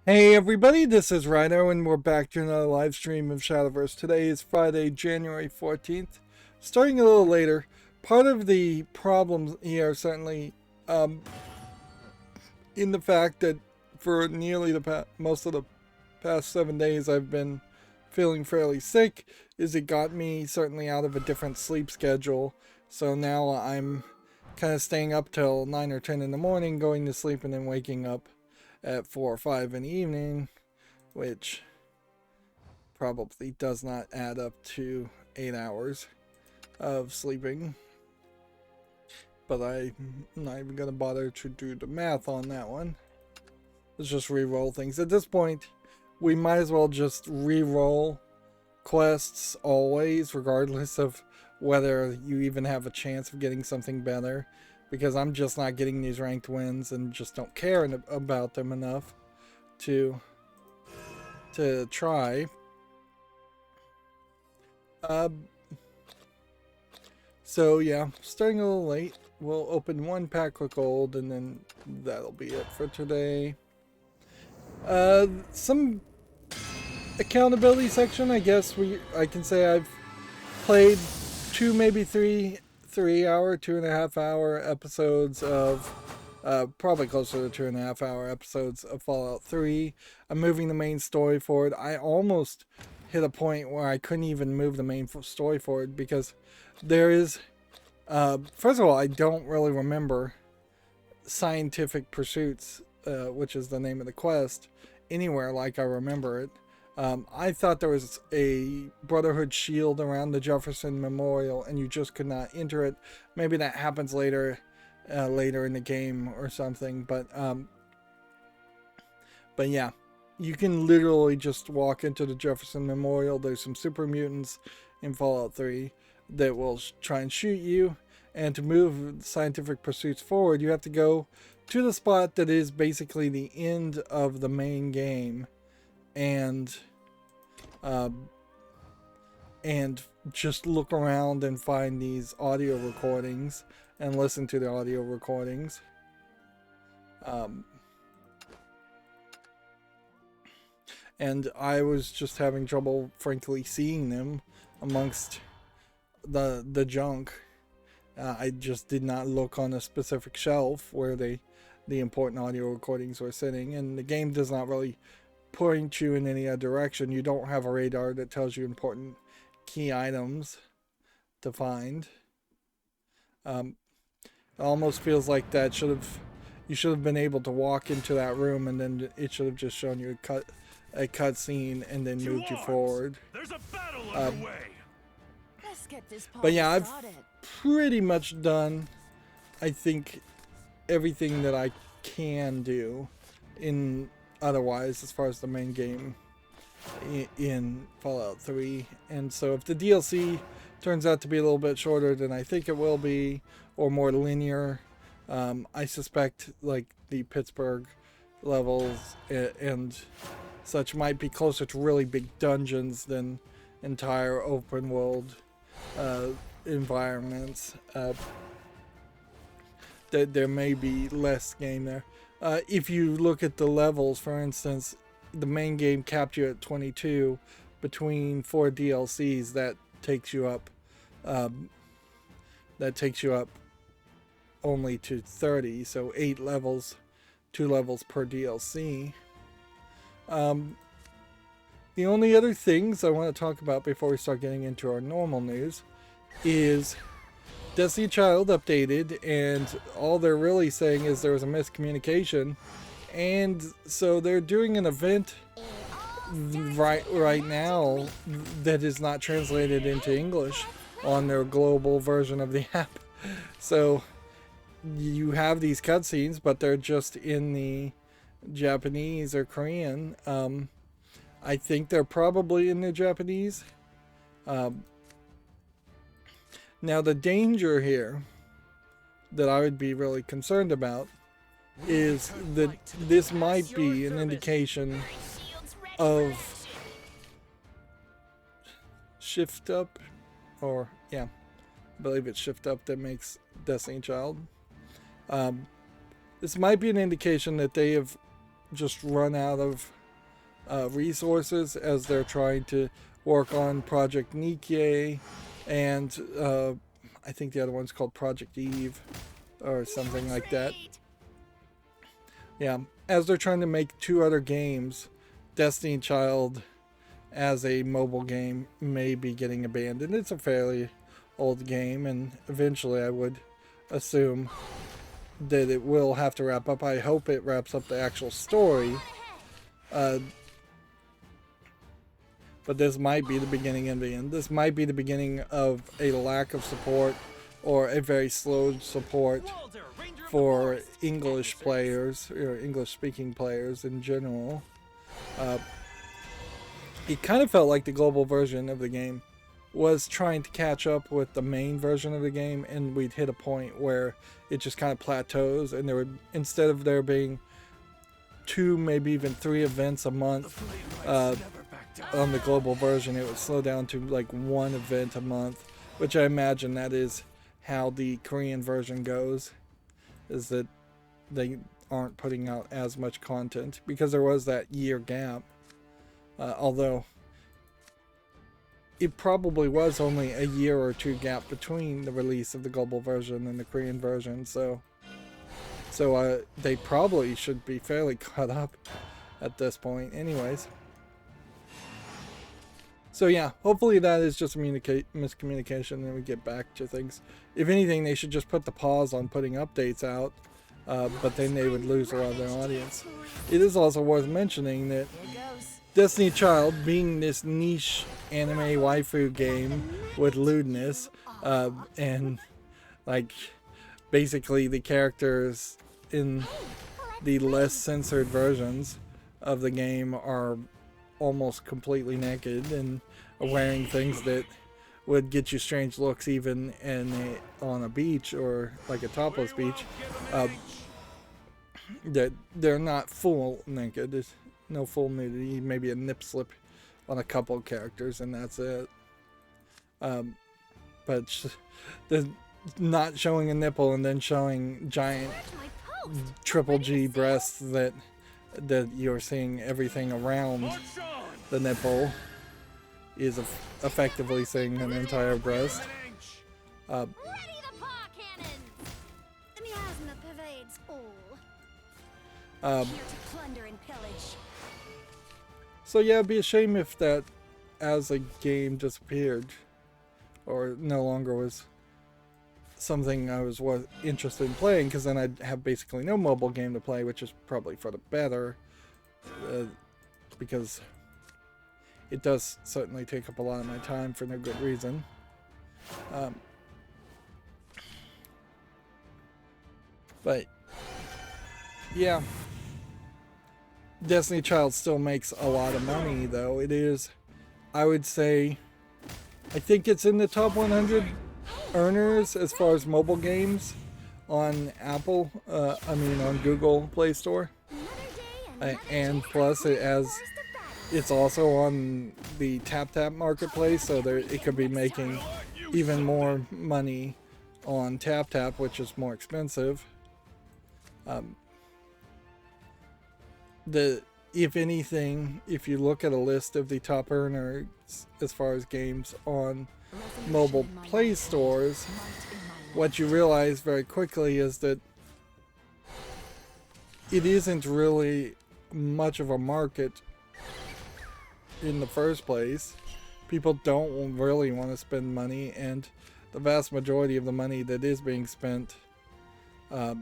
Hey everybody, this is Rydo and we're back to another live stream of Shadowverse. Today is Friday, January 14th. Starting a little later, part of the problem here certainly in the fact that for nearly most of the past 7 days I've been feeling fairly sick is it got me certainly out of a different sleep schedule. So now I'm kind of staying up till 9 or 10 in the morning, going to sleep and then waking up at 4 or 5 in the evening, which probably does not add up to 8 hours of sleeping. But I'm not even going to bother to do the math on that one. Let's just re-roll things. At this point, we might as well just re-roll quests always, regardless of whether you even have a chance of getting something better. Because I'm just not getting these ranked wins and just don't care about them enough to try. So yeah, starting a little late. We'll open one pack with gold and then that'll be it for today. Some accountability section, I guess I can say I've played 2, maybe 3 3-hour, 2.5 hour episodes of probably closer to 2.5 hour episodes of Fallout 3. I'm moving the main story forward. I almost hit a point where I couldn't even move the main story forward because there is first of all, I don't really remember Scientific Pursuits, which is the name of the quest, anywhere like I remember it. I thought there was a Brotherhood shield around the Jefferson Memorial and you just could not enter it. Maybe that happens later in the game or something, but yeah, you can literally just walk into the Jefferson Memorial. There's some super mutants in Fallout 3 that will try and shoot you, and to move Scientific Pursuits forward, you have to go to the spot that is basically the end of the main game and just look around and find these audio recordings and listen to the audio recordings. And I was just having trouble, frankly, seeing them amongst the junk. I just did not look on a specific shelf where the important audio recordings were sitting, and the game does not really point you in any other direction. You don't have a radar that tells you important key items to find. It almost feels like that you should have been able to walk into that room and then it should have just shown you a cutscene and then moved you forward. There's a battle underway. But yeah, I've pretty much done, I think, everything that I can do in otherwise as far as the main game in Fallout 3. And so if the DLC turns out to be a little bit shorter than I think it will be, or more linear, I suspect like the Pittsburgh levels and such might be closer to really big dungeons than entire open world environments. That there may be less game there. If you look at the levels, for instance, the main game capped you at 22. Between 4 DLCs, that takes you up. Only to 30, so 8 levels, 2 levels per DLC. The only other things I want to talk about before we start getting into our normal news is Destiny Child updated, and all they're really saying is there was a miscommunication, and so they're doing an event right now that is not translated into English on their global version of the app. So you have these cutscenes, but they're just in the Japanese or Korean. I think they're probably in the Japanese. Now the danger here that I would be really concerned about is that this might be an indication of shift up, or yeah, I believe it's shift up that makes Destiny Child. This might be an indication that they have just run out of resources as they're trying to work on Project Nike, and I think the other one's called Project Eve or something like that. Yeah, as they're trying to make 2 other games, Destiny Child as a mobile game may be getting abandoned. It's a fairly old game, and eventually I would assume that it will have to wrap up. I hope it wraps up the actual story. But this might be the beginning and the end. This might be the beginning of a lack of support or a very slow support for English players or English-speaking players in general. It kind of felt like the global version of the game was trying to catch up with the main version of the game, and we'd hit a point where it just kind of plateaus, and there would, instead of there being 2, maybe even 3 events a month on the global version, it would slow down to like 1 event a month, which I imagine that is how the Korean version goes, is that they aren't putting out as much content because there was that year gap. Although it probably was only a year or 2 gap between the release of the global version and the Korean version, so they probably should be fairly caught up at this point anyways. So yeah, hopefully that is just a miscommunication and we get back to things. If anything, they should just put the pause on putting updates out, but then they would lose a lot of their audience. It is also worth mentioning that Destiny Child, being this niche anime waifu game with lewdness, and like basically the characters in the less censored versions of the game are almost completely naked and wearing things that would get you strange looks even on a beach or like a topless beach. That they're not full naked. There's no full nudity, maybe a nip slip on a couple characters, and that's it. But the not showing a nipple and then showing giant triple G breasts that you're seeing everything around the nipple is effectively seeing an entire breast. So yeah, it'd be a shame if that as a game disappeared or no longer was something I was interested in playing, because then I'd have basically no mobile game to play, which is probably for the better, because it does certainly take up a lot of my time for no good reason. But yeah, Destiny Child still makes a lot of money, though. It is, I would say, I think it's in the top 100 earners as far as mobile games on Apple, on Google Play Store. And plus it's also on the TapTap marketplace, so it could be making even more money on TapTap, which is more expensive. If anything, if you look at a list of the top earners as far as games on mobile play stores, what you realize very quickly is that it isn't really much of a market in the first place. People don't really want to spend money, and the vast majority of the money that is being spent at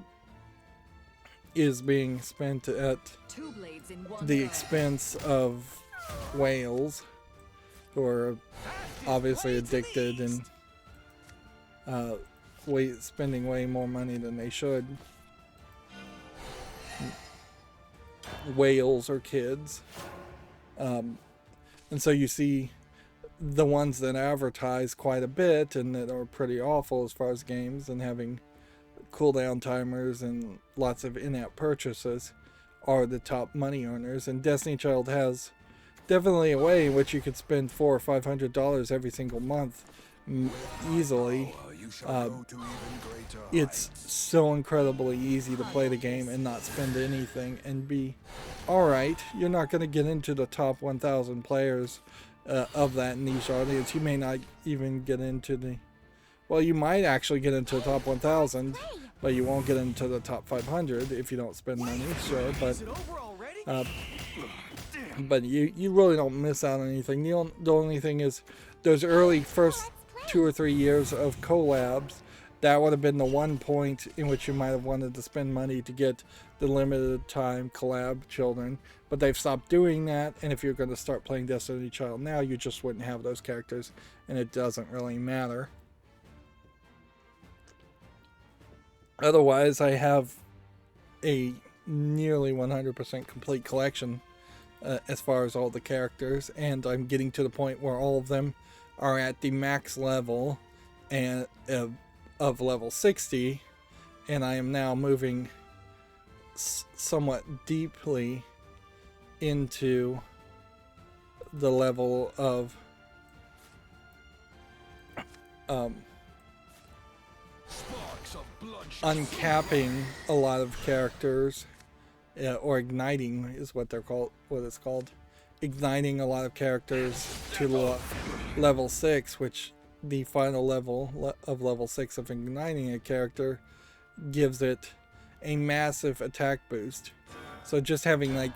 the expense of whales who are obviously addicted and spending way more money than they should. Whales are kids. And so you see the ones that advertise quite a bit and that are pretty awful as far as games and having cooldown timers and lots of in-app purchases are the top money earners. And Destiny Child has definitely a way in which you could spend $400 or $500 every single month easily It's so incredibly easy to play the game and not spend anything and be alright. You're not going to get into the top 1,000 players of that niche audience. You may not even get into the... Well, you might actually get into the top 1,000, but you won't get into the top 500 if you don't spend money, sure, but you really don't miss out on anything. The only thing is those early first 2 or 3 years of collabs, that would have been the one point in which you might have wanted to spend money to get the limited time collab children, but they've stopped doing that, and if you're going to start playing Destiny Child now, you just wouldn't have those characters, and it doesn't really matter. Otherwise, I have a nearly 100% complete collection as far as all the characters, and I'm getting to the point where all of them are at the max level and of level 60, and I am now moving somewhat deeply into the level of uncapping a lot of characters, or igniting is what it's called, igniting a lot of characters to level 6, which the final level of level 6 of igniting a character gives it a massive attack boost. So just having like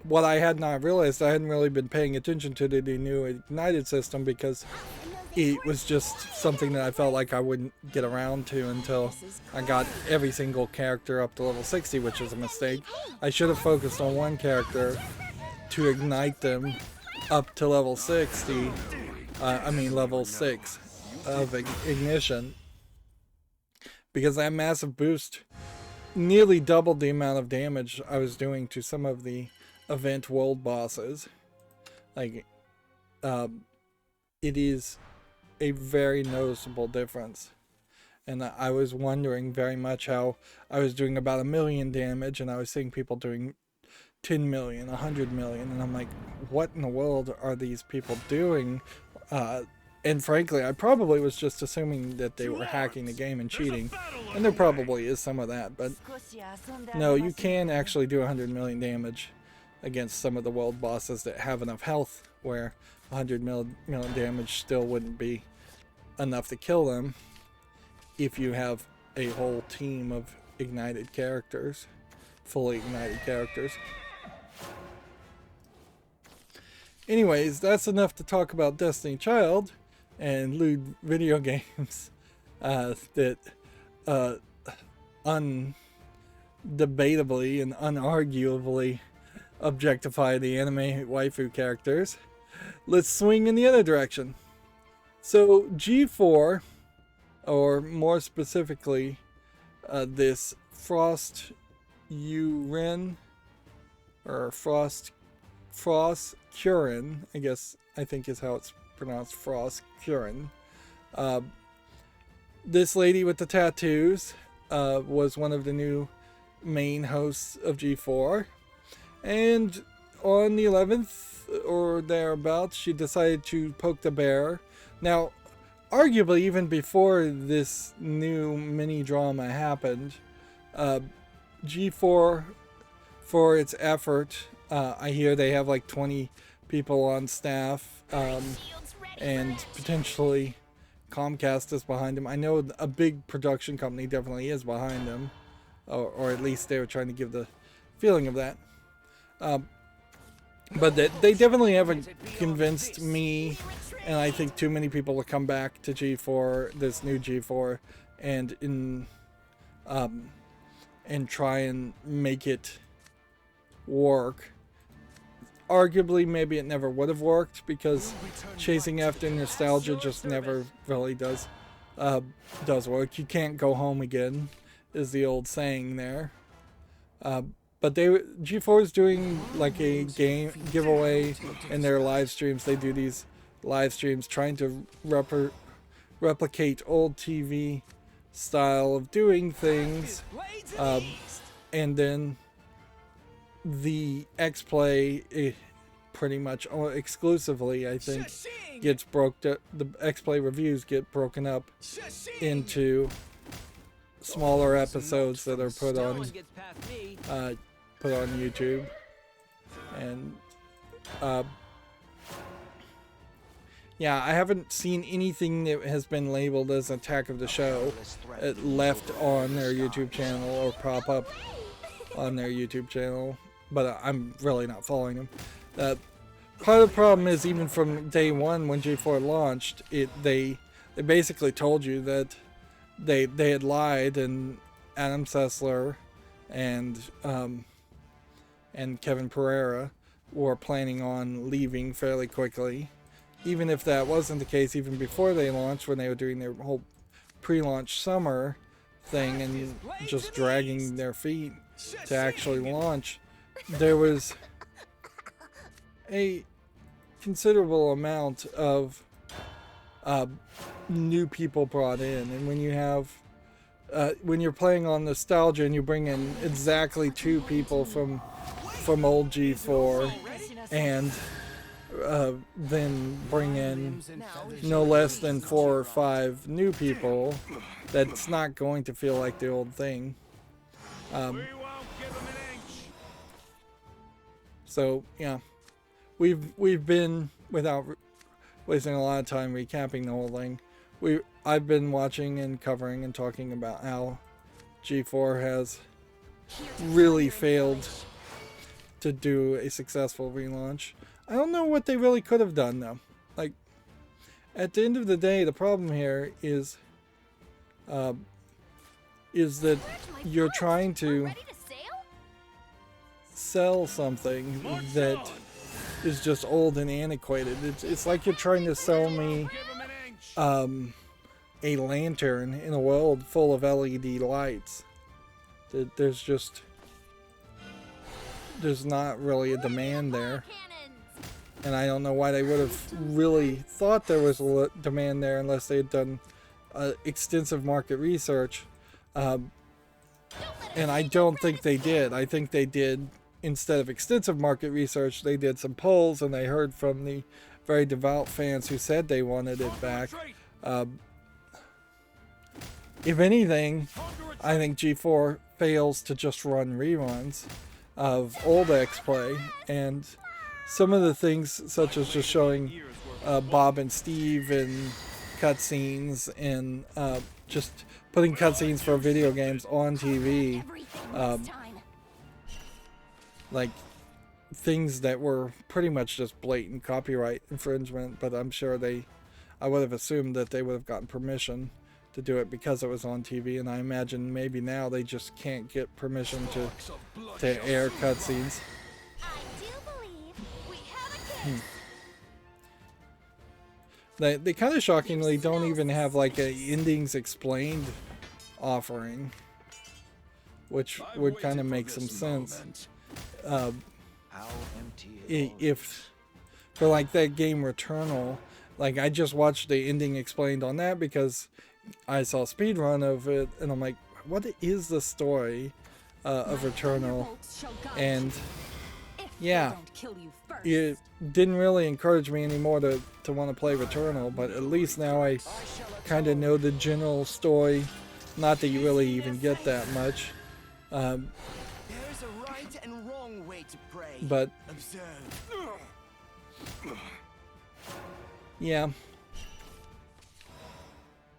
what I had not realized, I hadn't really been paying attention to the new ignited system because it was just something that I felt like I wouldn't get around to until I got every single character up to level 60, which is a mistake. I should have focused on one character to ignite them up to level 60. Level 6 of ignition. Because that massive boost nearly doubled the amount of damage I was doing to some of the event world bosses. Like, it is a very noticeable difference, and I was wondering very much how I was doing about 1 million damage and I was seeing people doing 10 million, 100 million, and I'm like, what in the world are these people doing? And frankly, I probably was just assuming that they were hacking the game and cheating, and there probably is some of that, but no, you can actually do 100 million damage against some of the world bosses that have enough health where 100 million damage still wouldn't be enough to kill them if you have a whole team of ignited characters, fully ignited characters. Anyways, that's enough to talk about Destiny Child and lewd video games that undebatably and unarguably objectify the anime waifu characters. Let's swing in the other direction. So G4, or more specifically, this Frost Urin, or Frost Curin, I think is how it's pronounced, Frost Curin. This lady with the tattoos was one of the new main hosts of G4, and on the 11th or thereabouts, she decided to poke the bear. Now, arguably, even before this new mini drama happened, G4, for its effort, I hear they have like 20 people on staff, and potentially Comcast is behind them. I know a big production company definitely is behind them, or at least they were trying to give the feeling of that. But they definitely haven't convinced me, and I think too many people to come back to G4, this new G4, and try and make it work. Arguably, maybe it never would have worked because chasing after nostalgia just never really does work. You can't go home again, is the old saying there. But G4 is doing like a game giveaway in their live streams. They do these live streams trying to replicate old TV style of doing things, and then the X-Play pretty much exclusively, I think, gets the X-Play reviews get broken up into smaller episodes that are put on YouTube, and yeah, I haven't seen anything that has been labeled as Attack of the Show left on their YouTube channel or pop up on their YouTube channel, but I'm really not following them. Part of the problem is, even from day one when G4 launched, they basically told you that they had lied, and Adam Sessler and Kevin Pereira were planning on leaving fairly quickly. Even if that wasn't the case, even before they launched, when they were doing their whole pre-launch summer thing and just dragging their feet to actually launch, there was a considerable amount of new people brought in. And when you have when you're playing on nostalgia and you bring in exactly 2 people from old G4 and then bring in no less than 4 or 5 new people, that's not going to feel like the old thing. So yeah, we've been, without wasting a lot of time recapping the whole thing, I've been watching and covering and talking about how G4 has really failed to do a successful relaunch. I don't know what they really could have done though. Like, at the end of the day, the problem here is that you're trying to sell something that is just old and antiquated. It's like you're trying to sell me a lantern in a world full of LED lights. There's not really a demand there. And I don't know why they would have really thought there was a demand there unless they had done extensive market research. And I don't think they did. I think they did, instead of extensive market research, they did some polls, and they heard from the very devout fans who said they wanted it back. If anything, I think G4 fails to just run reruns of old X-Play, and some of the things, such as just showing Bob and Steve in cutscenes, and just putting cutscenes for video games on TV, like things that were pretty much just blatant copyright infringement, but I'm sure I would have assumed that they would have gotten permission to do it because it was on TV, and I imagine maybe now they just can't get permission to air cutscenes. They kind of shockingly don't even have like a endings explained offering, which would kind of make some sense. If for like that game Returnal, like I just watched the ending explained on that because I saw a speed run of it, and I'm like, what is the story of Returnal? And yeah, it didn't really encourage me anymore to want to play Returnal, but at least now I kind of know the general story. Not that you really even get that much. There's a right and wrong way to pray. But yeah,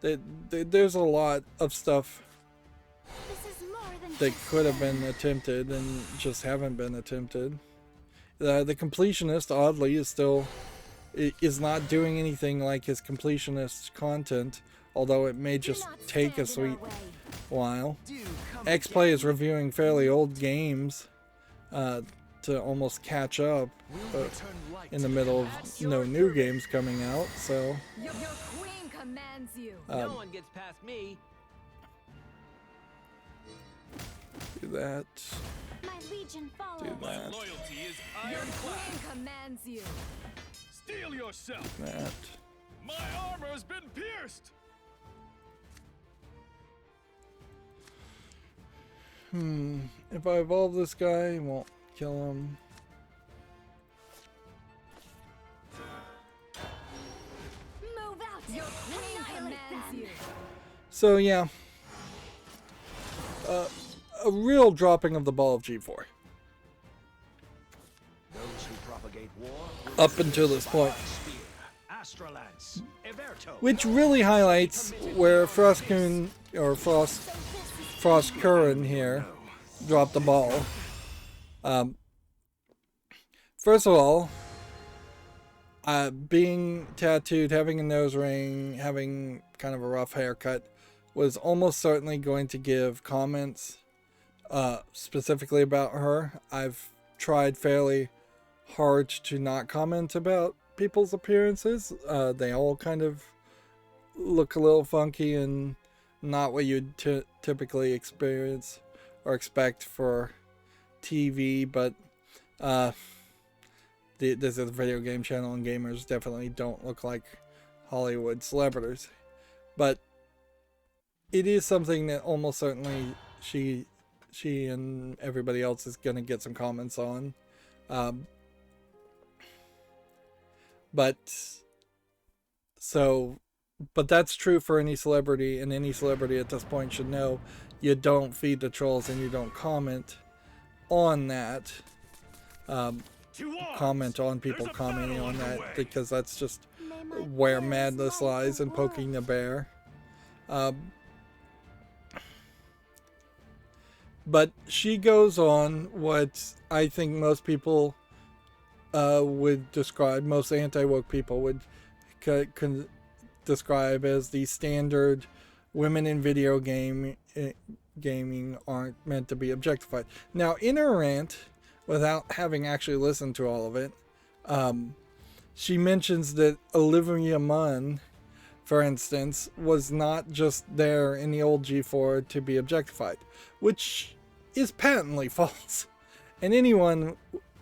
there's a lot of stuff that could have been attempted and just haven't been attempted. The completionist, oddly, is not doing anything like his completionist content, although it may just take a sweet while. X-Play is reviewing fairly old games to almost catch up, but in the middle of no new games coming out, so Your queen commands you. No one gets past me. do that. My legion follows. Do My that. loyalty is Your ironclad. queen commands you. Steel yourself. That. My armor has been pierced. If I evolve this guy, I won't kill him. queen commands you. So yeah, a real dropping of the ball of G4 Those who propagate war up until this point, spear, Astrolance, Everto. which really highlights where Frostcoon or Frostcurran here dropped the ball. First of all, being tattooed, having a nose ring, having kind of a rough haircut was almost certainly going to give comments specifically about her. I've tried fairly hard to not comment about people's appearances. They all kind of look a little funky and not what you'd typically experience or expect for TV, but this is a video game channel and gamers definitely don't look like Hollywood celebrities. But it is something that almost certainly she and everybody else is going to get some comments on. But that's true for any celebrity, and any celebrity at this point should know you don't feed the trolls and you don't comment on that. Comment on people commenting on that, because that's just where madness lies and poking the bear. But she goes on what I think most people would describe, most anti-woke people would describe as the standard women in video gaming aren't meant to be objectified. Now, in her rant, without having actually listened to all of it, she mentions that Olivia Munn, for instance, was not just there in the old G4 to be objectified, which is patently false. And anyone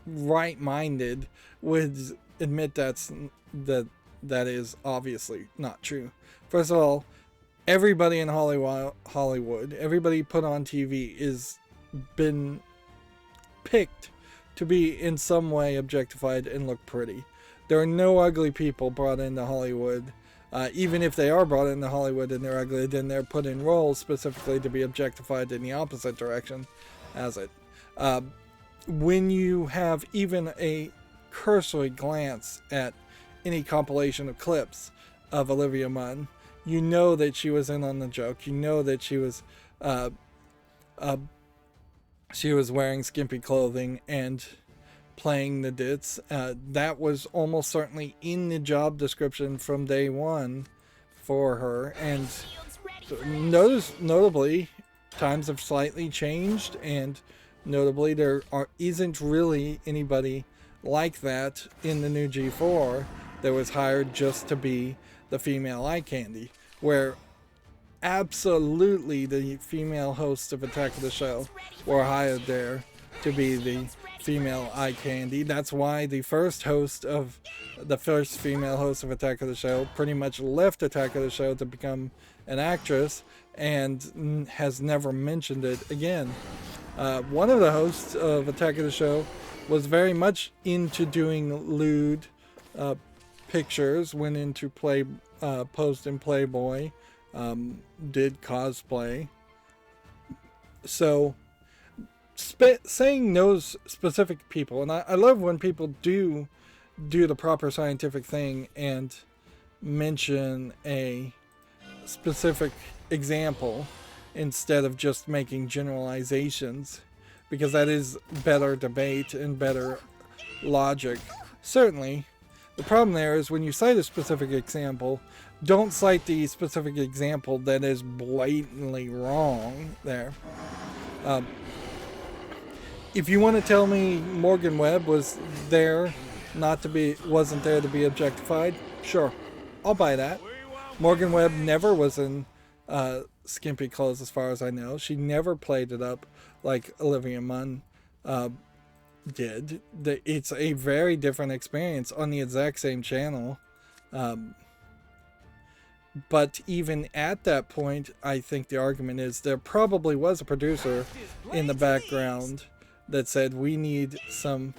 right-minded would admit that is obviously not true. First of all, everybody in Hollywood, everybody put on TV is been picked to be in some way objectified and look pretty. There are no ugly people brought into Hollywood. Even if they are brought into Hollywood and they're ugly, then they're put in roles specifically to be objectified in the opposite direction as it. When you have even a cursory glance at any compilation of clips of Olivia Munn, you know that she was in on the joke. You know that she was wearing skimpy clothing and playing the ditz. That was almost certainly in the job description from day one for her. And notably, times have slightly changed, and notably there isn't really anybody like that in the new G4 that was hired just to be the female eye candy, where absolutely the female hosts of Attack of the Show were hired there to be the female eye candy. That's why the first female host of Attack of the Show pretty much left Attack of the Show to become an actress and has never mentioned it again. One of the hosts of Attack of the Show was very much into doing lewd pictures, went into posed in Playboy, did cosplay. So saying those specific people, and I love when people do the proper scientific thing and mention a specific example instead of just making generalizations, because that is better debate and better logic. Certainly, the problem there is when you cite a specific example, don't cite the specific example that is blatantly wrong there. If you want to tell me Morgan Webb wasn't there to be objectified, sure, I'll buy that. Morgan Webb never was in skimpy clothes as far as I know. She never played it up like Olivia Munn did. It's a very different experience on the exact same channel. But even at that point, I think the argument is there probably was a producer in the background that said we need some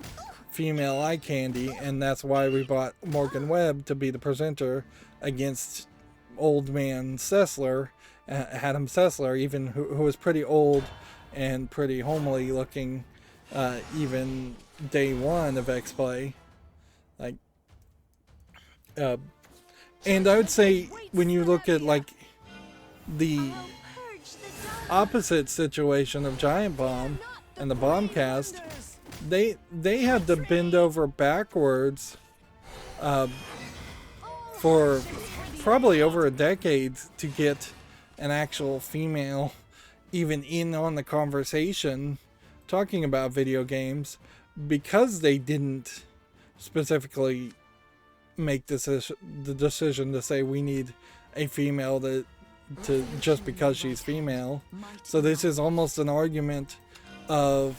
female eye candy, and that's why we brought Morgan Webb to be the presenter against old man Sessler, Adam Sessler, even who was pretty old and pretty homely looking, even day one of X-Play. Like, and I would say when you look at like the opposite situation of Giant Bomb and the Bombcast, they had to bend over backwards for probably over a decade to get an actual female even in on the conversation talking about video games, because they didn't specifically make the decision to say we need a female to just because she's female. So this is almost an argument of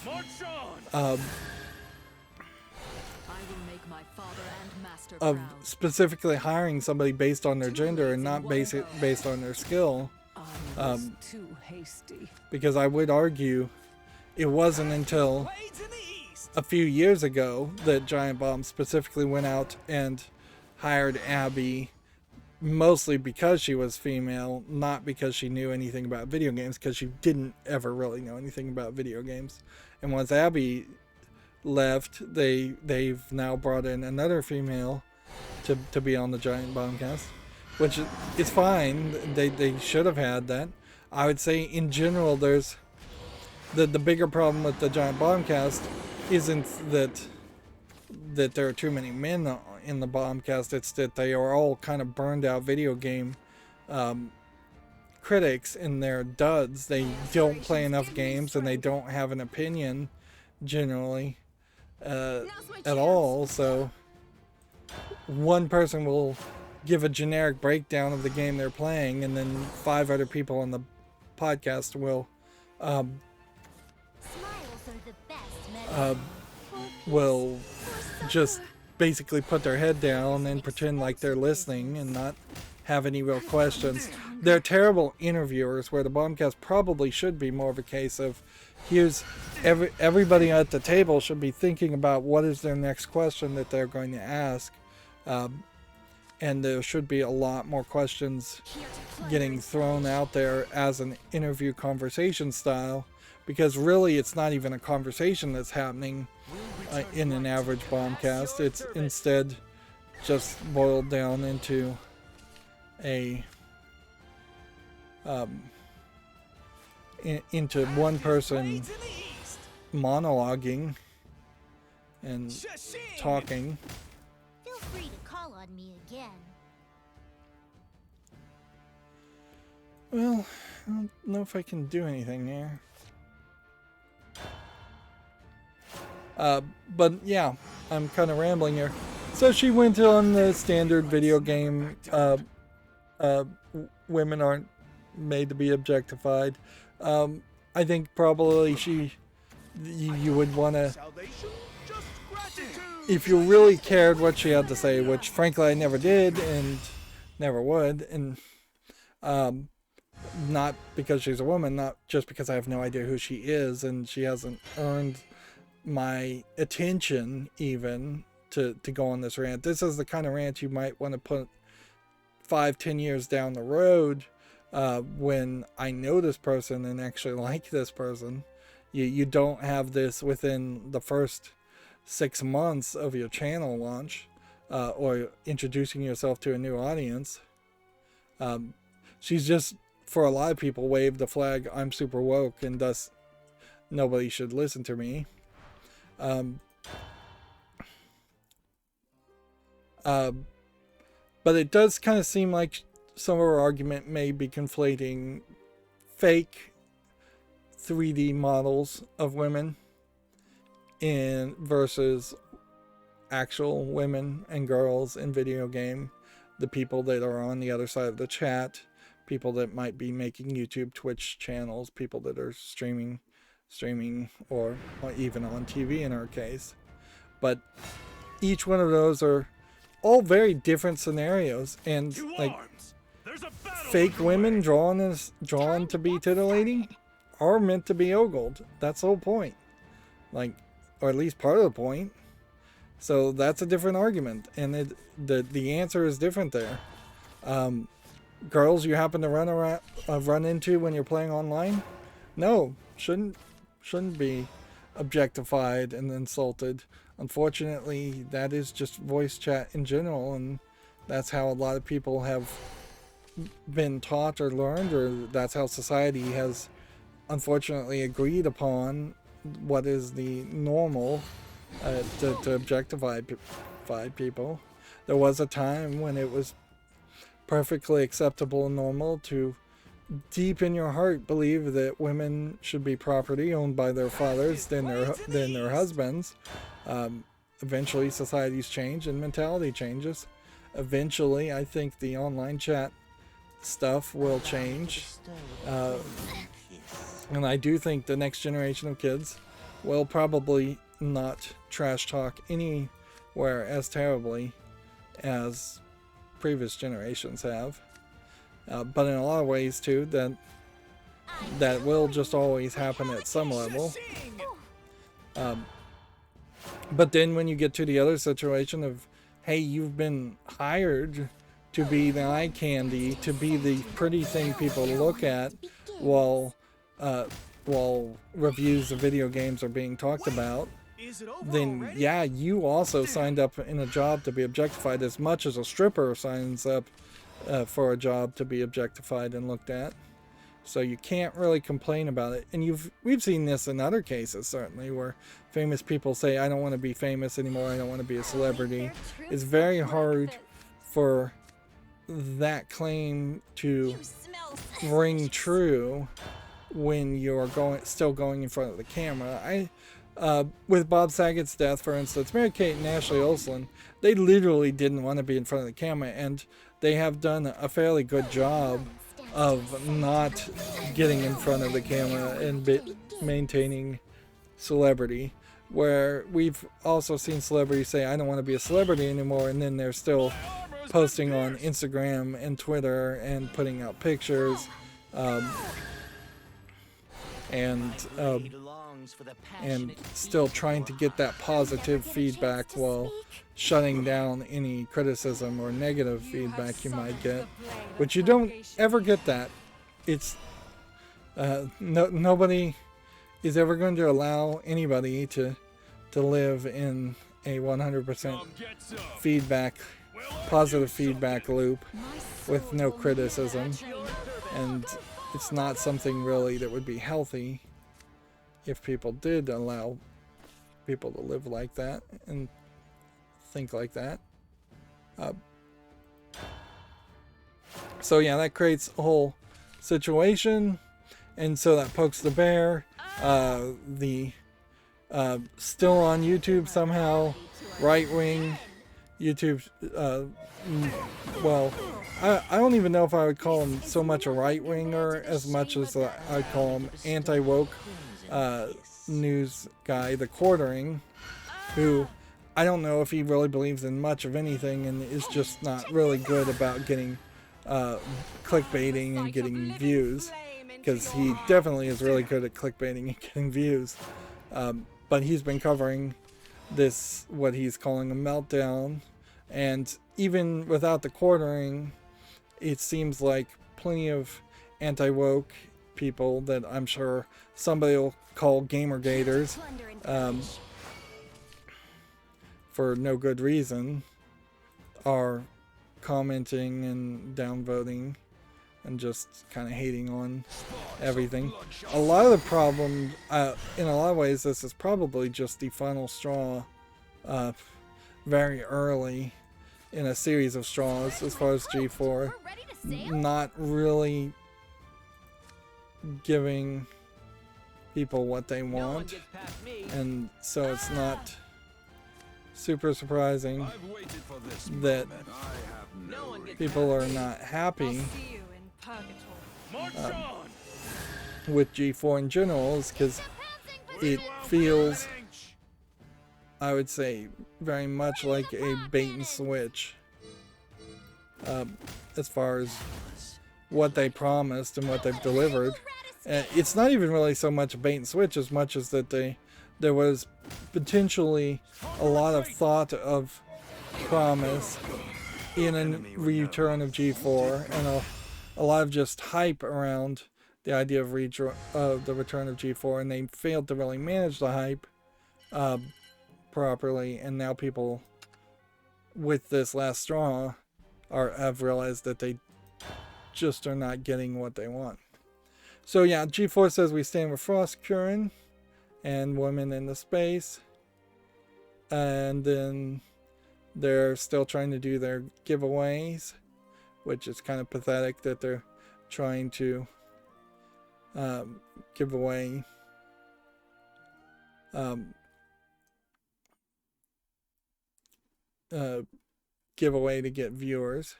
specifically hiring somebody based on their gender and not based on their skill. Because I would argue it wasn't until a few years ago that Giant Bomb specifically went out and hired Abby, mostly because she was female, not because she knew anything about video games, because she didn't ever really know anything about video games. And once Abby left, they've now brought in another female to be on the Giant Bombcast, which is fine. They should have had that. I would say in general, there's the bigger problem with the Giant Bombcast isn't that there are too many men in the Bombcast. It's that they are all kind of burned out video game critics and they're duds. They don't play enough games and they don't have an opinion generally at all. So one person will give a generic breakdown of the game they're playing, and then 5 other people on the podcast will just basically put their head down and pretend like they're listening and not have any real questions. They're terrible interviewers, where the Bombcast probably should be more of a case of everybody at the table should be thinking about what is their next question that they're going to ask. And there should be a lot more questions getting thrown out there as an interview conversation style, because really it's not even a conversation that's happening in an average Bombcast. It's instead just boiled down into into one person monologuing and talking. Feel free to call on me again. Well, I don't know if I can do anything there. But yeah, I'm kind of rambling here. So she went on the standard video game, women aren't made to be objectified. I think probably you would want to, if you really cared what she had to say, which frankly I never did and never would, and not because she's a woman, not just because I have no idea who she is and she hasn't earned my attention even to go on this rant. This is the kind of rant you might want to put 5-10 years down the road, when I know this person and actually like this person. You don't have this within the first 6 months of your channel launch, or introducing yourself to a new audience. She's just, for a lot of people, waved the flag, I'm super woke, and thus nobody should listen to me. But it does kind of seem like some of her argument may be conflating fake 3D models of women versus actual women and girls in video game. The people that are on the other side of the chat, people that might be making YouTube, Twitch channels, people that are streaming or even on TV in our case. But each one of those are all very different scenarios, and like fake women drawn to be tittillating are meant to be ogled. That's the whole point, like, or at least part of the point. So that's a different argument, and the answer is different there. girls you happen to run into when you're playing online? No, shouldn't be objectified and insulted. Unfortunately, that is just voice chat in general, and that's how a lot of people have been taught or learned, or that's how society has unfortunately agreed upon what is the normal to objectify people. There was a time when it was perfectly acceptable and normal to deep in your heart believe that women should be property owned by their fathers than their husbands. Eventually societies change and mentality changes. Eventually I think the online chat stuff will change, and I do think the next generation of kids will probably not trash talk anywhere as terribly as previous generations have. But in a lot of ways too, that will just always happen at some level. But then when you get to the other situation of, hey, you've been hired to be the eye candy, to be the pretty thing people look at while reviews of video games are being talked about, then yeah, you also signed up in a job to be objectified as much as a stripper signs up for a job to be objectified and looked at. So you can't really complain about it. And we've seen this in other cases, certainly, where famous people say, I don't want to be famous anymore, I don't want to be a celebrity. It's very hard for that claim to ring true when you're still going in front of the camera. With Bob Saget's death, for instance, Mary-Kate and Ashley Olsen, they literally didn't want to be in front of the camera, and they have done a fairly good job of not getting in front of the camera and maintaining celebrity. Where we've also seen celebrities say, I don't want to be a celebrity anymore, and then they're still posting on Instagram and Twitter and putting out pictures, and still trying to get that positive feedback while shutting down any criticism or negative feedback you might get, which you don't ever get that. It's nobody is ever going to allow anybody to live in a 100% positive feedback loop with no criticism, and it's not something really that would be healthy if people did allow people to live like that and think like that. So yeah, that creates a whole situation, and so that pokes the bear. Still on YouTube somehow, right-wing YouTube, well, I don't even know if I would call him so much a right-winger as much as I'd call him anti-woke news guy, The Quartering, who I don't know if he really believes in much of anything and is just not really good about getting clickbaiting and getting views, because he definitely is really good at clickbaiting and getting views. But he's been covering this, what he's calling a meltdown, and even without The Quartering, it seems like plenty of anti-woke people that I'm sure somebody will call gamergaters for no good reason are commenting and downvoting and just kind of hating on everything. A lot of the problem, in a lot of ways, this is probably just the final straw very early in a series of straws as far as G4 not really giving people what they want, and so it's not super surprising that people are not happy with G4 in general, is because it feels, I would say, very much like a bait and switch as far as what they promised and what they've delivered. It's not even really so much a bait and switch as much as that there was potentially a lot of thought of promise in a return of G4 and a lot of just hype around the idea of the return of G4, and they failed to really manage the hype properly, and now people with this last straw have realized that they just are not getting what they want. So yeah, G4 says we stand with Frost Curran and women in the space, and then they're still trying to do their giveaways, which is kind of pathetic that they're trying to give away giveaway to get viewers.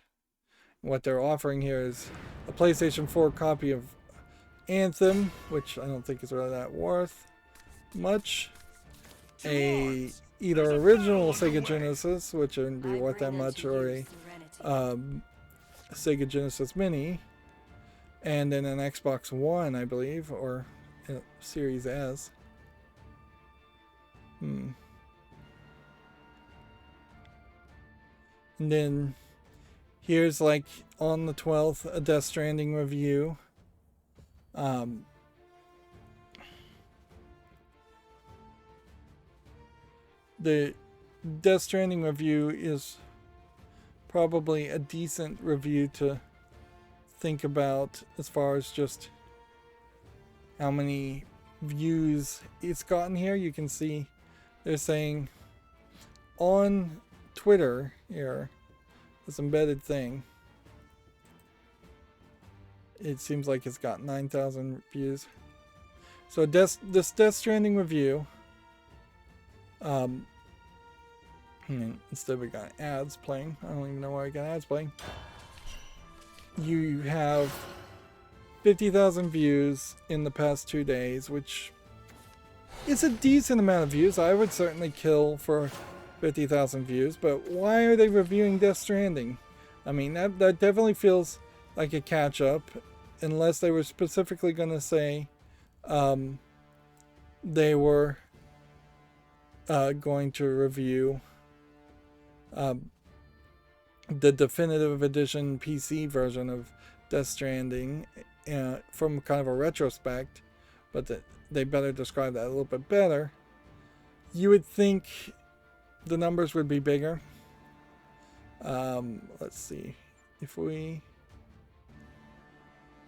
What they're offering here is a PlayStation 4 copy of Anthem, which I don't think is really that worth much. Either original Sega Genesis, which wouldn't be worth that much, or a Sega Genesis Mini, and then an Xbox One, I believe, or Series S. And then here's, like, on the 12th, a Death Stranding review. The Death Stranding review is probably a decent review to think about as far as just how many views it's gotten here. You can see they're saying on Twitter here, this embedded thing, it seems like it's got 9,000 views. So this Death Stranding review, instead we got ads playing. I don't even know why I got ads playing. You have 50,000 views in the past 2 days, which is a decent amount of views. I would certainly kill for 50,000 views, but why are they reviewing Death Stranding? I mean, that definitely feels like a catch-up, unless they were specifically going to say they were going to review the definitive edition PC version of Death Stranding from kind of a retrospect, but that they better describe that a little bit better. You would think the numbers would be bigger. Let's see if we,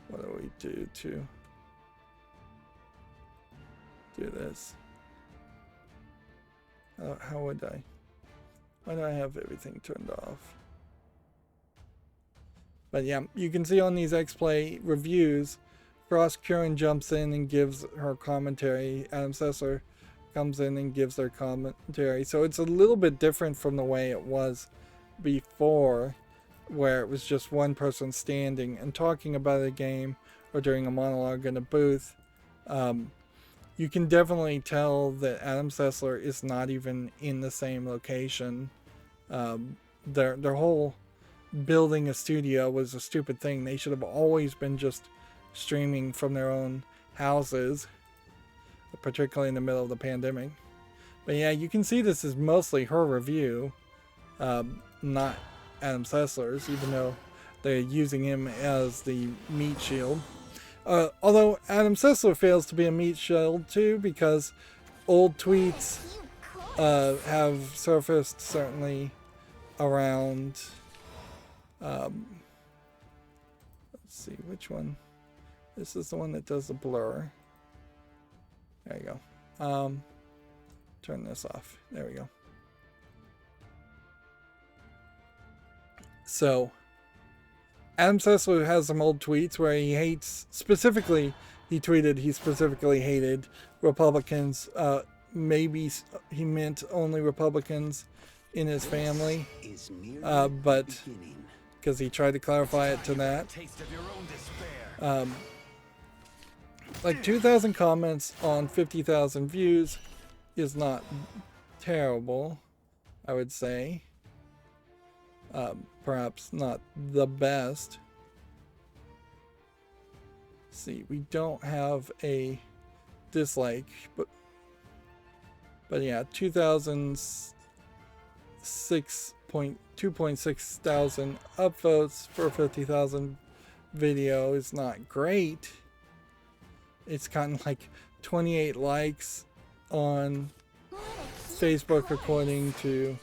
what do we do to do this? How would I? Why do I have everything turned off? But yeah, you can see on these X-Play reviews, Frost Curran jumps in and gives her commentary. Adam Sessler comes in and gives their commentary. So it's a little bit different from the way it was before, where it was just one person standing and talking about a game or doing a monologue in a booth. You can definitely tell that Adam Sessler is not even in the same location. Their whole building a studio was a stupid thing. They should have always been just streaming from their own houses, particularly in the middle of the pandemic. But yeah, you can see this is mostly her review, not Adam Sessler's, even though they're using him as the meat shield. Although Adam Sessler fails to be a meat shield too, because old tweets have surfaced certainly around. Let's see which one. This is the one that does the blur. There you go. Turn this off. There we go. So Adam Sessler has some old tweets where he hates, specifically, he tweeted he specifically hated Republicans. Maybe he meant only Republicans in his family, but because he tried to clarify it to that. Like 2,000 comments on 50,000 views is not terrible, I would say. Perhaps not the best. Let's see, we don't have a dislike, but yeah, 2.6 thousand upvotes for 50,000 video is not great. It's gotten like 28 likes on Facebook according to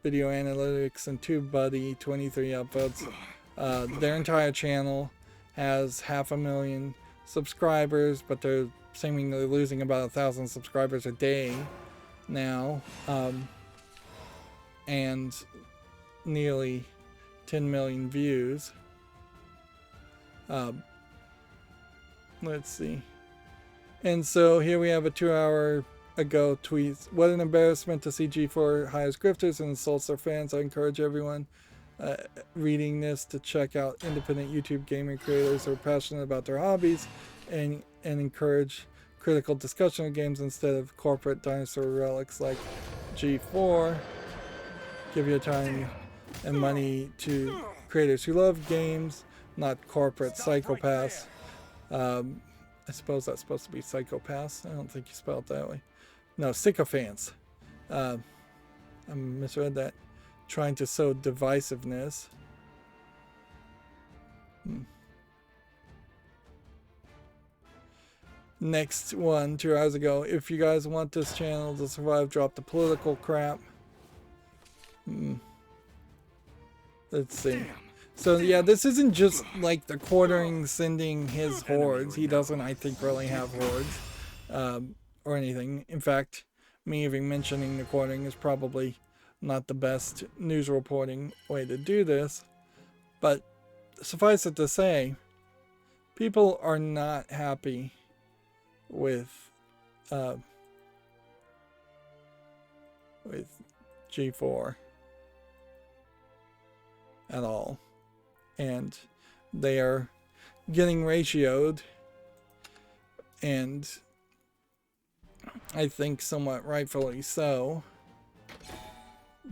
Video Analytics, and TubeBuddy 23 upvotes. Their entire channel has 500,000 subscribers, but they're seemingly losing about 1,000 subscribers a day now, and nearly 10 million views. Let's see. And so here we have a 2-hour ago tweet. What an embarrassment to see G4 hires grifters and insults their fans. I encourage everyone reading this to check out independent YouTube gaming creators who are passionate about their hobbies and encourage critical discussion of games instead of corporate dinosaur relics like G4. Give your time and money to creators who love games, not corporate psychopaths. I suppose that's supposed to be psychopaths. I don't think you spelled it that way. No, sycophants. I misread that. Trying to sow divisiveness. Next one, 2 hours ago. If you guys want this channel to survive, drop the political crap. Let's see. So yeah, this isn't just like the quartering sending his hordes. He doesn't, I think, really have hordes or anything. In fact, me even mentioning the quartering is probably not the best news reporting way to do this. But suffice it to say, people are not happy with G4 at all. And they are getting ratioed, and I think somewhat rightfully so,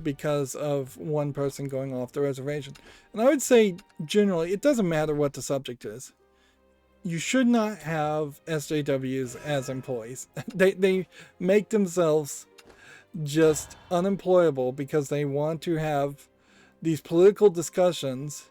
because of one person going off the reservation. And I would say generally it doesn't matter what the subject is. You should not have SJWs as employees. They make themselves just unemployable because they want to have these political discussions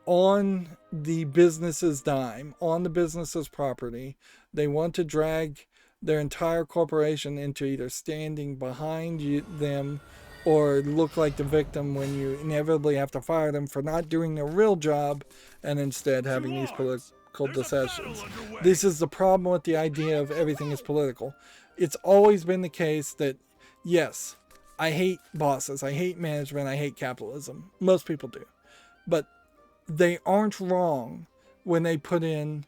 on the business's dime, on the business's property. They want to drag their entire corporation into either standing behind them or look like the victim when you inevitably have to fire them for not doing their real job and instead having these political discussions. This is the problem with the idea of everything is political. It's always been the case that, yes, I hate bosses, I hate management, I hate capitalism. Most people do. But they aren't wrong when they put in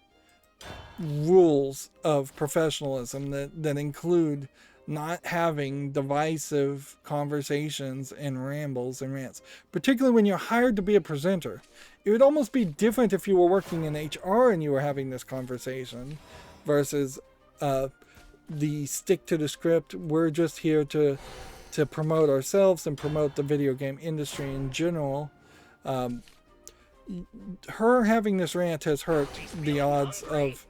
rules of professionalism that include not having divisive conversations and rambles and rants, particularly when you're hired to be a presenter. It would almost be different if you were working in HR and you were having this conversation versus the stick to the script. We're just here to promote ourselves and promote the video game industry in general. Her having this rant has hurt the odds of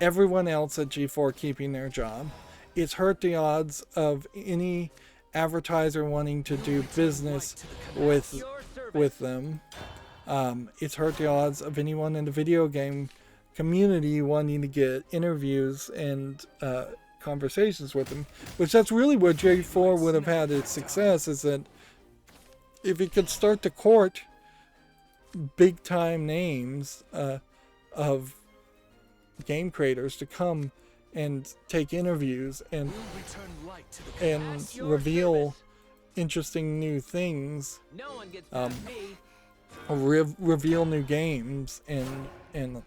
everyone else at G4 keeping their job. It's hurt the odds of any advertiser wanting to do business with them. It's hurt the odds of anyone in the video game community wanting to get interviews and conversations with them, which that's really where J4 would have had its success, is that if it could start to court big time names of game creators to come and take interviews and reveal interesting new things, reveal new games and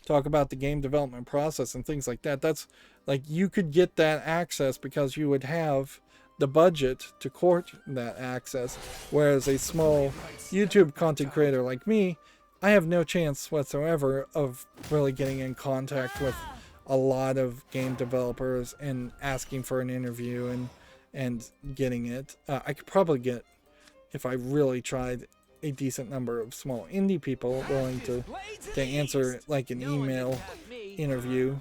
talk about the game development process and things like that. That's like, you could get that access because you would have the budget to court that access, whereas a small YouTube content creator like me, I have no chance whatsoever of really getting in contact with a lot of game developers and asking for an interview and getting it. I could probably get, if I really tried, a decent number of small indie people willing to answer like an email interview,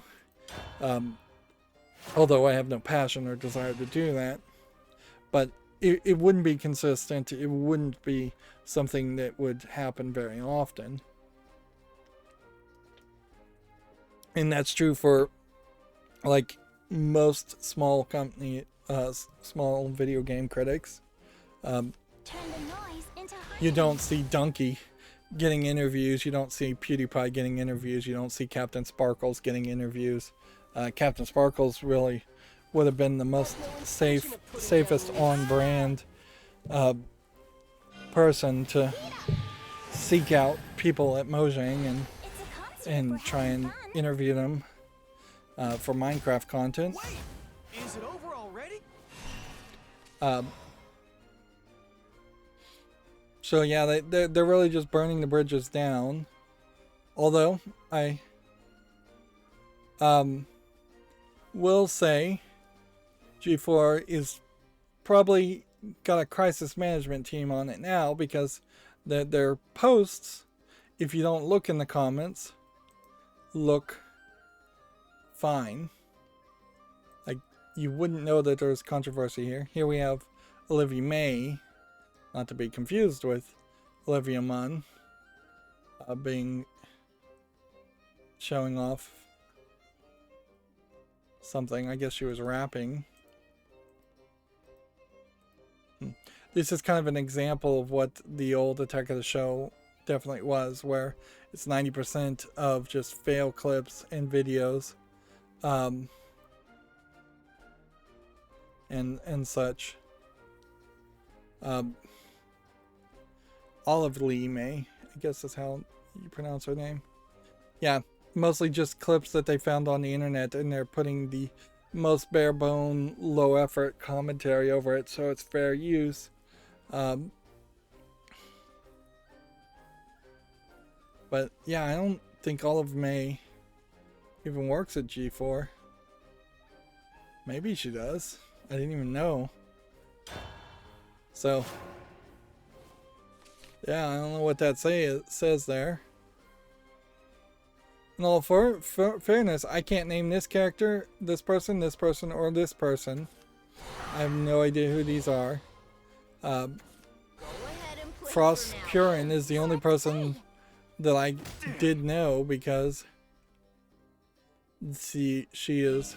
although I have no passion or desire to do that. But it wouldn't be consistent. It wouldn't be something that would happen very often. And that's true for like most small company, small video game critics. Turn the noise into You don't see Donkey getting interviews. You don't see PewDiePie getting interviews. You don't see Captain Sparkles getting interviews. Captain Sparkles really would have been the most safest on-brand person to seek out people at Mojang and try and interview them for Minecraft content. Wait, is it over already? So yeah, they're really just burning the bridges down. Although I will say G4 is probably got a crisis management team on it now, because their posts, if you don't look in the comments, look fine. Like, you wouldn't know that there's controversy here. Here we have Olivia May, not to be confused with Olivia Munn, showing off something. I guess she was rapping. This is kind of an example of what the old Attack of the Show definitely was, where it's 90% of just fail clips and videos, and such. Olive Lee May, I guess that's how you pronounce her name. Yeah, mostly just clips that they found on the internet, and they're putting the most bare bone, low effort commentary over it, so it's fair use. But yeah, I don't think Olive May even works at G4. Maybe she does. I didn't even know. So yeah, I don't know what that says there. In all fairness, I can't name this character, this person, or this person. I have no idea who these are. Frost Purin is the only person that I did know, because she is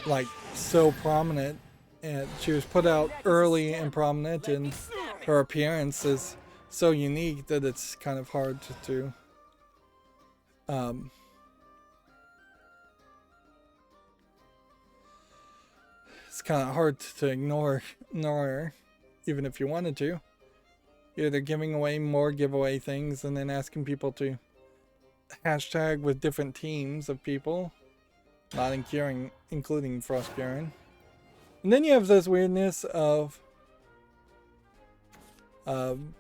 like so prominent, and she was put out early and prominent, and her appearance is so unique that it's kind of hard to it's kind of hard to ignore her, even if you wanted to. They're giving away more giveaway things and then asking people to hashtag with different teams of people, not including Frost Purin. And then you have this weirdness of some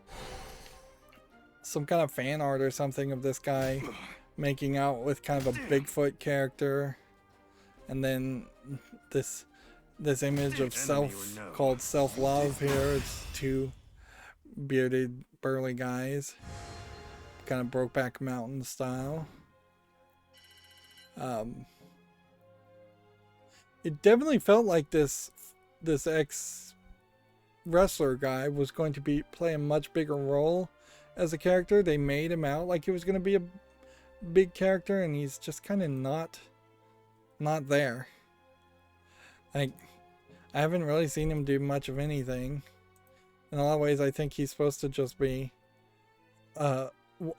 kind of fan art or something of this guy making out with kind of a Bigfoot character, and then this image of called self-love here. It's two bearded burly guys, kind of Brokeback Mountain style. It definitely felt like this ex wrestler guy was going to play a much bigger role as a character. They made him out like he was going to be a big character, and he's just kind of not there. Like, I haven't really seen him do much of anything. In a lot of ways, I think he's supposed to just be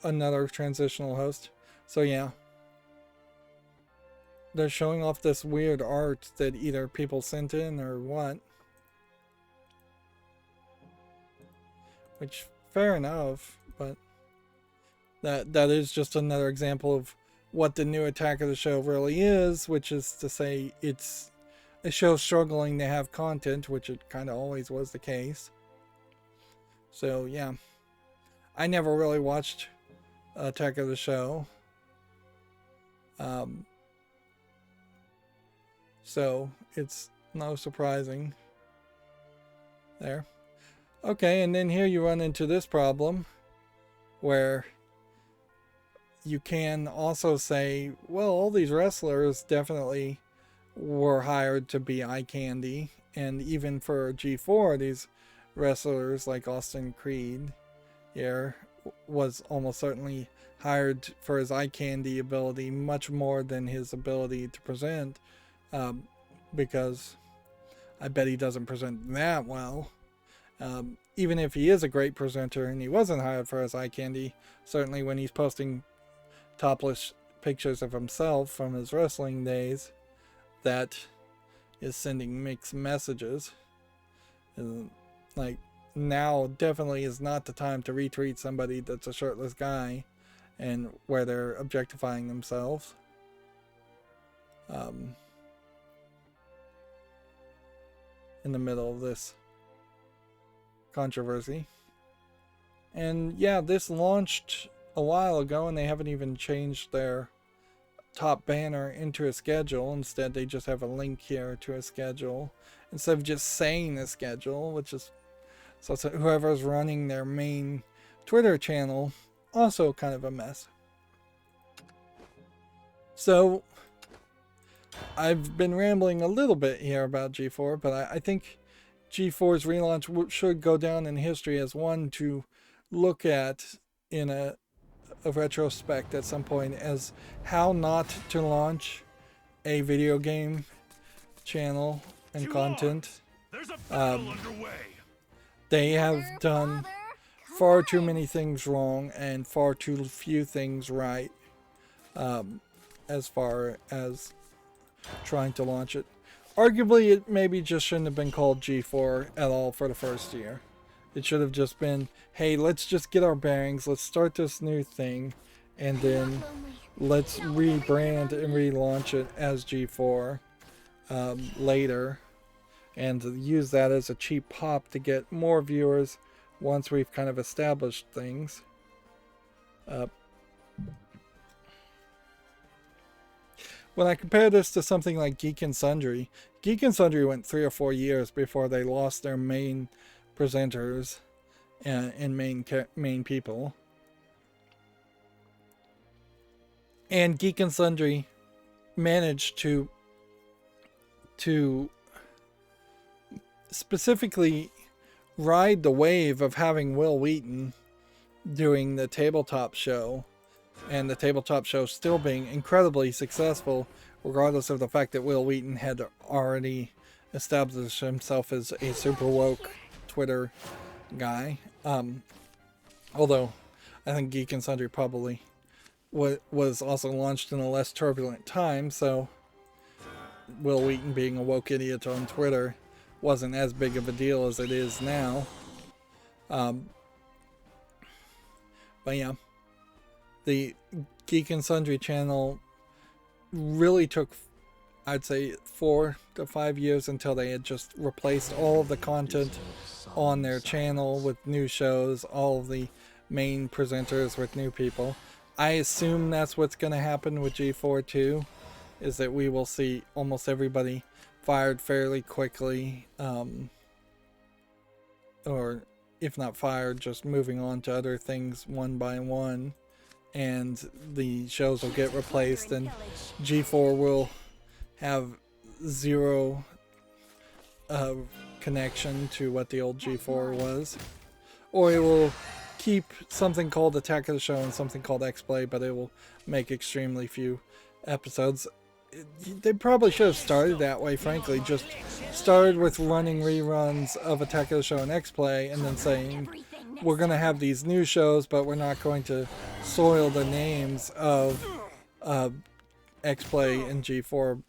another transitional host. So yeah, they're showing off this weird art that either people sent in or what. Which, fair enough, but that is just another example of what the new Attack of the Show really is, which is to say it's a show struggling to have content, which it kind of always was the case. So yeah, I never really watched Attack of the Show. So it's no surprising there. Okay, and then here you run into this problem where you can also say, well, all these wrestlers definitely were hired to be eye candy. And even for G4, these wrestlers like Austin Creed here was almost certainly hired for his eye candy ability much more than his ability to present, because I bet he doesn't present that well. Even if he is a great presenter and he wasn't hired for his eye candy, certainly when he's posting topless pictures of himself from his wrestling days, that is sending mixed messages. Like, now definitely is not the time to retweet somebody that's a shirtless guy and where they're objectifying themselves. In the middle of this controversy. And yeah, this launched a while ago and they haven't even changed their top banner into a schedule. Instead, they just have a link here to a schedule instead of just saying the schedule, which is, so whoever's running their main Twitter channel, also kind of a mess. So I've been rambling a little bit here about G4, but I think G4's relaunch should go down in history as one to look at in a retrospect at some point, as how not to launch a video game channel and content. There's a battle underway. They have done far too many things wrong and far too few things right, as far as trying to launch it. Arguably, it maybe just shouldn't have been called G4 at all for the first year. It should have just been, hey, let's just get our bearings, let's start this new thing, and then let's rebrand and relaunch it as G4 later, and use that as a cheap pop to get more viewers once we've kind of established things. When I compare this to something like Geek and Sundry went 3 or 4 years before they lost their main presenters and main people. And Geek and Sundry managed to specifically ride the wave of having Will Wheaton doing the tabletop show, and the tabletop show still being incredibly successful, regardless of the fact that Will Wheaton had already established himself as a super woke Twitter guy. Although I think Geek and Sundry probably was also launched in a less turbulent time, so Will Wheaton being a woke idiot on Twitter wasn't as big of a deal as it is now. But yeah, the Geek and Sundry channel really took, I'd say, 4 to 5 years until they had just replaced all of the content on their channel with new shows, all of the main presenters with new people. I assume that's what's going to happen with G4 too, is that we will see almost everybody fired fairly quickly, or if not fired, just moving on to other things one by one, and the shows will get replaced, and G4 will have zero connection to what the old G4 was, or it will keep something called Attack of the Show and something called X-Play, but it will make extremely few episodes. They probably should have started that way, frankly. Just started with running reruns of Attack of the Show and X-Play, and then saying, we're going to have these new shows, but we're not going to soil the names of X-Play and G4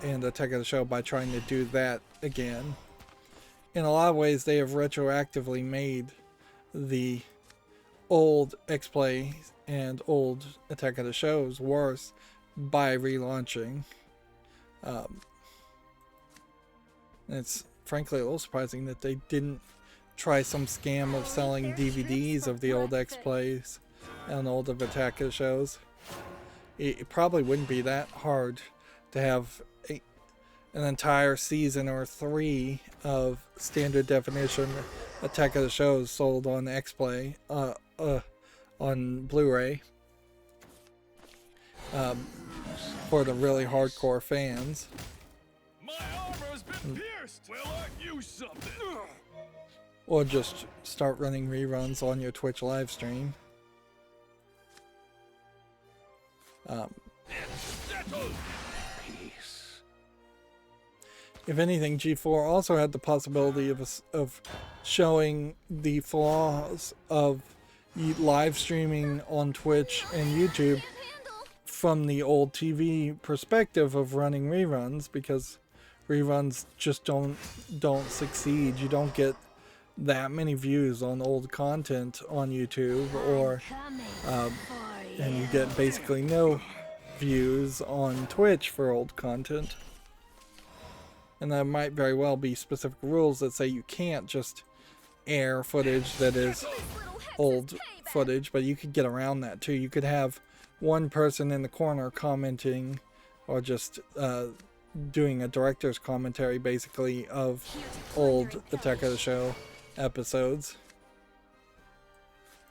and Attack of the Show by trying to do that again. In a lot of ways, they have retroactively made the old X-Play and old Attack of the Shows worse by relaunching. It's frankly a little surprising that they didn't try some scam of selling DVDs of the old X-Plays and old of Attack of the Shows. It probably wouldn't be that hard to have an entire season or 3 of standard definition Attack of the Shows sold on X-Play on Blu-ray for the really hardcore fans. pierced. Well, aren't you something? Or just start running reruns on your Twitch live stream. Peace. If anything, G4 also had the possibility of showing the flaws of live streaming on Twitch and YouTube from the old TV perspective of running reruns, because reruns just don't succeed. You don't get that many views on old content on YouTube, or and you get basically no views on Twitch for old content. And there might very well be specific rules that say you can't just air footage that is old footage, but you could get around that too. You could have one person in the corner commenting, or just doing a director's commentary basically of old Attack of the Show episodes.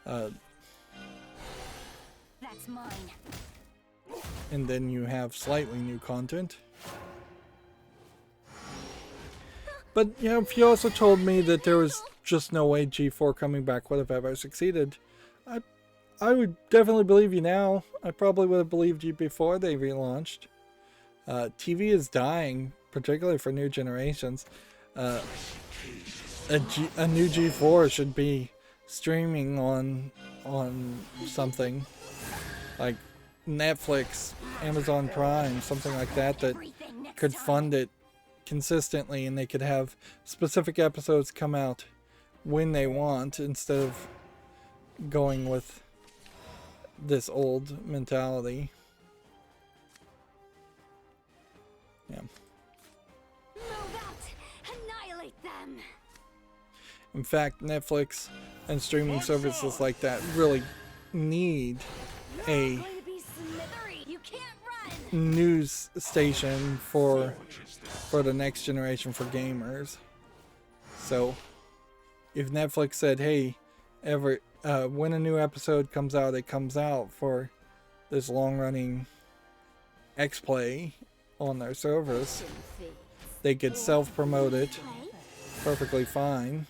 That's mine. And then you have slightly new content. But you know, if you also told me that there was just no way G4 coming back would have ever succeeded, I would definitely believe you now. I probably would have believed you before they relaunched. TV is dying, particularly for new generations. A new G4 should be streaming on something like Netflix, Amazon Prime, something like that, that could fund it consistently, and they could have specific episodes come out when they want, instead of going with this old mentality. Yeah. Move out! Annihilate them! In fact, Netflix and streaming services like that really need a Going to be smithery. You can't run! news station for the next generation, for gamers. So if Netflix said, hey, when a new episode comes out, it comes out for this long-running X-Play on their service, they could self-promote it perfectly fine.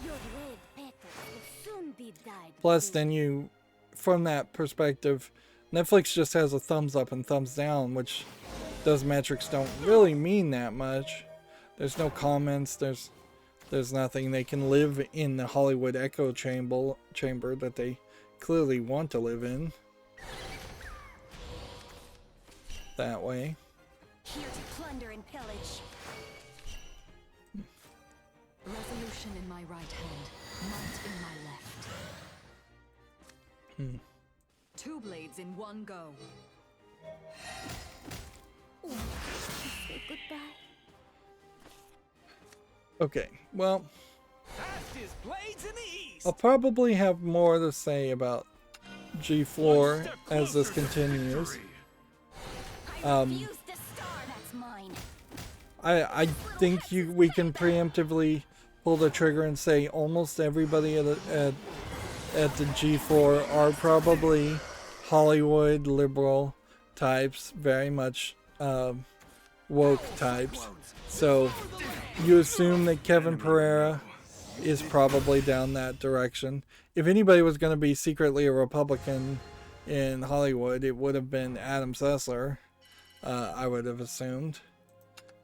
Your red petals will soon be dyed Plus, blue. then you, from that perspective, Netflix just has a thumbs up and thumbs down, which those metrics don't really mean that much. There's no comments, there's nothing. They can live in the Hollywood echo chamber that they clearly want to live in. That way. Here to plunder and pillage. Resolution in my right hand, might in my left. Two blades in one go. Say goodbye. Okay, well, Fastest blades in the east. I'll probably have more to say about G4 as this continues. I refuse to starve. That's mine. I think we can preemptively pull the trigger and say almost everybody at the G4 are probably Hollywood liberal types, very much woke types. So you assume that Kevin Pereira is probably down that direction. If anybody was going to be secretly a Republican in Hollywood, it would have been Adam Sessler, I would have assumed.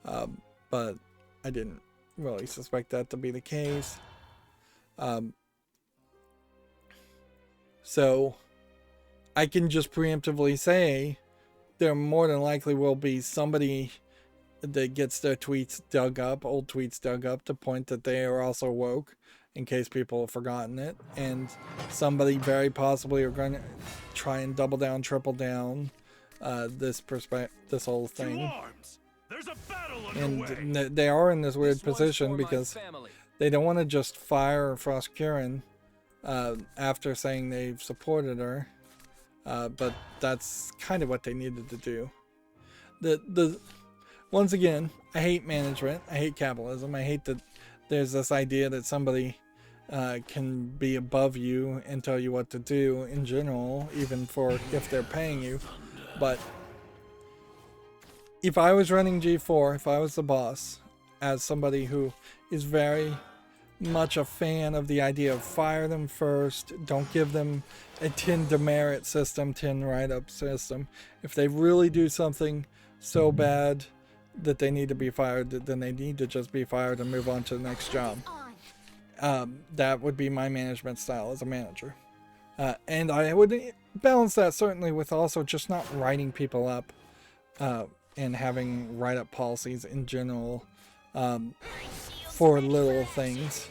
But I didn't really suspect that to be the case. So I can just preemptively say there more than likely will be somebody that gets their tweets dug up, old tweets dug up, to point that they are also woke, in case people have forgotten it, and somebody very possibly are going to try and double down, triple down this whole thing. Arms. There's a battle underway. And they are in this weird This one's position for my because family. they don't want to just fire Frost Kieran after saying they've supported her, but that's kind of what they needed to do. Once again, I hate management. I hate capitalism. I hate that there's this idea that somebody can be above you and tell you what to do in general, even for if they're paying you. But if I was running G4, if I was the boss, as somebody who is very much a fan of the idea of fire them first, don't give them a 10 demerit system, 10 write-up system. If they really do something so bad that they need to be fired, then they need to just be fired and move on to the next job. That would be my management style as a manager. And I would balance that certainly with also just not writing people up and having write-up policies in general for little things.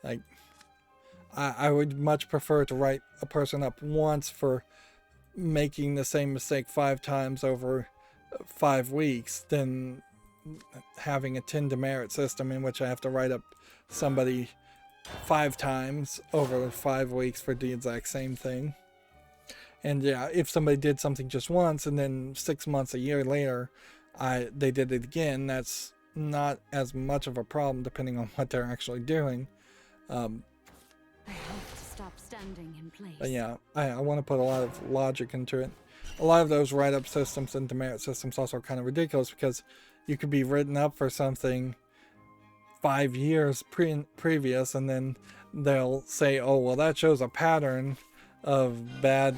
Like, I would much prefer to write a person up once for making the same mistake 5 times over 5 weeks than having a 10 demerit system in which I have to write up somebody 5 times over 5 weeks for the exact same thing. And yeah, if somebody did something just once and then 6 months, a year later, they did it again, that's not as much of a problem depending on what they're actually doing. I hope to stop standing in place. But yeah, I want to put a lot of logic into it. A lot of those write-up systems and demerit systems also are kind of ridiculous because you could be written up for something 5 years previous, and then they'll say, oh, well, that shows a pattern of bad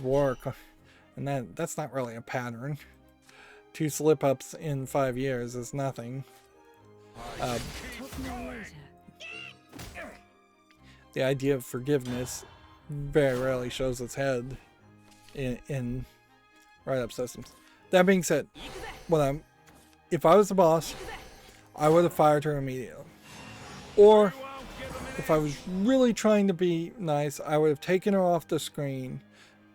work. And that's not really a pattern. 2 slip-ups in 5 years is nothing. The idea of forgiveness very rarely shows its head in write-up systems. That being said, if I was the boss, I would have fired her immediately. Or if I was really trying to be nice, I would have taken her off the screen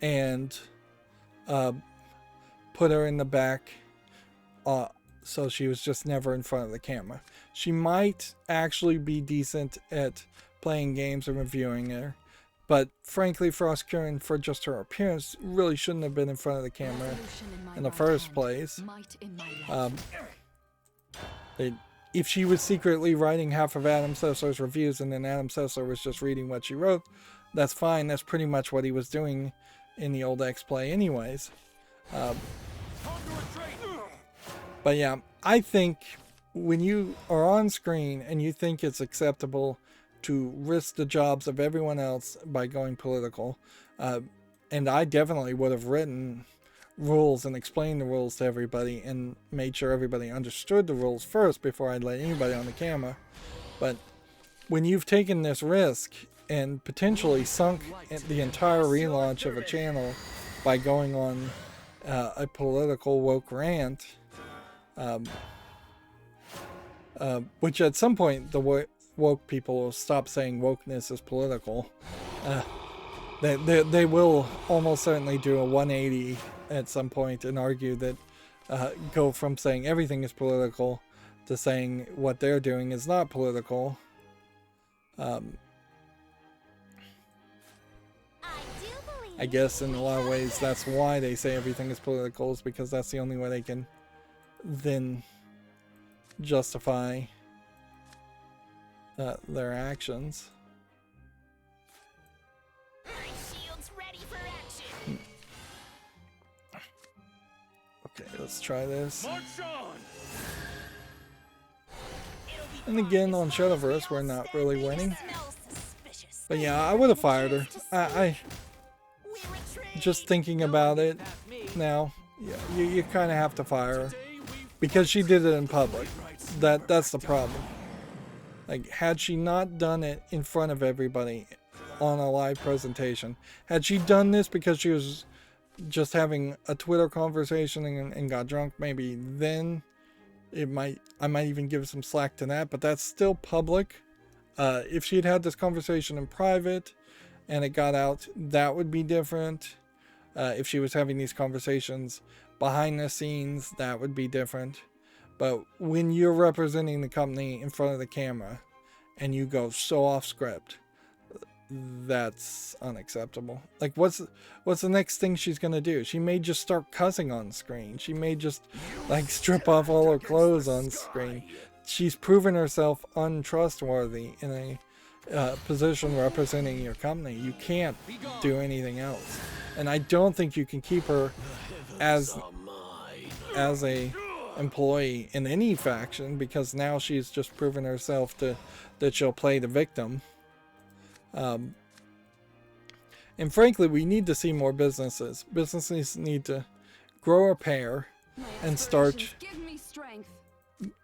and put her in the back so she was just never in front of the camera. She might actually be decent at playing games and reviewing her, but frankly, for us caring for just her appearance, really shouldn't have been in front of the camera in the first place. If she was secretly writing half of Adam Sessler's reviews and then Adam Sessler was just reading what she wrote, that's fine. That's pretty much what he was doing in the old X-Play anyways. But yeah, I think when you are on screen and you think it's acceptable to risk the jobs of everyone else by going political, and I definitely would have written rules and explained the rules to everybody and made sure everybody understood the rules first before I'd let anybody on the camera. But when you've taken this risk and potentially sunk the entire relaunch of a channel by going on a political woke rant, which at some point the woke people will stop saying wokeness is political. They will almost certainly do a 180 at some point and argue that go from saying everything is political to saying what they're doing is not political. I guess in a lot of ways that's why they say everything is political, is because that's the only way they can then justify their actions. Okay, let's try this. And again, on Shadowverse, we're not really winning. But yeah, I would have fired her. I just thinking about it now, yeah, you kind of have to fire her because she did it in public. That's the problem. Like, had she not done it in front of everybody on a live presentation, had she done this because she was just having a Twitter conversation and got drunk, maybe then I might even give some slack to that, but that's still public. If she had had this conversation in private and it got out, that would be different. If she was having these conversations behind the scenes, that would be different. But when you're representing the company in front of the camera and you go so off script, that's unacceptable. Like, what's the next thing she's gonna do? She may just start cussing on screen. She may just like strip off all her clothes on screen. She's proven herself untrustworthy in a position representing your company. You can't do anything else. And I don't think you can keep her as a employee in any faction, because now she's just proven herself that she'll play the victim. And frankly, we need to see more businesses. Businesses need to grow a pair and start Give me strength.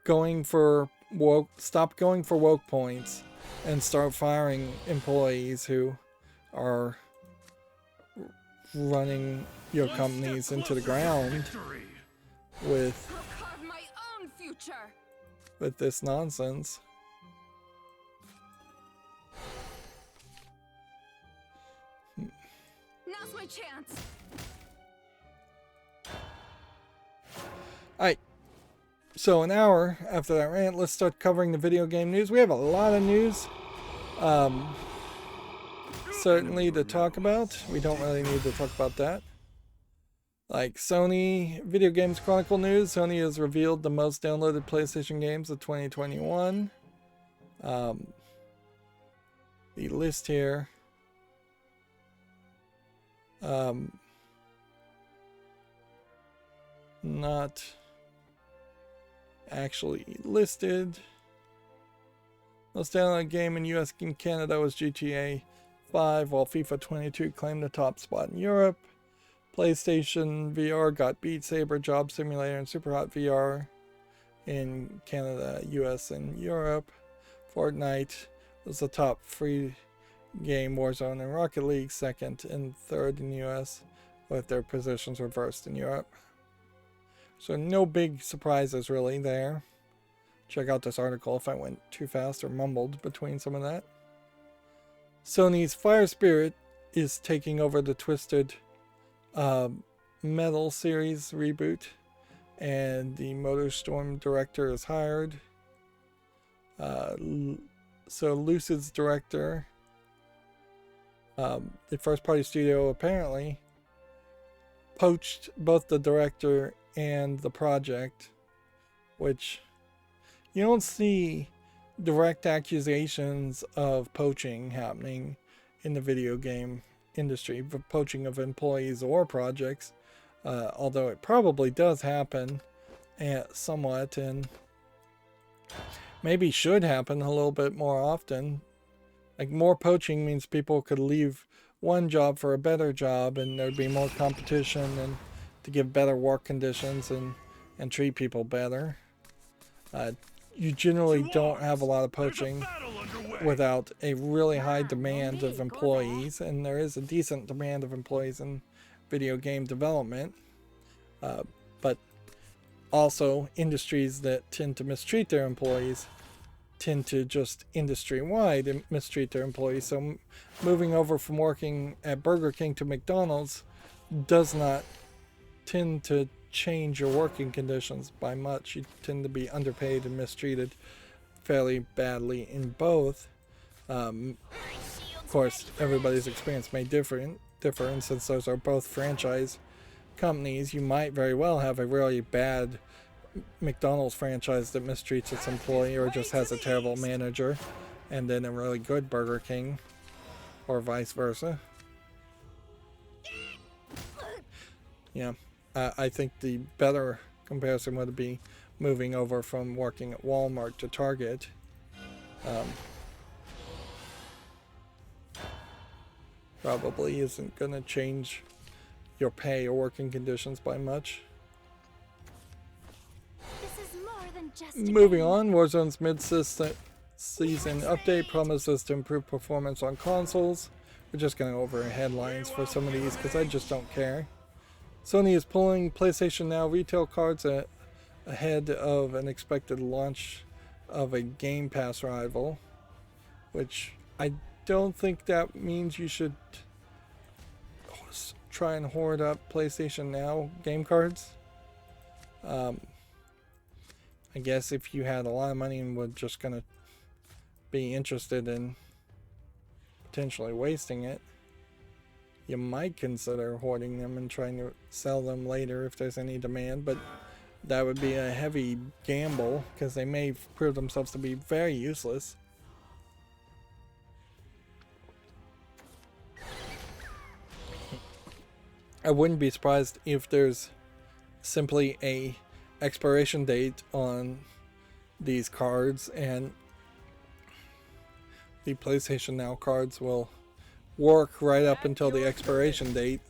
going for woke, stop going for woke points, and start firing employees who are running your companies into the ground with I'll carve my own future. this nonsense. Now's my chance. Alright, so an hour after that rant, let's start covering the video game news. We have a lot of news, certainly to talk about. We don't really need to talk about that. Like Sony Video Games Chronicle news, Sony has revealed the most downloaded PlayStation games of 2021. The list here. Not actually listed. Most downloaded game in US and Canada was GTA 5, while FIFA 22 claimed the top spot in Europe. PlayStation VR got Beat Saber, Job Simulator, and Superhot VR in Canada, US, and Europe. Fortnite was the top free game, Warzone and Rocket League second and third in US, with their positions reversed in Europe. So no big surprises really there. Check out this article if I went too fast or mumbled between some of that. Sony's Fire Spirit is taking over the Twisted Metal series reboot, and the MotorStorm director is hired. So Lucid's director, the first party studio, apparently poached both the director and the project, which you don't see direct accusations of poaching happening in the video game industry, poaching of employees or projects, although it probably does happen somewhat, and maybe should happen a little bit more often. Like, more poaching means people could leave one job for a better job, and there'd be more competition, and to give better work conditions and treat people better. You generally don't have a lot of poaching without a really high demand of employees, and there is a decent demand of employees in video game development, but also industries that tend to mistreat their employees tend to just industry-wide mistreat their employees. So moving over from working at Burger King to McDonald's does not tend to change your working conditions by much. You tend to be underpaid and mistreated fairly badly in both. Of course, everybody's experience may differ, and since those are both franchise companies, you might very well have a really bad McDonald's franchise that mistreats its employee or just has a terrible manager, and then a really good Burger King, or vice versa. Yeah, I think the better comparison would be moving over from working at Walmart to Target. Probably isn't going to change your pay or working conditions by much. This is more than just a Moving game. on, Warzone's mid-season update promises to improve performance on consoles. We're just going to go over headlines for some of these because I just don't care. Sony is pulling PlayStation Now retail cards ahead of an expected launch of a Game Pass rival, which I don't think that means you should try and hoard up PlayStation Now game cards. I guess if you had a lot of money and were just gonna be interested in potentially wasting it, you might consider hoarding them and trying to sell them later if there's any demand, but that would be a heavy gamble because they may prove themselves to be very useless. I wouldn't be surprised if there's simply a expiration date on these cards, and the PlayStation Now cards will work right up until the expiration date,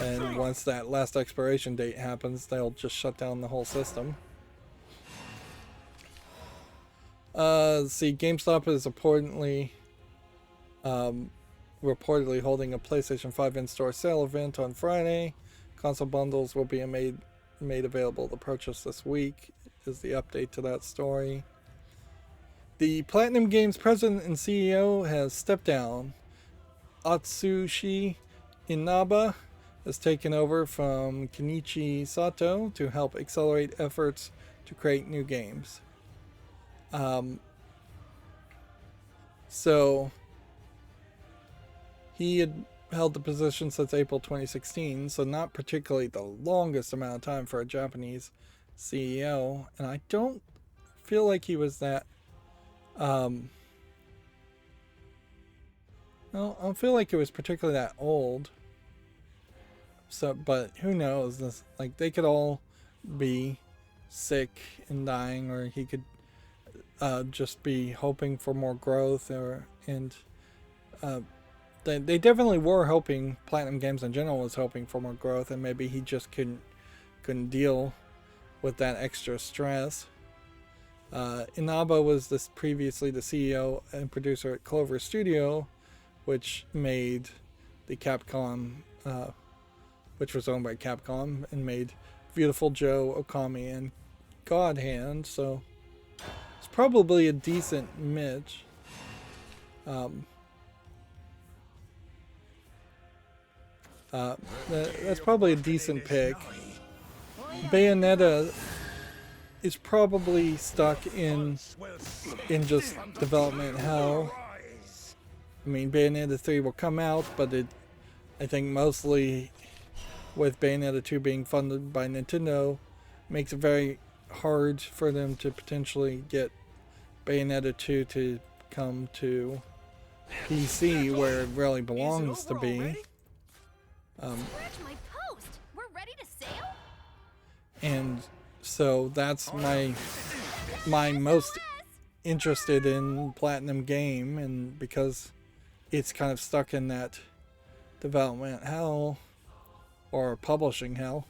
and once that last expiration date happens, they'll just shut down the whole system. See, GameStop is reportedly holding a PlayStation 5 in-store sale event on Friday. Console bundles will be made available to purchase this week, is the update to that story. The Platinum Games president and CEO has stepped down. Atsushi Inaba has taken over from Kenichi Sato to help accelerate efforts to create new games. So he had held the position since April 2016, so not particularly the longest amount of time for a Japanese CEO, and I don't feel like he was that I don't feel like it was particularly that old. So, but who knows? This, like, they could all be sick and dying, or he could just be hoping for more growth, they definitely were hoping. Platinum Games in general was hoping for more growth, and maybe he just couldn't deal with that extra stress. Inaba was previously the CEO and producer at Clover Studio, which made the Capcom, which was owned by Capcom, and made Beautiful Joe, Okami, and God Hand. So it's probably a decent match. That's probably a decent pick. Bayonetta is probably stuck in just development hell. I mean, Bayonetta 3 will come out, but I think mostly with Bayonetta 2 being funded by Nintendo, makes it very hard for them to potentially get Bayonetta 2 to come to PC where it really belongs to be. And so that's my most interested in Platinum game, and because it's kind of stuck in that development hell or publishing hell.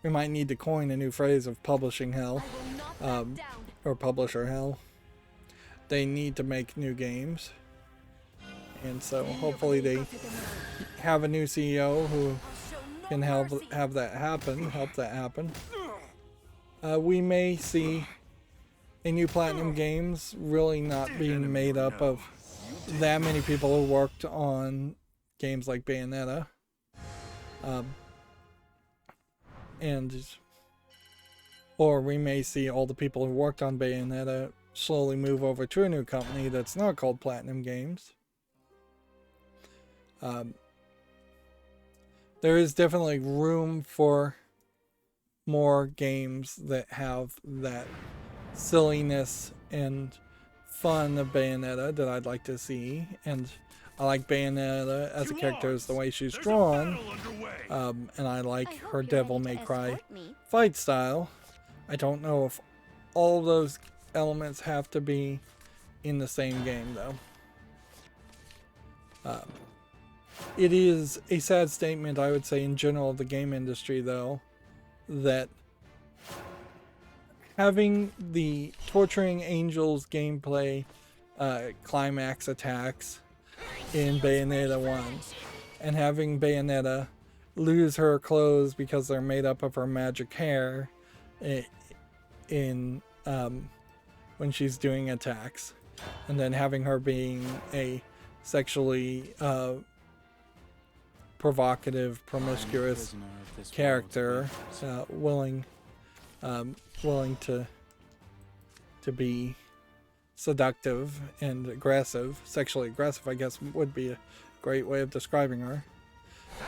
We might need to coin a new phrase of publishing hell, or publisher hell. They need to make new games, and so hopefully they have a new CEO who can help that happen. We may see a new Platinum Games really not being made up of that many people who worked on games like Bayonetta, or we may see all the people who worked on Bayonetta slowly move over to a new company that's not called Platinum Games. There is definitely room for more games that have that silliness and fun of Bayonetta that I'd like to see, and I like Bayonetta as a character, as the way she's drawn, and I like her Devil May Cry fight style. I don't know if all those elements have to be in the same game, though. It is a sad statement, I would say, in general of the game industry, though, that having the Torturing Angels gameplay climax attacks in Bayonetta 1, and having Bayonetta lose her clothes because they're made up of her magic hair in when she's doing attacks, and then having her being a sexually provocative, promiscuous character, willing to be seductive and aggressive, sexually aggressive, I guess would be a great way of describing her.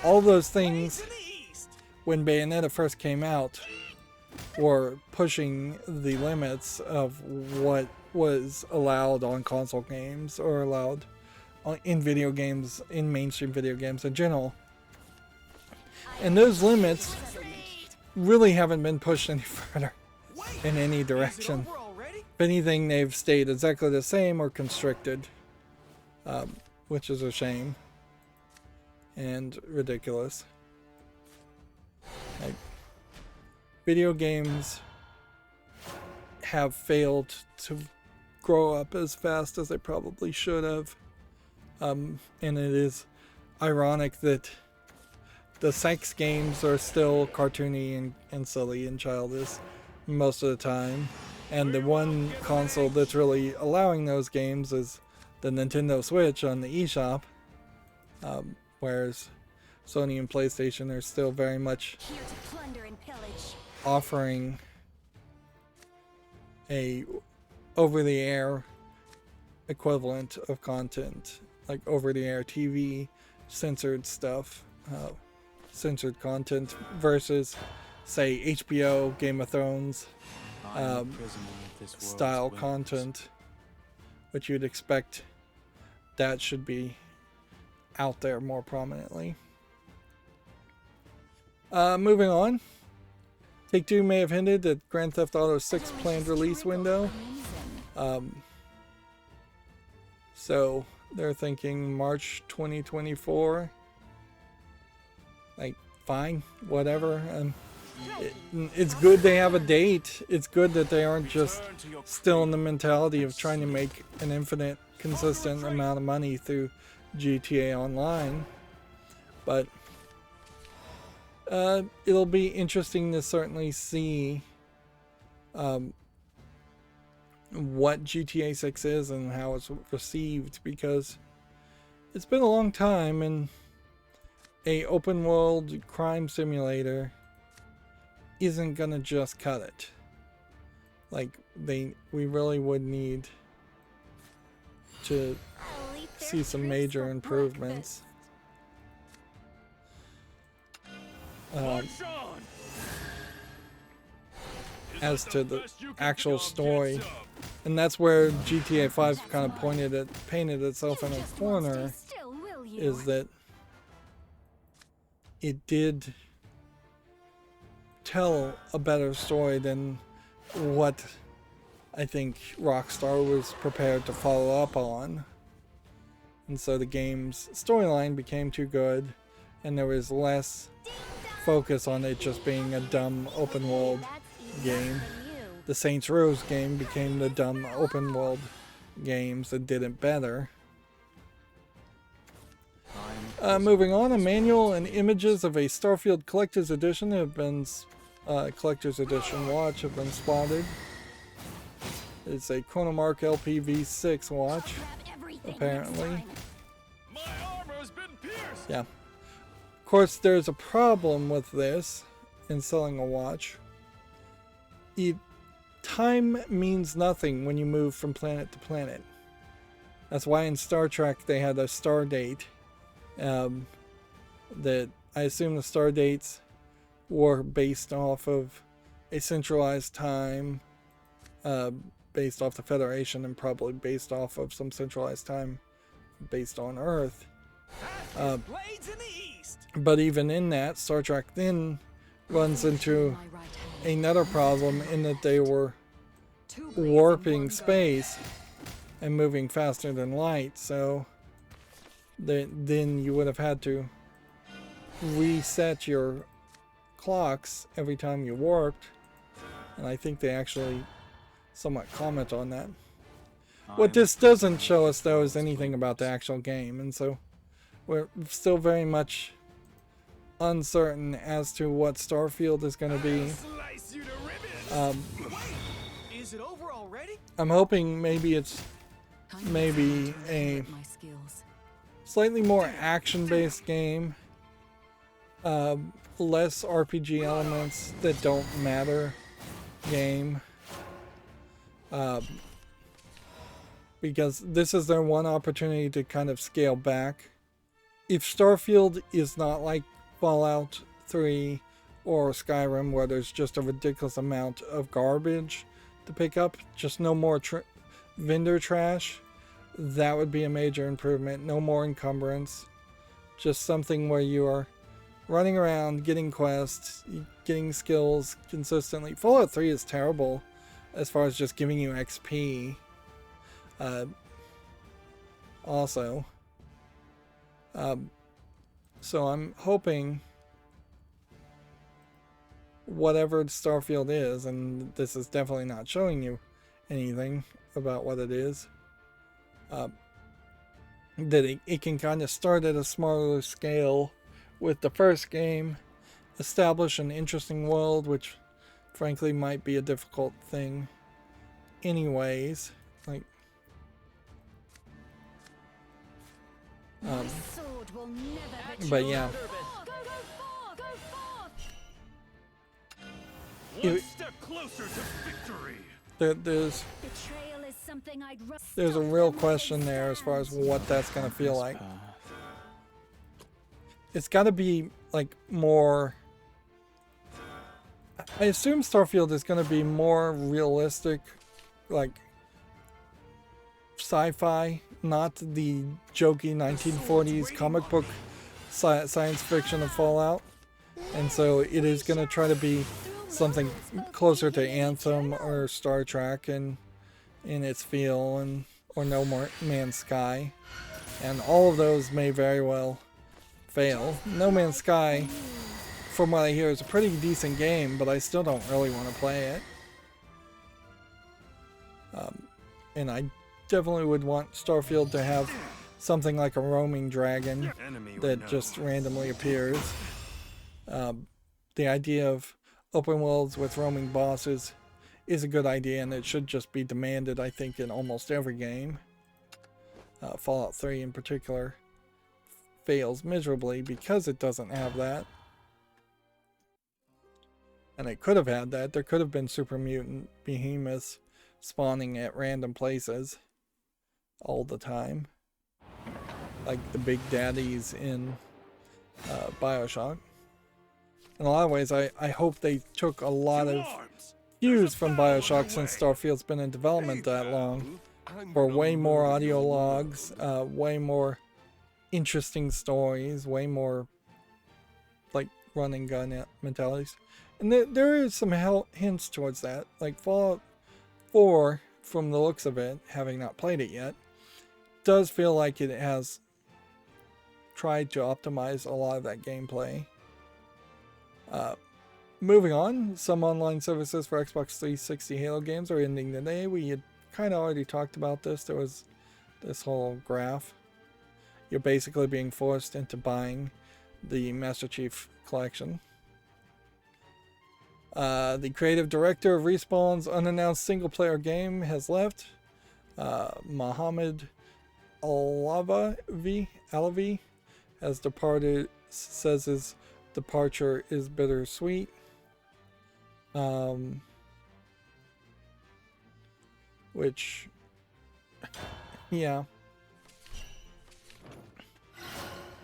All those things, when Bayonetta first came out, were pushing the limits of what was allowed on console games, or allowed in video games, in mainstream video games in general. And those limits really haven't been pushed any further. in any direction. If anything, they've stayed exactly the same or constricted, which is a shame and ridiculous. Like, video games have failed to grow up as fast as they probably should have, and it is ironic that the sex games are still cartoony and silly and childish most of the time, and the one console that's really allowing those games is the Nintendo Switch on the eShop, whereas Sony and PlayStation are still very much Here to plunder and pillage. offering a over-the-air equivalent of content, like over-the-air TV, censored stuff, censored content, versus, say, HBO, Game of Thrones style content, which you'd expect that should be out there more prominently. Moving on. Take-Two may have hinted at Grand Theft Auto 6 planned release window. So they're thinking March 2024. Like, fine, whatever. It's good they have a date. It's good that they aren't just still in the mentality of trying to make an infinite, consistent amount of money through GTA Online. But it'll be interesting to certainly see what GTA 6 is and how it's received, because it's been a long time, and a open world crime simulator isn't gonna just cut it. Like, we really would need to see some major improvements. As to the actual story, and that's where GTA 5 kind of painted itself in a corner, is that it did tell a better story than what I think Rockstar was prepared to follow up on, and so the game's storyline became too good, and there was less focus on it just being a dumb open world game. The Saints Row game became the dumb open world games that did it better. Moving on, a manual and images of a Starfield Collector's Edition have been Collector's Edition watch have been spotted. It's a Chronomark LPV6 watch, apparently. Yeah. Of course, there's a problem with this in selling a watch. Time means nothing when you move from planet to planet. That's why in Star Trek they had a star date. That I assume the star dates were based off of a centralized time, based off the Federation, and probably based off of some centralized time based on Earth. But even in that, Star Trek then runs into another problem in that they were warping space and moving faster than light, so then you would have had to reset your clocks every time you warped, and I think they actually somewhat comment on that. What this doesn't show us, though, is anything about the actual game, and so we're still very much uncertain as to what Starfield is going to be. I'm hoping maybe it's a slightly more action-based game, less RPG elements that don't matter game, because this is their one opportunity to kind of scale back. If Starfield is not like Fallout 3 or Skyrim, where there's just a ridiculous amount of garbage to pick up, just no more vendor trash, that would be a major improvement. No more encumbrance, just something where you are running around, getting quests, getting skills consistently. Fallout 3 is terrible as far as just giving you XP. Also. So I'm hoping whatever Starfield is, and this is definitely not showing you anything about what it is, that it can kind of start at a smaller scale with the first game, establish an interesting world, which frankly might be a difficult thing anyways. Like, My sword will never betray. but yeah, Go forth! Go forth! One step closer to victory. there's Betrayal is something I'd there's a real question there as far as what that's gonna feel like. It's got to be like more. I assume Starfield is going to be more realistic, like sci-fi, not the jokey 1940s comic book science fiction of Fallout. And so it is going to try to be something closer to Anthem or Star Trek in its feel, and or No Man's Sky. And all of those may very well fail. No Man's Sky, from what I hear, is a pretty decent game, but I still don't really want to play it. And I definitely would want Starfield to have something like a roaming dragon that just randomly appears. The idea of open worlds with roaming bosses is a good idea, and it should just be demanded, I think, in almost every game. Fallout 3 in particular fails miserably because it doesn't have that. And it could have had that. There could have been super mutant behemoths spawning at random places all the time, like the big daddies in Bioshock. In a lot of ways, I hope they took a lot of cues from Bioshock, since Starfield's been in development that long, for way more audio logs, way more interesting stories, way more like run and gun mentalities. And there is some hints towards that. Like Fallout 4, from the looks of it, having not played it yet, does feel like it has tried to optimize a lot of that gameplay. Moving on, some online services for Xbox 360 Halo games are ending today. We had kind of already talked about this. There was this whole graph. You're basically being forced into buying the Master Chief Collection. The creative director of Respawn's unannounced single-player game has left. Mohammed Alavi has departed, says his departure is bittersweet. Which, yeah.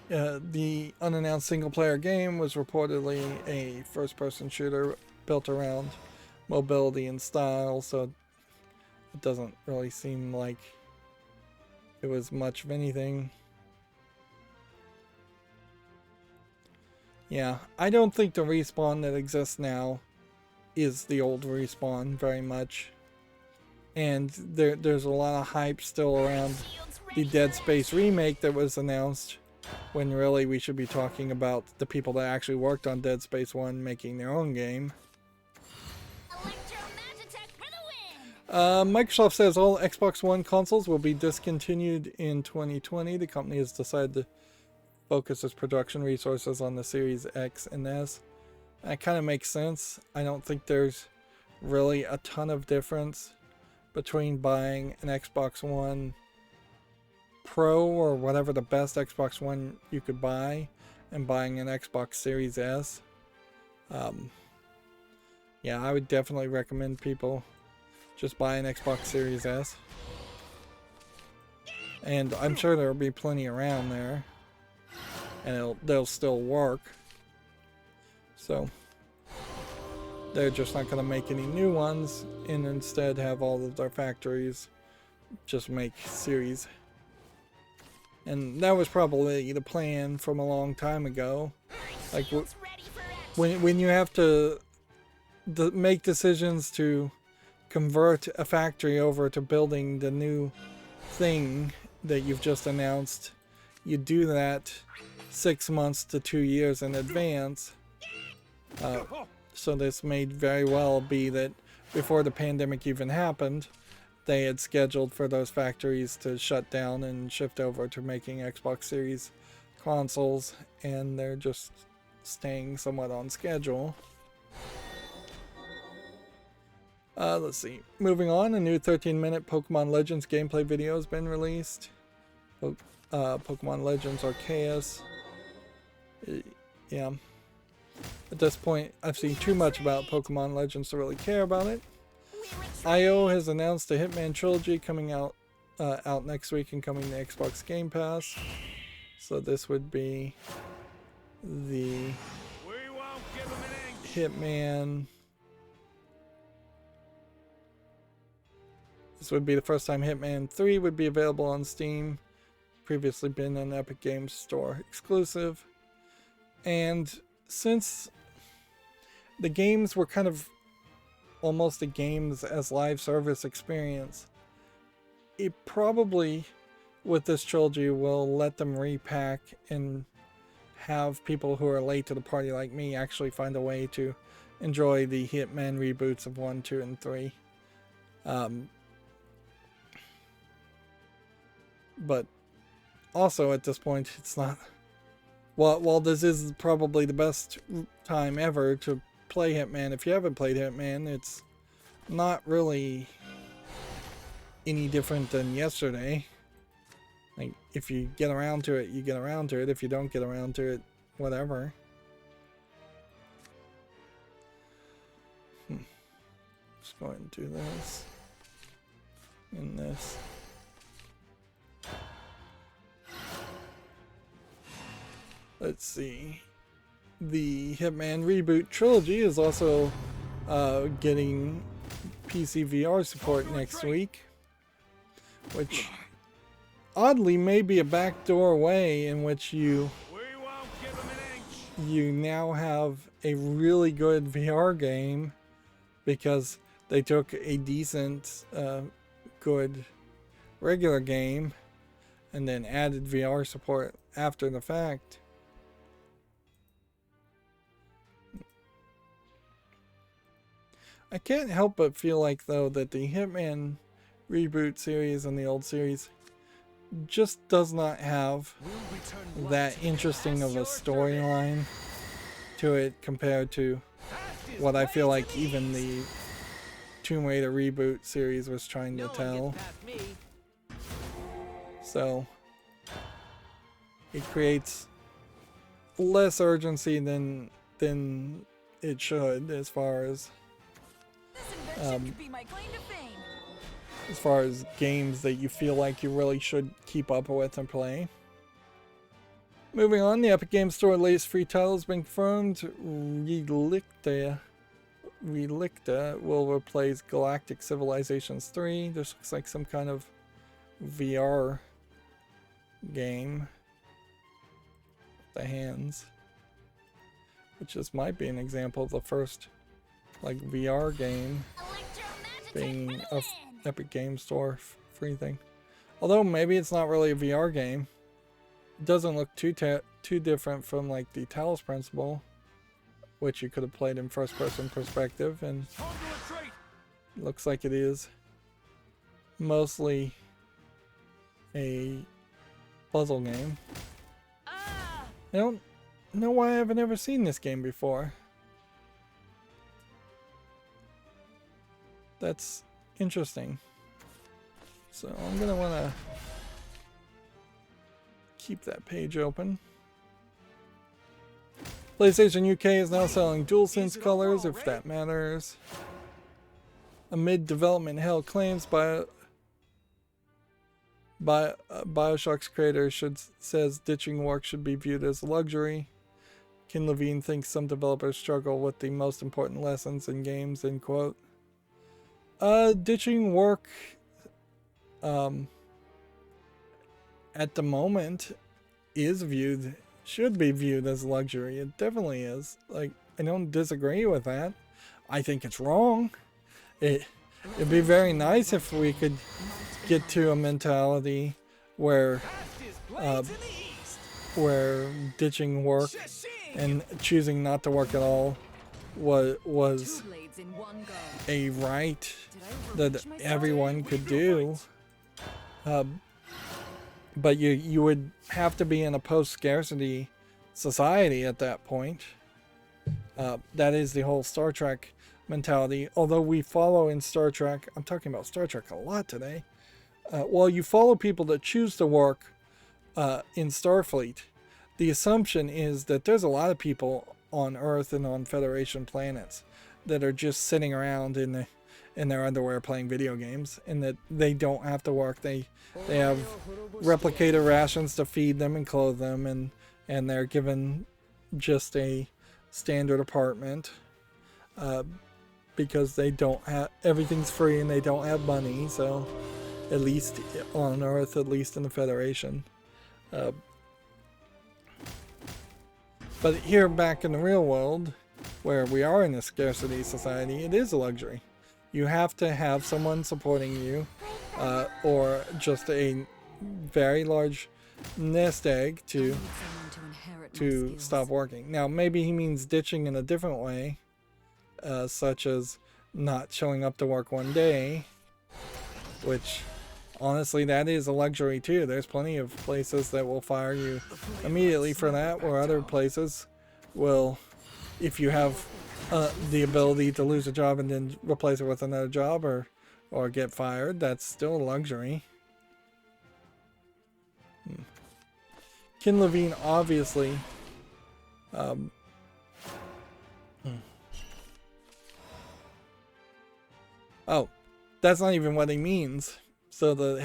The unannounced single-player game was reportedly a first-person shooter built around mobility and style, so it doesn't really seem like it was much of anything. Yeah, I don't think the Respawn that exists now is the old Respawn very much. And there's a lot of hype still around the Dead Space remake that was announced, when really we should be talking about the people that actually worked on Dead Space 1 making their own game. Microsoft says all Xbox One consoles will be discontinued in 2020. The company has decided to focus its production resources on the Series X and S. That kind of makes sense. I don't think there's really a ton of difference between buying an Xbox One Pro or whatever the best Xbox One you could buy and buying an Xbox Series S. Yeah, I would definitely recommend people just buy an Xbox Series S. And I'm sure there'll be plenty around there, and they'll still work. So they're just not going to make any new ones, and instead have all of their factories just make series. And that was probably the plan from a long time ago. Like when you have to make decisions to convert a factory over to building the new thing that you've just announced, you do that 6 months to 2 years in advance. So this may very well be that before the pandemic even happened, they had scheduled for those factories to shut down and shift over to making Xbox Series consoles, and they're just staying somewhat on schedule. Let's see. Moving on, a new 13-minute Pokemon Legends gameplay video has been released. Pokemon Legends Arceus. Yeah. At this point, I've seen too much about Pokemon Legends to really care about it. IO has announced a Hitman trilogy coming out next week and coming to Xbox Game Pass. So this would be the Hitman. This would be the first time Hitman 3 would be available on Steam. Previously been an Epic Games Store exclusive. And since the games were kind of almost a games as live service experience, it probably, with this trilogy, will let them repack and have people who are late to the party like me actually find a way to enjoy the Hitman reboots of 1, 2, and 3. But also at this point, it's not... While this is probably the best time ever to play Hitman, if you haven't played Hitman, it's not really any different than yesterday. Like, if you get around to it, you get around to it. If you don't get around to it, whatever. Just go ahead and do this. And this. Let's see. The Hitman Reboot Trilogy is also getting PC VR support next week, which oddly may be a backdoor way in which you now have a really good VR game because they took a decent, good regular game and then added VR support after the fact. I can't help but feel like, though, that the Hitman Reboot series and the old series just does not have that interesting of a storyline to it compared to what I feel like even the Tomb Raider Reboot series was trying to tell. So it creates less urgency than it should as far as games that you feel like you really should keep up with and play. Moving on, the Epic Games Store latest free title has been confirmed. Relicta will replace Galactic Civilizations 3. This looks like some kind of VR game. The hands. Which this might be an example of the first like VR game being a Epic Games Store free thing. Although maybe it's not really a VR game. It doesn't look too different from like the Talos Principle, which you could have played in first person perspective, and looks like it is mostly a puzzle game. I don't know why I haven't ever seen this game before. That's interesting. So I'm gonna wanna keep that page open. PlayStation UK is now selling DualSense colors, if that matters. Amid development hell, claims Bioshock's creator says ditching work should be viewed as a luxury. Ken Levine thinks some developers struggle with the most important lessons in games, end quote. Ditching work at the moment should be viewed as luxury. It definitely is. Like, I don't disagree with that. I think it's wrong. It'd be very nice if we could get to a mentality where where ditching work and choosing not to work at all was a right that everyone could do. But you would have to be in a post-scarcity society at that point. That is the whole Star Trek mentality. Although we follow in Star Trek, I'm talking about Star Trek a lot today. Well, you follow people that choose to work in Starfleet. The assumption is that there's a lot of people on Earth and on Federation planets that are just sitting around in their underwear playing video games, and that they don't have to work. They have replicator rations to feed them and clothe them, and they're given just a standard apartment because they don't have, everything's free and they don't have money. So at least on Earth, at least in the Federation. But here back in the real world, where we are in a scarcity society, it is a luxury. You have to have someone supporting you, or just a very large nest egg to stop working. Now, maybe he means ditching in a different way, such as not showing up to work one day, which honestly, that is a luxury too. There's plenty of places that will fire you immediately for that, where other places will, if you have the ability to lose a job and then replace it with another job, or get fired, that's still a luxury. Ken Levine obviously oh, that's not even what he means. So the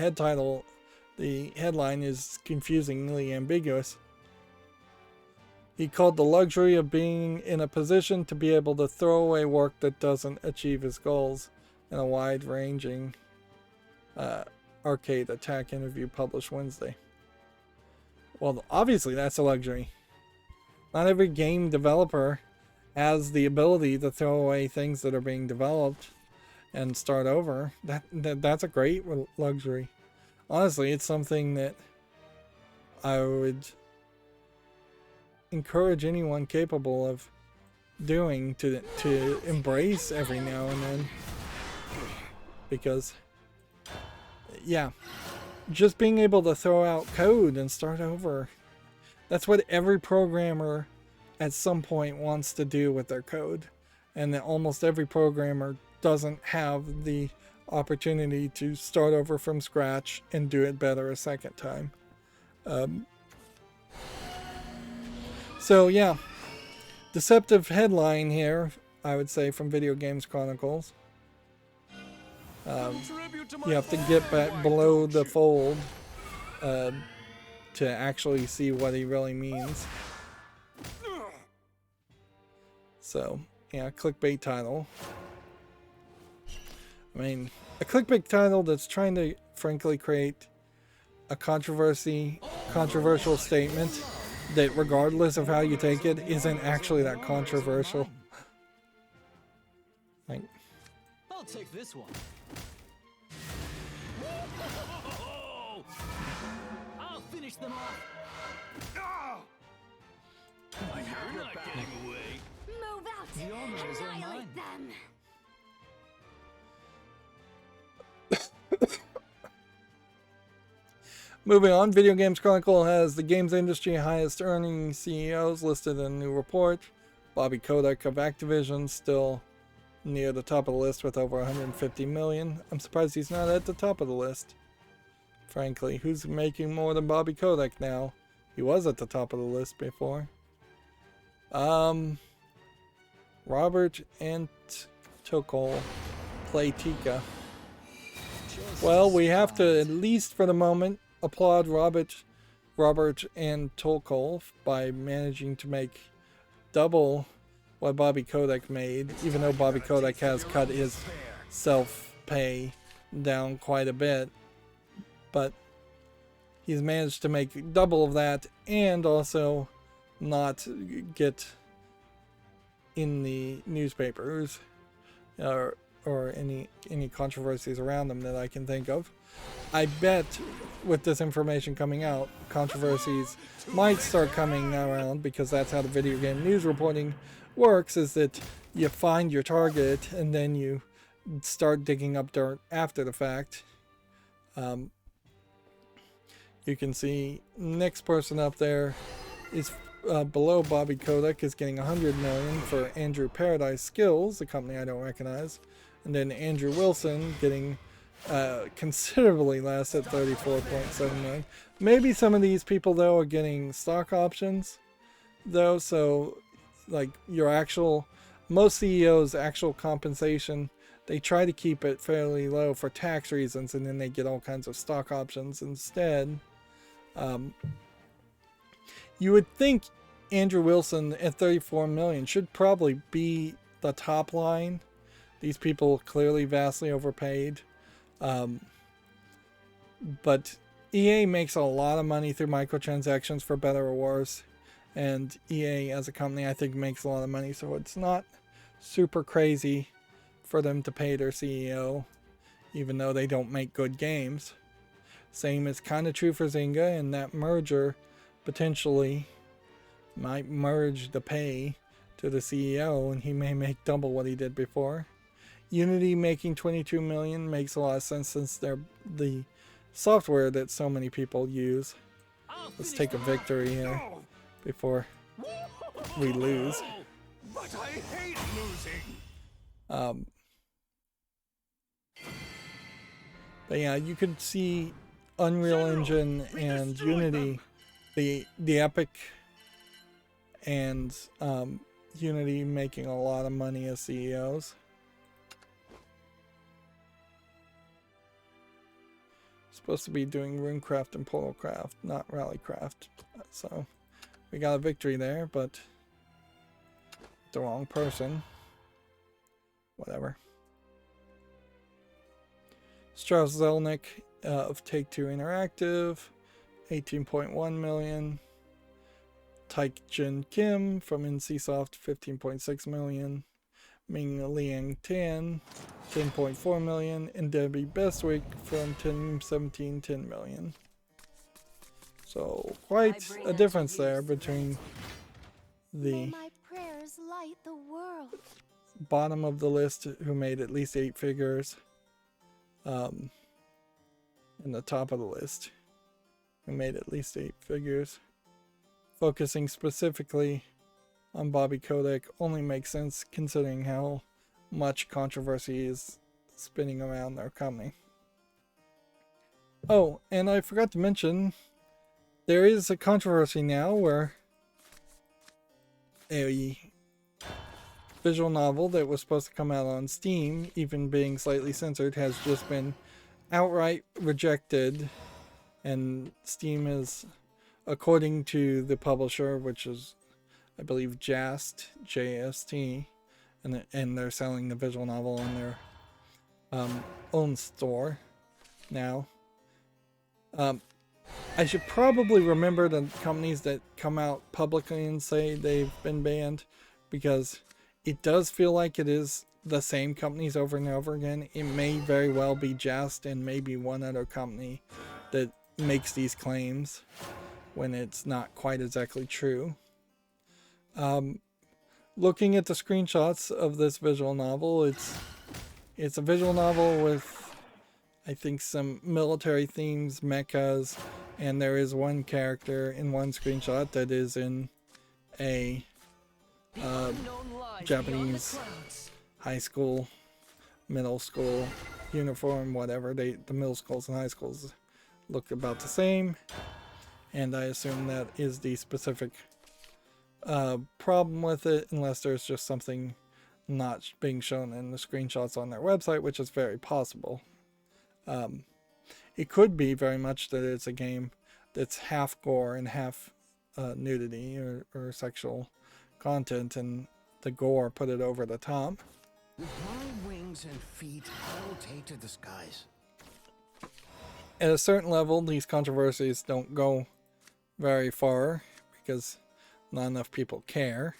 the headline is confusingly ambiguous. He called the luxury of being in a position to be able to throw away work that doesn't achieve his goals in a wide-ranging arcade attack interview published Wednesday. Well, obviously that's a luxury. Not every game developer has the ability to throw away things that are being developed and start over. That's a great luxury. Honestly, it's something that I would encourage anyone capable of doing to embrace every now and then, because yeah, just being able to throw out code and start over, that's what every programmer at some point wants to do with their code, and that almost every programmer doesn't have the opportunity to start over from scratch and do it better a second time. So yeah, deceptive headline here, I would say, from Video Games Chronicles. You have to get back below the fold to actually see what he really means. So yeah, clickbait title. I mean, a clickbait title that's trying to frankly create a controversial statement that, regardless of how you take it, isn't actually that controversial. Like, I'll take this one. I'll finish them off. You're not getting away. Move out The honor and is all mine. annihilate them. moving on, Video Games Chronicle has the games industry highest earning CEOs listed in a new report. Bobby Kotick of Activision still near the top of the list with over 150 million. I'm surprised he's not at the top of the list. Frankly, who's making more than Bobby Kotick now? He was at the top of the list before. Robert and Tokol play Tika. Well, we have to, at least for the moment, applaud Robert and Tokol by managing to make double what Bobby Kotick made, even though Bobby Kotick has cut his self-pay down quite a bit. But he's managed to make double of that and also not get in the newspapers, or or any controversies around them that I can think of. I bet with this information coming out, controversies might start coming around, because that's how the video game news reporting works, is that you find your target and then you start digging up dirt after the fact. You can see next person up there is below Bobby Kotick is getting 100 million for Andrew Paradise Skills, a company I don't recognize, and then Andrew Wilson getting considerably less at 34.7 million. Maybe some of these people though are getting stock options though, so like most CEOs' actual compensation, they try to keep it fairly low for tax reasons, and then they get all kinds of stock options instead. You would think Andrew Wilson at 34 million should probably be the top line. These people clearly vastly overpaid. But EA makes a lot of money through microtransactions, for better or worse. And EA as a company, I think, makes a lot of money, so it's not super crazy for them to pay their CEO, even though they don't make good games. Same is kind of true for Zynga, and that merger potentially might merge the pay to the CEO, and he may make double what he did before. Unity making 22 million makes a lot of sense, since they're the software that so many people use. Let's take a victory here before we lose. But I hate losing. But yeah, you could see Unreal Engine and Unity, the Epic and Unity making a lot of money as CEOs. Supposed to be doing Runecraft and Portalcraft, not Rallycraft. So we got a victory there, but the wrong person. Whatever. Strauss Zelnick of Take-Two Interactive, 18.1 million. Taik-Jin Kim from NCSoft, 15.6 million. Ming Liang Tan, 10.4 million. And Debbie Bestwick from Team 17, 10 million. So quite a difference there between the My prayers light the world. bottom of the list, who made at least 8 figures, and the top of the list, who made at least 8 figures. Focusing specifically on Bobby Kotick only makes sense considering how much controversy is spinning around their company. Oh, and I forgot to mention, there is a controversy now where a visual novel that was supposed to come out on Steam, even being slightly censored, has just been outright rejected, and Steam is, according to the publisher, which is I believe JAST, JST, and they're selling the visual novel on their own store now. I should probably remember the companies that come out publicly and say they've been banned, because it does feel like it is the same companies over and over again. It may very well be JAST and maybe one other company that makes these claims when it's not quite exactly true. Looking at the screenshots of this visual novel, it's a visual novel with, I think, some military themes, mechas, and there is one character in one screenshot that is in a Japanese high school, middle school uniform, whatever. The middle schools and high schools look about the same, and I assume that is the specific problem with it, unless there's just something not being shown in the screenshots on their website, which is very possible. It could be very much that it's a game that's half gore and half nudity or sexual content, and the gore put it over the top. With my wings and feet, I'll take to the skies. At a certain level, these controversies don't go very far because not enough people care.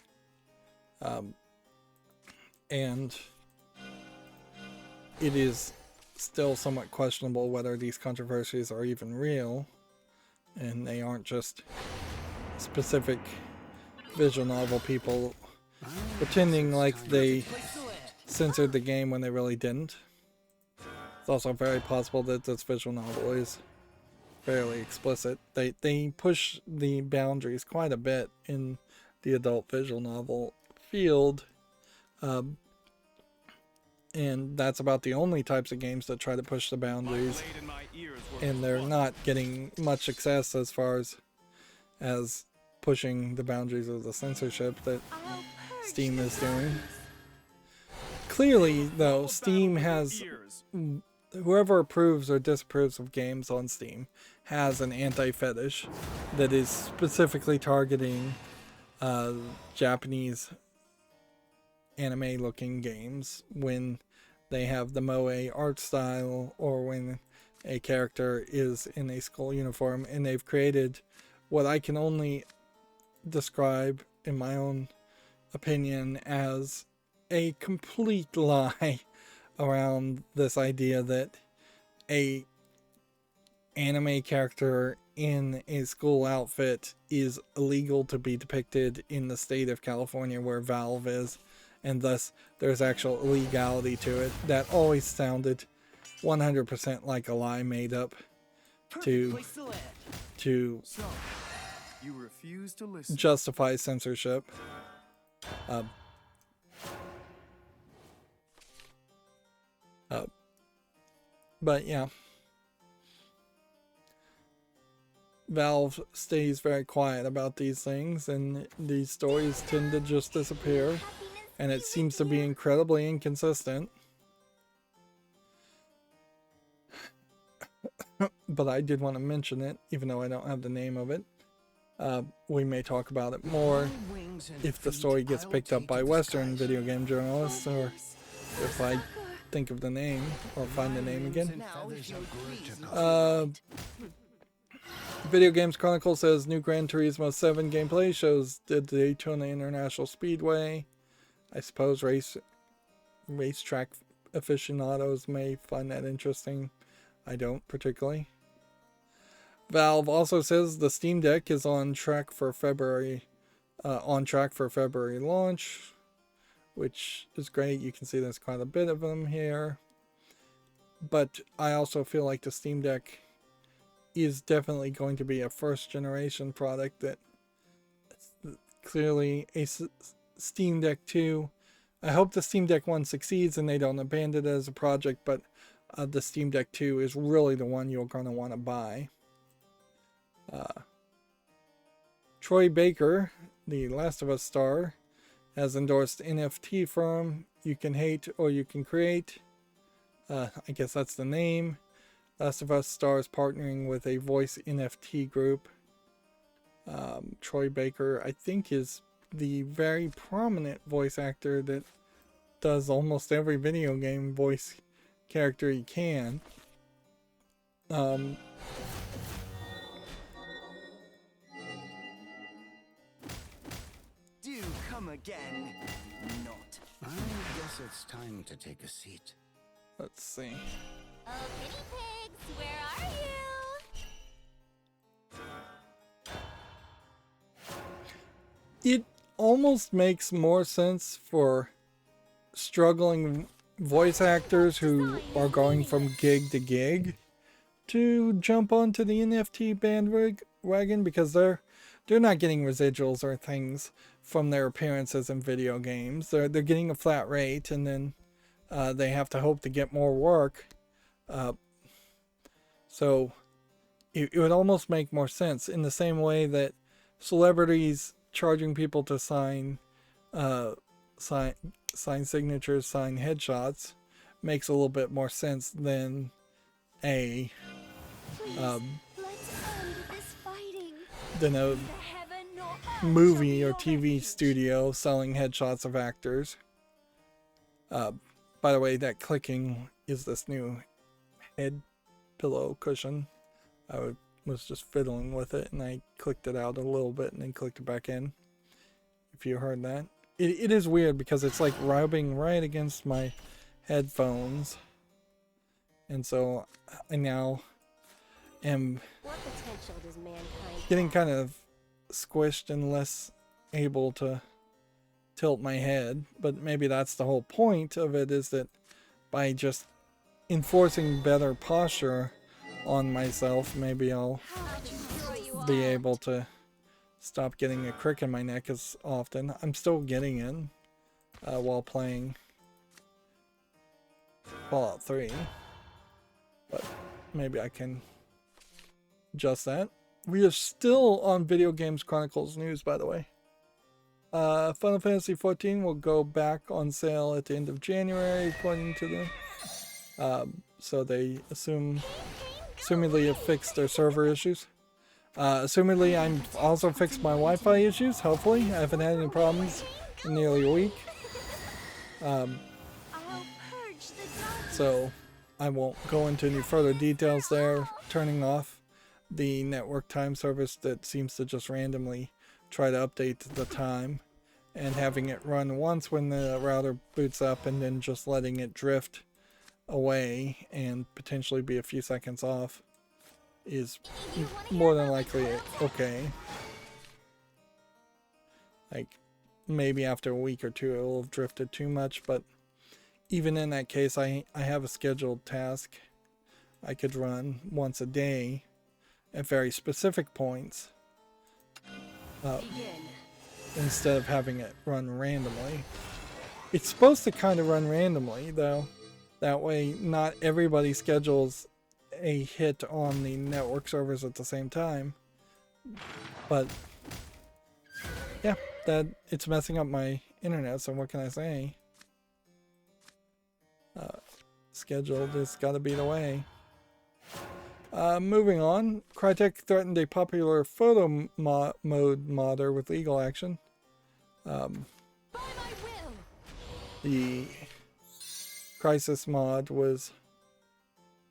And it is still somewhat questionable whether these controversies are even real, and they aren't just specific visual novel people pretending like they censored the game when they really didn't. It's also very possible that this visual novel is fairly explicit. They push the boundaries quite a bit in the adult visual novel field, and that's about the only types of games that try to push the boundaries, and they're not getting much success as far as pushing the boundaries of the censorship that Steam is doing. Clearly, though, Steam has, whoever approves or disapproves of games on Steam has an anti-fetish that is specifically targeting Japanese anime-looking games when they have the moe art style, or when a character is in a school uniform, and they've created what I can only describe, in my own opinion, as a complete lie around this idea that a anime character in a school outfit is illegal to be depicted in the state of California where Valve is, and thus there's actual illegality to it. That always sounded 100% like a lie made up to You refuse to listen. justify censorship. But yeah, Valve stays very quiet about these things, and these stories tend to just disappear, and it seems to be incredibly inconsistent. But I did want to mention it, even though I don't have the name of it. We may talk about it more if the story gets picked up by Western video game journalists, or if I think of the name or find the name again. Video Games Chronicle says new Gran Turismo 7 gameplay shows the Daytona International Speedway. I suppose racetrack aficionados may find that interesting. I don't particularly. Valve also says the Steam Deck is on track for February launch, which is great. You can see there's quite a bit of them here. But I also feel like the Steam Deck is definitely going to be a first generation product, that clearly a Steam Deck 2. I hope the Steam Deck 1 succeeds and they don't abandon it as a project, but the Steam Deck 2 is really the one you're going to want to buy. Troy Baker, the Last of Us star, has endorsed NFT firm You Can Hate or You Can Create. I guess that's the name. Last of Us star is partnering with a voice NFT group. Troy Baker, I think, is the very prominent voice actor that does almost every video game voice character he can. Do come again. Not. I guess it's time to take a seat. Let's see. Oh, guinea pigs, where are you? It almost makes more sense for struggling voice actors who are going from gig to gig to jump onto the NFT bandwagon, because they're not getting residuals or things from their appearances in video games. They're getting a flat rate, and then they have to hope to get more work. So it would almost make more sense, in the same way that celebrities charging people to sign signatures, sign headshots, makes a little bit more sense than a movie or TV studio selling headshots of actors. By the way, that clicking is this new head pillow cushion. I was just fiddling with it, and I clicked it out a little bit and then clicked it back in. If you heard that. It is weird because it's like rubbing right against my headphones. And so I now am What potential does mankind getting have? kind of squished and less able to tilt my head. But maybe that's the whole point of it, is that by just enforcing better posture on myself, maybe I'll be able to stop getting a crick in my neck as often. I'm still getting it while playing Fallout 3, but maybe I can adjust that. We are still on Video Games Chronicles news, by the way. Final Fantasy XIV will go back on sale at the end of January, according to them. So they assumedly have fixed their server issues. Assumedly, I'm also fixed my Wi-Fi issues, hopefully. I haven't had any problems in nearly a week. I'll purge the dark. So I won't go into any further details there. Turning off the network time service that seems to just randomly try to update the time, and having it run once when the router boots up and then just letting it drift away and potentially be a few seconds off is more than likely okay. Like, maybe after a week or two it will have drifted too much, but even in that case, I have a scheduled task I could run once a day at very specific points, instead of having it run randomly. It's supposed to kind of run randomly, though. That way, not everybody schedules a hit on the network servers at the same time. But yeah, that it's messing up my internet, so what can I say? Scheduled has got to be the way. Moving on, Crytek threatened a popular photo mode modder with legal action. The Crisis mod was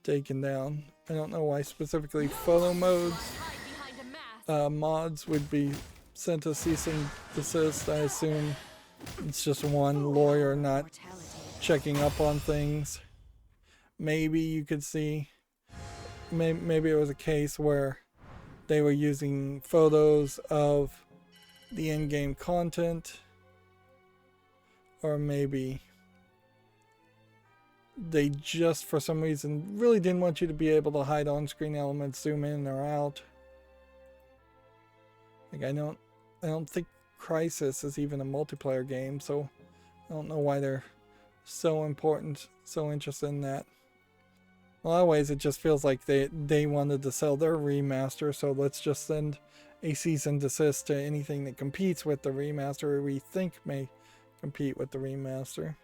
taken down. I don't know why specifically photo modes mods would be sent to cease and desist. I assume it's just one lawyer not checking up on things. Maybe you could see, maybe it was a case where they were using photos of the in-game content, or maybe they just for some reason really didn't want you to be able to hide on-screen elements, zoom in or out. Like, I don't think Crisis is even a multiplayer game, so I don't know why they're so interested in that. In a lot of ways, it just feels like they wanted to sell their remaster, so let's just send a cease and desist to anything that competes with the remaster, or we think may compete with the remaster.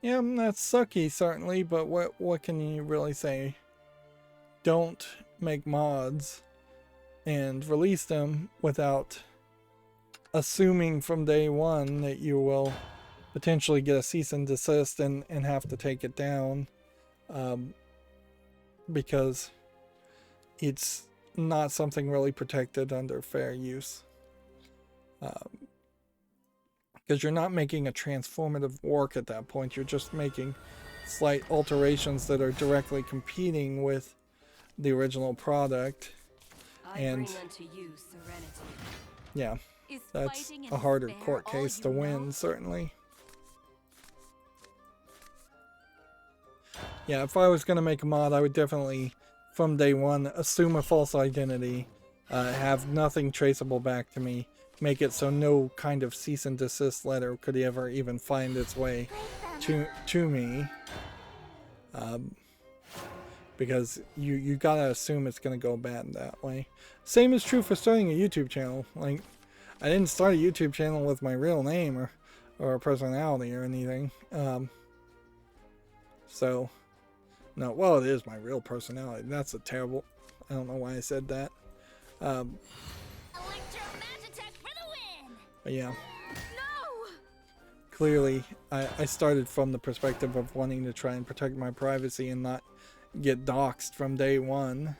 Yeah, that's sucky, certainly, but what can you really say? Don't make mods and release them without assuming from day one that you will potentially get a cease and desist and have to take it down, because it's not something really protected under fair use. Because you're not making a transformative work at that point, you're just making slight alterations that are directly competing with the original product. And yeah, that's a harder court case to win, certainly. Yeah, if I was going to make a mod, I would definitely, from day one, assume a false identity, have nothing traceable back to me, make it so no kind of cease and desist letter could ever even find its way to me. Because you gotta assume it's gonna go bad that way. Same is true for starting a YouTube channel. Like, I didn't start a YouTube channel with my real name or a personality or anything. So, no, well, it is my real personality. That's a terrible, I don't know why I said that. But yeah. No! Clearly, I started from the perspective of wanting to try and protect my privacy and not get doxxed from day one.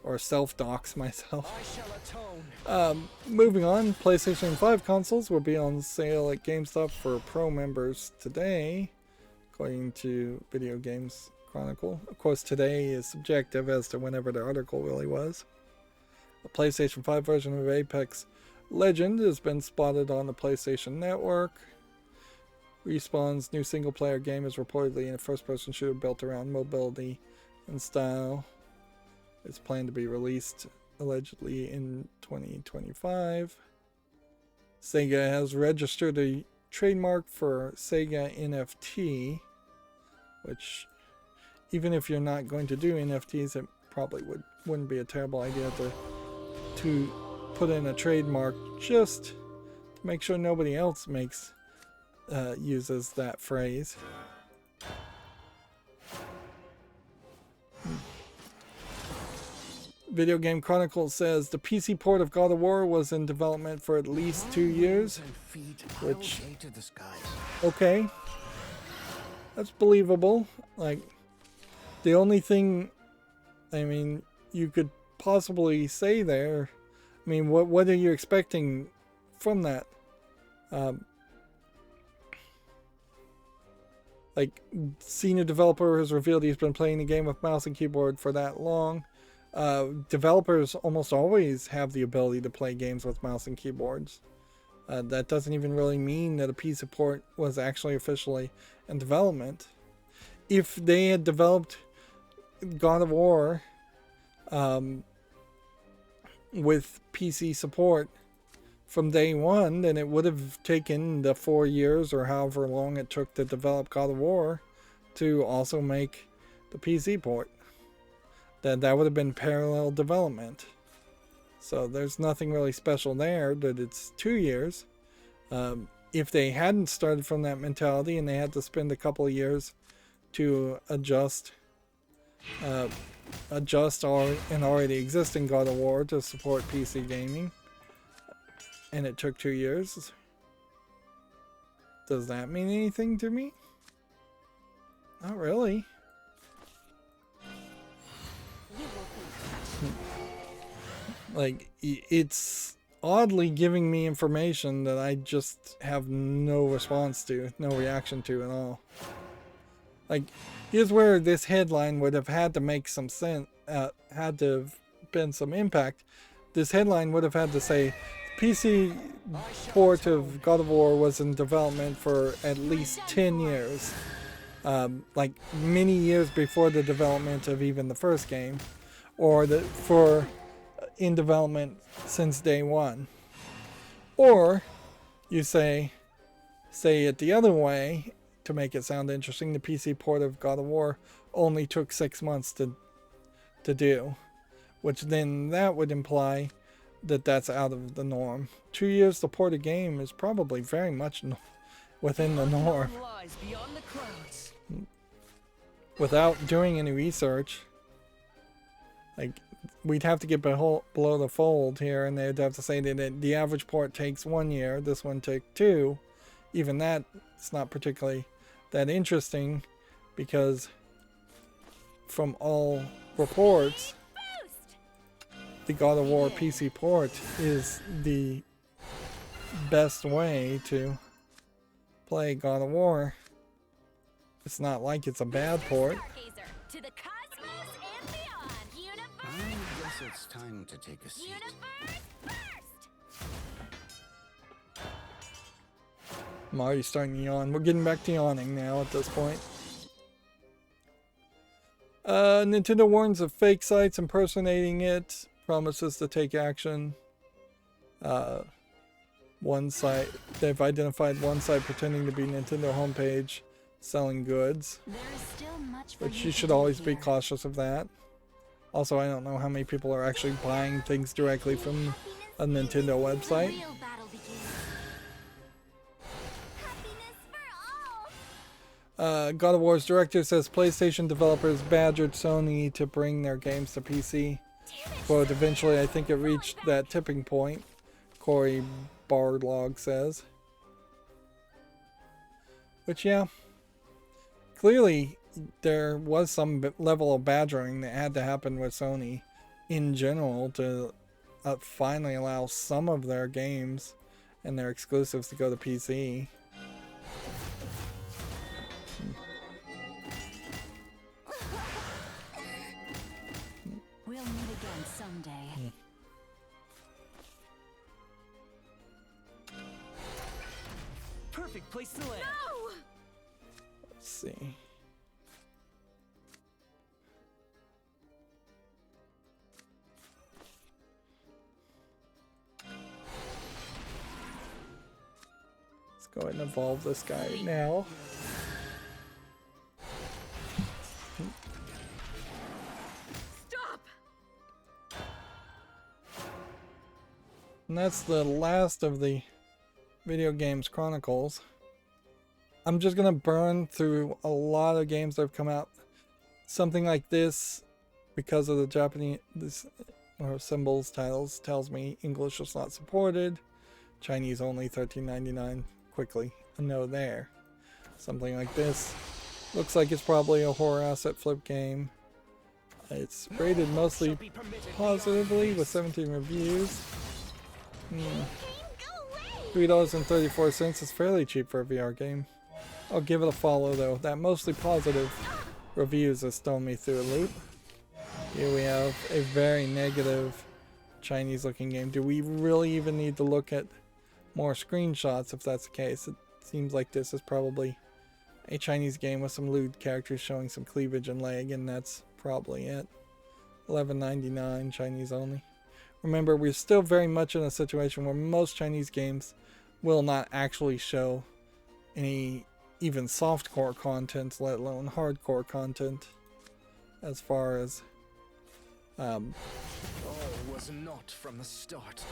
or self-dox myself. I shall atone. Moving on, PlayStation 5 consoles will be on sale at GameStop for Pro members today, according to Video Games Chronicle. Of course, today is subjective as to whenever the article really was. A PlayStation 5 version of Apex Legend has been spotted on the PlayStation Network. Respawn's new single-player game is reportedly a first-person shooter built around mobility and style. It's planned to be released allegedly in 2025. Sega has registered a trademark for Sega NFT, which, even if you're not going to do NFTs, it probably wouldn't be a terrible idea to put in a trademark just to make sure nobody else uses that phrase. Video Game Chronicle says the PC port of God of War was in development for at least 2 years, which, okay, that's believable. Like, the only thing, I mean, you could possibly say there, I mean, what are you expecting from that? Like, senior developer has revealed he's been playing the game with mouse and keyboard for that long. Developers almost always have the ability to play games with mouse and keyboards. That doesn't even really mean that a PC port was actually officially in development. If they had developed God of War with PC support from day one, then it would have taken the 4 years or however long it took to develop God of War to also make the PC port. That would have been parallel development. So there's nothing really special there that it's 2 years. If they hadn't started from that mentality and they had to spend a couple of years to adjust an already existing God of War to support PC gaming, and it took 2 years, does that mean anything to me? Not really. Like, it's oddly giving me information that I just have no response to, no reaction to at all. Like, here's where this headline would have had to make some sense, had to have been some impact. This headline would have had to say, PC port of God of War was in development for at least 10 years. Like, many years before the development of even the first game. Or in development since day one. Or you say it the other way to make it sound interesting. The PC port of God of War only took 6 months to do, which then that would imply that that's out of the norm. 2 years to port a game is probably very much within the norm. Without doing any research, like, we'd have to get below the fold here, and they'd have to say that the average port takes 1 year, this one took 2. Even that, it's not particularly that interesting, because from all reports, the God of War PC port is the best way to play God of War. It's not like it's a bad port. To the cosmos and beyond. I guess it's time to take a seat. Universe first. I'm already starting to yawn. We're getting back to yawning now at this point. Nintendo warns of fake sites impersonating it. Promises to take action. One site, they've identified one site pretending to be Nintendo homepage selling goods. There is still much But you should always be cautious of that. Also, I don't know how many people are actually buying things directly from a Nintendo website. Real battle begins. Happiness for all. God of War's director says PlayStation developers badgered Sony to bring their games to PC. Quote, eventually I think it reached that tipping point, Corey Barlog says. Which, yeah, clearly there was some level of badgering that had to happen with Sony in general to finally allow some of their games and their exclusives to go to PC. We'll meet again someday. Perfect place to land. Let's see. Let's go ahead and evolve this guy now. Stop! And that's the last of the Video Games Chronicles. I'm just gonna burn through a lot of games that have come out. Something like this, because of the Japanese or symbols titles, tells me English is not supported. Chinese only, $13.99. Quickly, a no there. Something like this looks like it's probably a horror asset flip game. It's rated mostly positively with 17 reviews. $3.34 is fairly cheap for a VR game. I'll give it a follow though. That mostly positive reviews has thrown me through a loop. Here we have a very negative Chinese looking game. Do we really even need to look at more screenshots if that's the case? It seems like this is probably a Chinese game with some lewd characters showing some cleavage and leg, and that's probably it. $11.99 Chinese only. Remember, we're still very much in a situation where most Chinese games will not actually show any even softcore content, let alone hardcore content, as far as All was not from the start.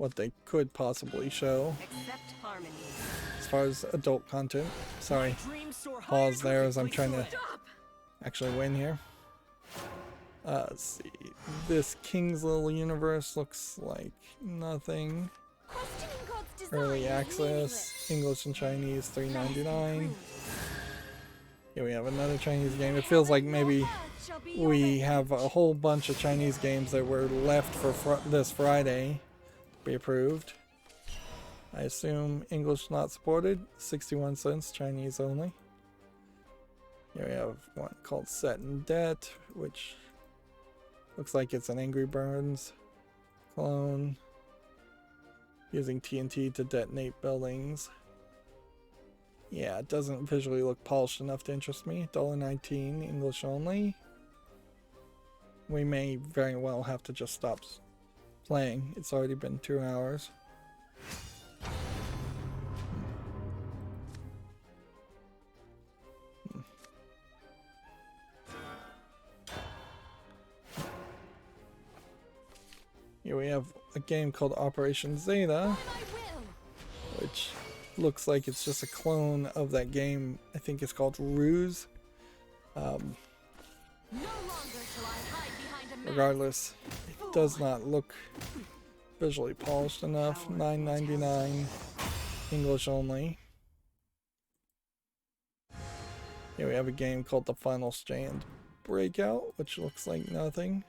what they could possibly show Accept harmony. as far as adult content. Sorry, Dreams soar high pause there as I'm perfectly trying to Stop! actually win here. Let's see. This King's Little Universe looks like nothing. Questioning God's design Early is access, English and Chinese, $3.99. Here we have another Chinese game. It feels like maybe we have a whole bunch of Chinese games that were left for this Friday to be approved. I assume English not supported, 61 cents, Chinese only. Here we have one called Set in Debt, which looks like it's an Angry Birds clone using TNT to detonate buildings. Yeah, it doesn't visually look polished enough to interest me. $1.19, English only. We may very well have to just stop playing. It's already been 2 hours. Here we have a game called Operation Zeta, which looks like it's just a clone of that game. I think it's called Ruse. Regardless, it does not look visually polished enough. $9.99, English only. Here we have a game called The Final Stand Breakout, which looks like nothing.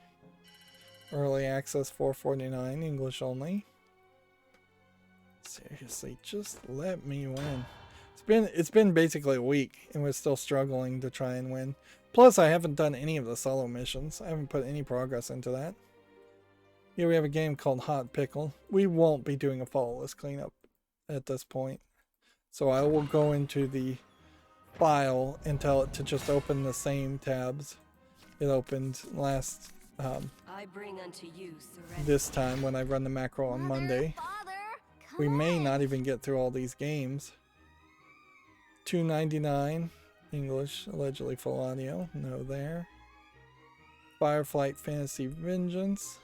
Early access, $4.49, English only. Seriously, just let me win. It's been basically a week and we're still struggling to try and win. Plus, I haven't done any of the solo missions. I haven't put any progress into that. Here we have a game called Hot Pickle. We won't be doing a follow list cleanup at this point. So I will go into the file and tell it to just open the same tabs it opened last I bring unto you surrender. this time when I run the macro on Monday. We may not even get through all these games. $2.99 English, allegedly full audio. No there. Fireflight Fantasy Vengeance.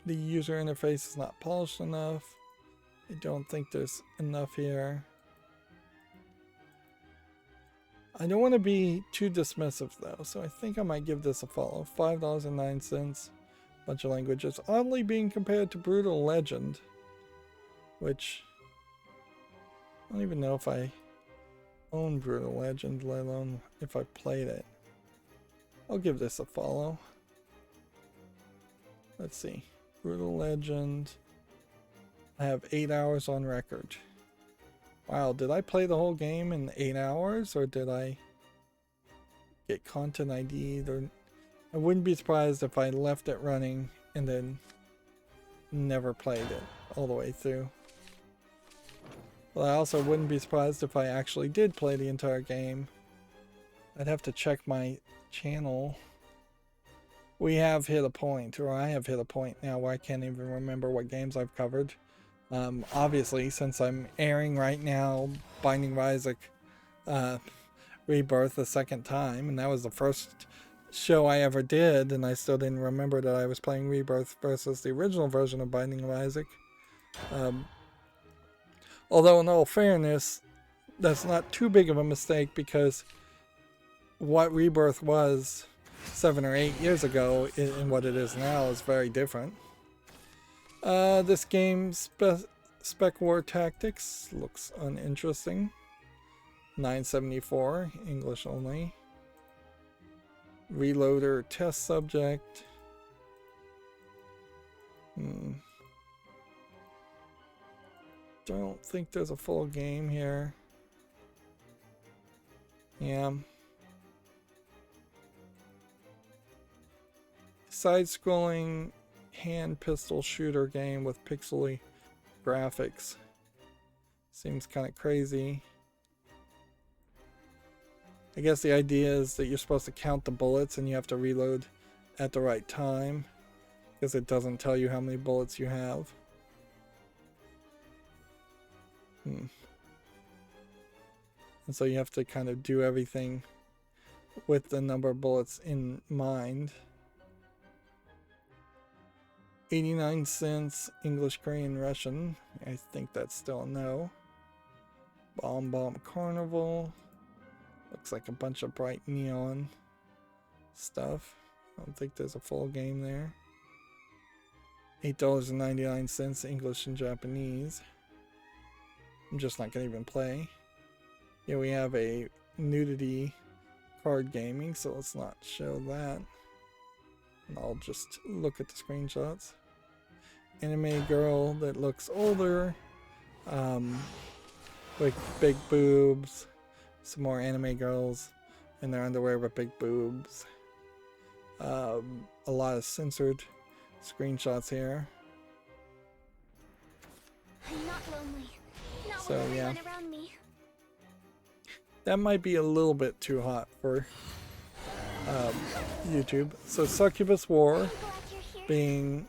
The user interface is not polished enough. I don't think there's enough here. I don't want to be too dismissive though, so I think I might give this a follow. $5.09. Bunch of languages. Oddly being compared to Brutal Legend, which I don't even know if I own Brutal Legend, let alone if I played it. I'll give this a follow. Let's see. Brutal Legend. I have 8 hours on record. Wow, did I play the whole game in 8 hours, or did I get content ID'd? Or I wouldn't be surprised if I left it running and then never played it all the way through. Well, I also wouldn't be surprised if I actually did play the entire game. I'd have to check my channel. We have hit a point, or I have hit a point now where I can't even remember what games I've covered. Obviously, since I'm airing right now Binding of Isaac Rebirth a second time, and that was the first show I ever did, and I still didn't remember that I was playing Rebirth versus the original version of Binding of Isaac. Although in all fairness, that's not too big of a mistake, because what Rebirth was 7 or 8 years ago and what it is now is very different. This game's Spec War Tactics looks uninteresting. 974, English only. Reloader test subject. Don't think there's a full game here. Yeah. Side-scrolling hand pistol shooter game with pixely graphics. Seems kind of crazy. I guess the idea is that you're supposed to count the bullets and you have to reload at the right time, because it doesn't tell you how many bullets you have. And so you have to kind of do everything with the number of bullets in mind. 89 cents, English, Korean, Russian. I think that's still a no. Bomb Carnival. Looks like a bunch of bright neon stuff. I don't think there's a full game there. $8.99, English and Japanese. I'm just not going to even play. Here we have a nudity card gaming, so let's not show that. And I'll just look at the screenshots. Anime girl that looks older, with big boobs. Some more anime girls in their underwear with big boobs. A lot of censored screenshots here. I'm not lonely. Not So, with yeah. everyone around me. That might be a little bit too hot for YouTube. So Succubus War, I'm glad you're here. being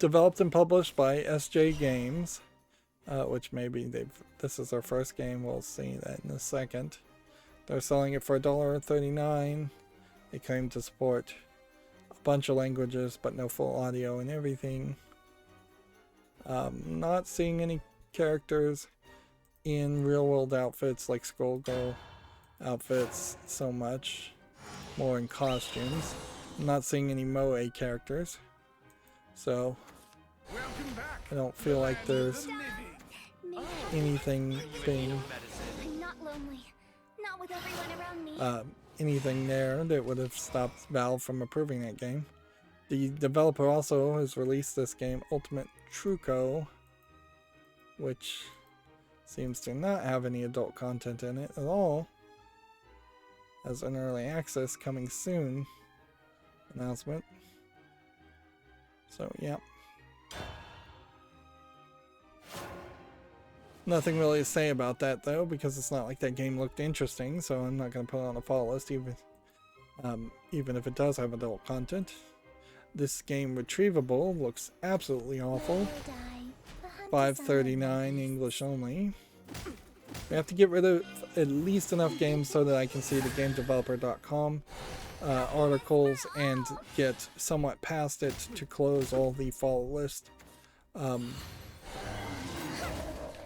developed and published by SJ Games, which maybe this is their first game. We'll see that in a second. They're selling it for $1.39. They claim to support a bunch of languages, but no full audio and everything. Not seeing any characters in real-world outfits like Skullgirl outfits so much. More in costumes. I'm not seeing any Moe characters. So I don't feel like there's anything being I'm not lonely. Not with everyone around me. anything there that would have stopped Valve from approving that game. The developer also has released this game, Ultimate Truco, which seems to not have any adult content in it at all. As an early access coming soon announcement. So yeah. Nothing really to say about that though, because it's not like that game looked interesting, so I'm not going to put it on a follow list even if it does have adult content. This game, Retrievable, looks absolutely awful. $5.39 English only. We have to get rid of at least enough games so that I can see the GameDeveloper.com articles and get somewhat past it to close all the follow list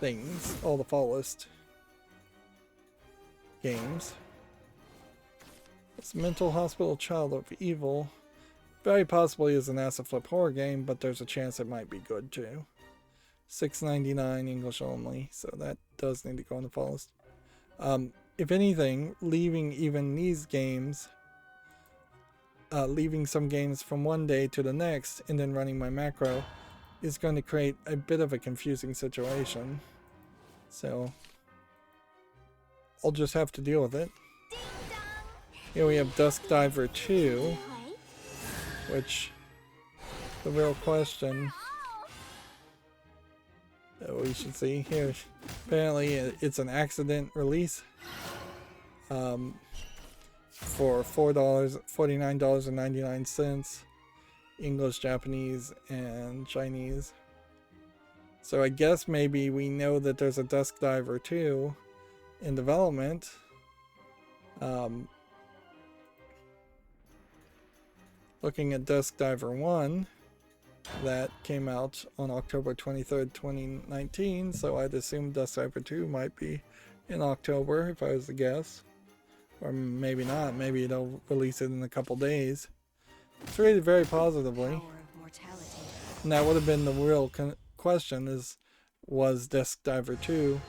things, all the follow list games. It's Mental Hospital Child of Evil. Very possibly is an acid flip horror game, but there's a chance it might be good too. $6.99 English only, so that does need to go on the follow list. If anything, leaving even these games, leaving some games from one day to the next and then running my macro is going to create a bit of a confusing situation. So I'll just have to deal with it. Here we have Dusk Diver 2, which the real question that we should see here. Apparently it's an accident release for $49.99, English, Japanese, and Chinese. So I guess maybe we know that there's a Dusk Diver 2 in development. Looking at Dusk Diver 1, that came out on October 23rd, 2019, so I'd assume Dusk Diver 2 might be in October if I was to guess. Or maybe not, maybe they'll release it in a couple days. It's rated very positively. And that would have been the real question is, was Dusk Diver 2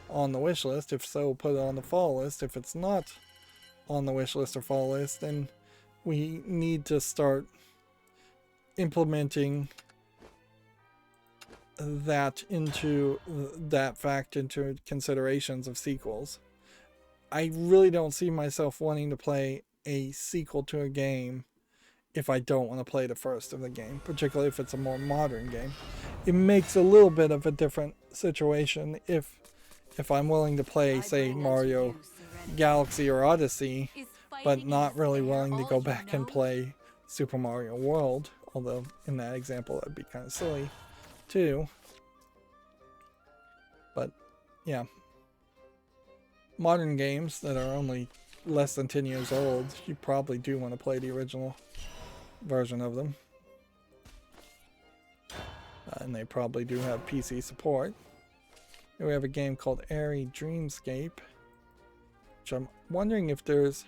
on the wish list? If so, put it on the fall list. If it's not on the wish list or fall list, then we need to start implementing that fact into considerations of sequels. I really don't see myself wanting to play a sequel to a game if I don't want to play the first of the game, particularly if it's a more modern game. It makes a little bit of a different situation if I'm willing to play, say, Mario Galaxy or Odyssey, but not really willing to go back and play Super Mario World, although in that example that'd be kind of silly too. But yeah, modern games that are only less than 10 years old, you probably do want to play the original version of them. And they probably do have PC support. Here we have a game called Airy Dreamscape, which I'm wondering if there's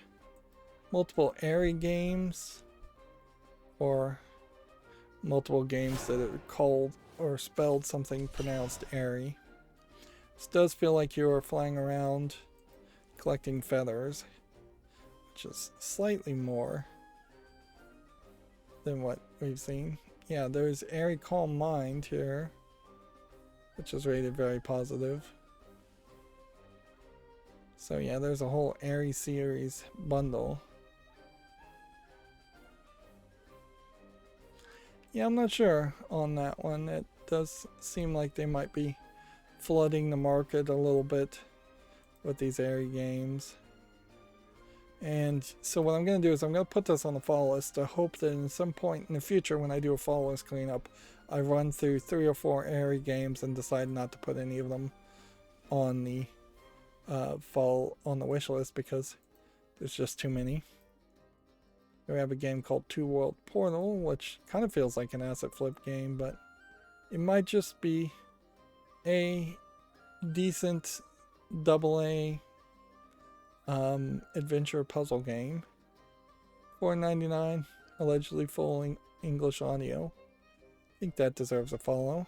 multiple Airy games or multiple games that are called or spelled something pronounced Airy. This does feel like you're flying around collecting feathers, which is slightly more than what we've seen. Yeah, there's Airy Calm Mind here, which is rated very positive. So yeah, there's a whole Airy series bundle. Yeah, I'm not sure on that one. It does seem like they might be flooding the market a little bit with these Airy games. And so what I'm going to do is I'm going to put this on the fall list to hope that in some point in the future when I do a fall list cleanup, I run through 3 or 4 Airy games and decide not to put any of them on the wish list because there's just too many. We have a game called Two World Portal, which kind of feels like an asset flip game, but it might just be a decent AA adventure puzzle game. $4.99, allegedly full English audio. I think that deserves a follow.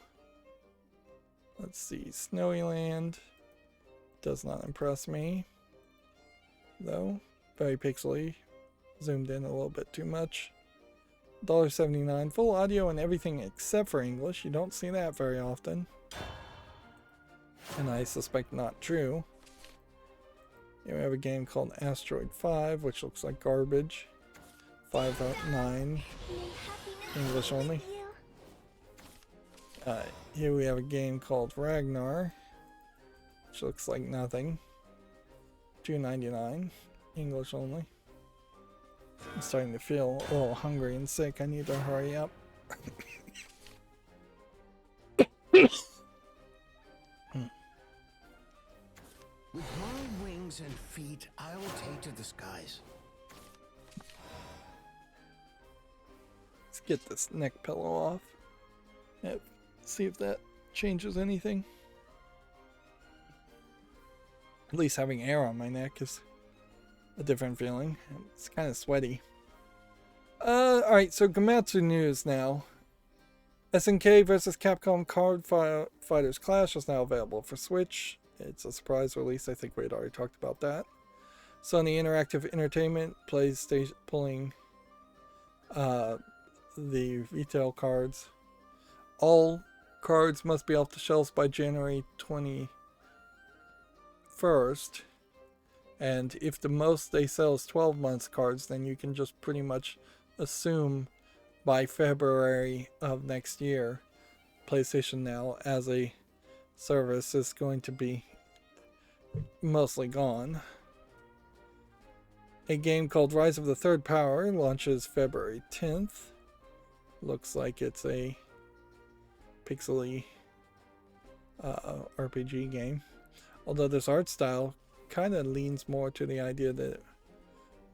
Let's see, Snowy Land does not impress me, though. Very pixely, zoomed in a little bit too much. $1.79, full audio and everything except for English. You don't see that very often, and I suspect not true. Here we have a game called Asteroid 5, which looks like garbage. $5.09, English only. Here we have a game called Ragnar, which looks like nothing. $2.99, English only. I'm starting to feel a little hungry and sick. I need to hurry up. With my wings and feet, I will take to the skies. Let's get this neck pillow off. Yep. See if that changes anything. At least having air on my neck is a different feeling. It's kind of sweaty. Alright, so Gamatsu news now. SNK vs. Capcom Card Fighters Clash is now available for Switch. it's a surprise release. I think we had already talked about that. Sony Interactive Entertainment, PlayStation pulling the retail cards. All cards must be off the shelves by January 21st. And if the most they sell is 12 months cards, then you can just pretty much assume by February of next year, PlayStation Now as a service is going to be mostly gone. A game called Rise of the Third Power launches February 10th. Looks like it's a pixely RPG game. Although this art style kind of leans more to the idea that it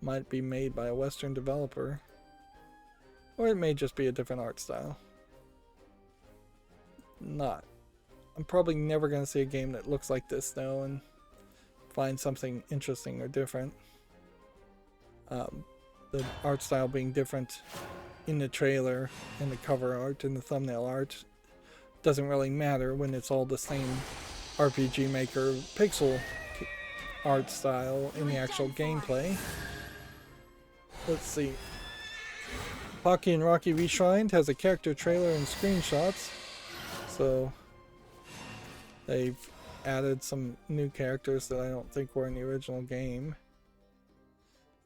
might be made by a Western developer. Or it may just be a different art style. I'm probably never going to see a game that looks like this though and find something interesting or different. The art style being different in the trailer and the cover art and the thumbnail art doesn't really matter when it's all the same RPG Maker pixel art style in the actual gameplay. Let's see. Pocky and Rocky Reshrined has a character trailer and screenshots. So they've added some new characters that I don't think were in the original game.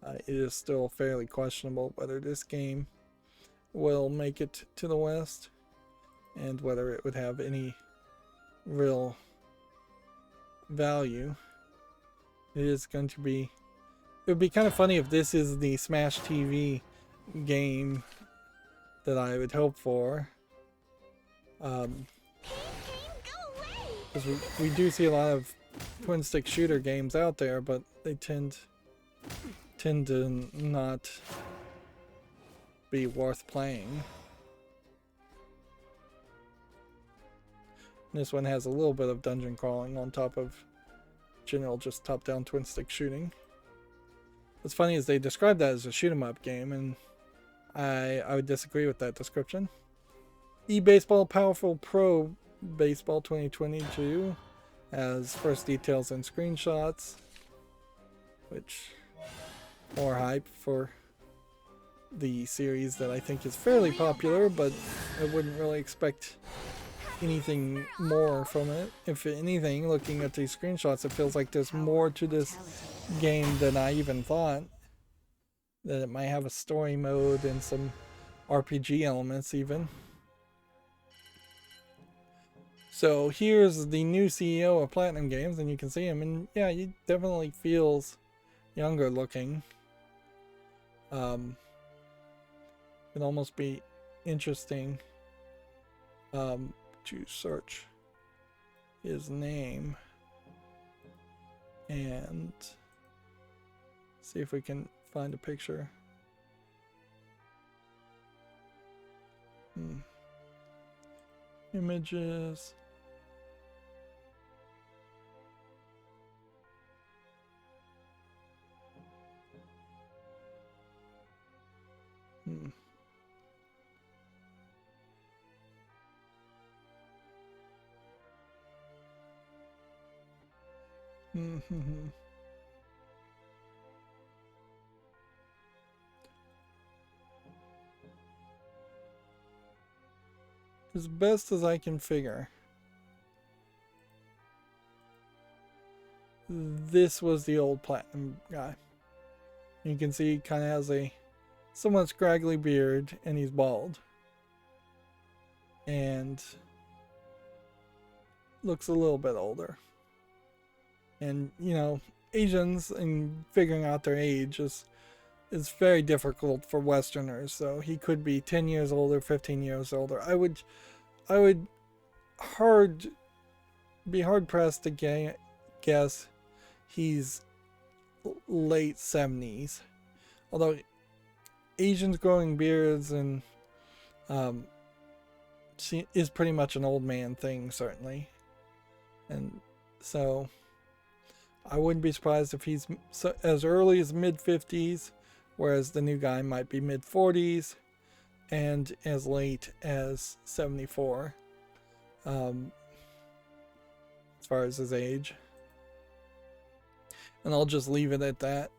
It is still fairly questionable whether this game will make it to the West and whether it would have any real value. It is going to be... It would be kind of funny if this is the Smash TV game that I would hope for. Because we do see a lot of twin stick shooter games out there, but they tend to not be worth playing. This one has a little bit of dungeon crawling on top of general just top-down twin stick shooting. What's funny is they describe that as a shoot 'em up game, and I would disagree with that description. eBaseball Powerful Pro Baseball 2022 has first details and screenshots, which more hype for the series that I think is fairly popular, but I wouldn't really expect anything more from it. If anything, looking at these screenshots, it feels like there's more to this game than I even thought. That it might have a story mode and some RPG elements even. So here's the new CEO of Platinum Games, and you can see him, and yeah, he definitely feels younger looking. It'd almost be interesting to search his name and see if we can find a picture. Images. As best as I can figure, this was the old Platinum guy. You can see he kind of has a somewhat scraggly beard and he's bald. And looks a little bit older. And, you know, Asians and figuring out their age is very difficult for Westerners. So he could be 10 years older, 15 years older. I would be hard pressed to guess he's late 70s. Although Asians growing beards and is pretty much an old man thing, certainly. And so I wouldn't be surprised if he's as early as mid-50s, whereas the new guy might be mid-40s, and as late as 74, as far as his age. and I'll just leave it at that.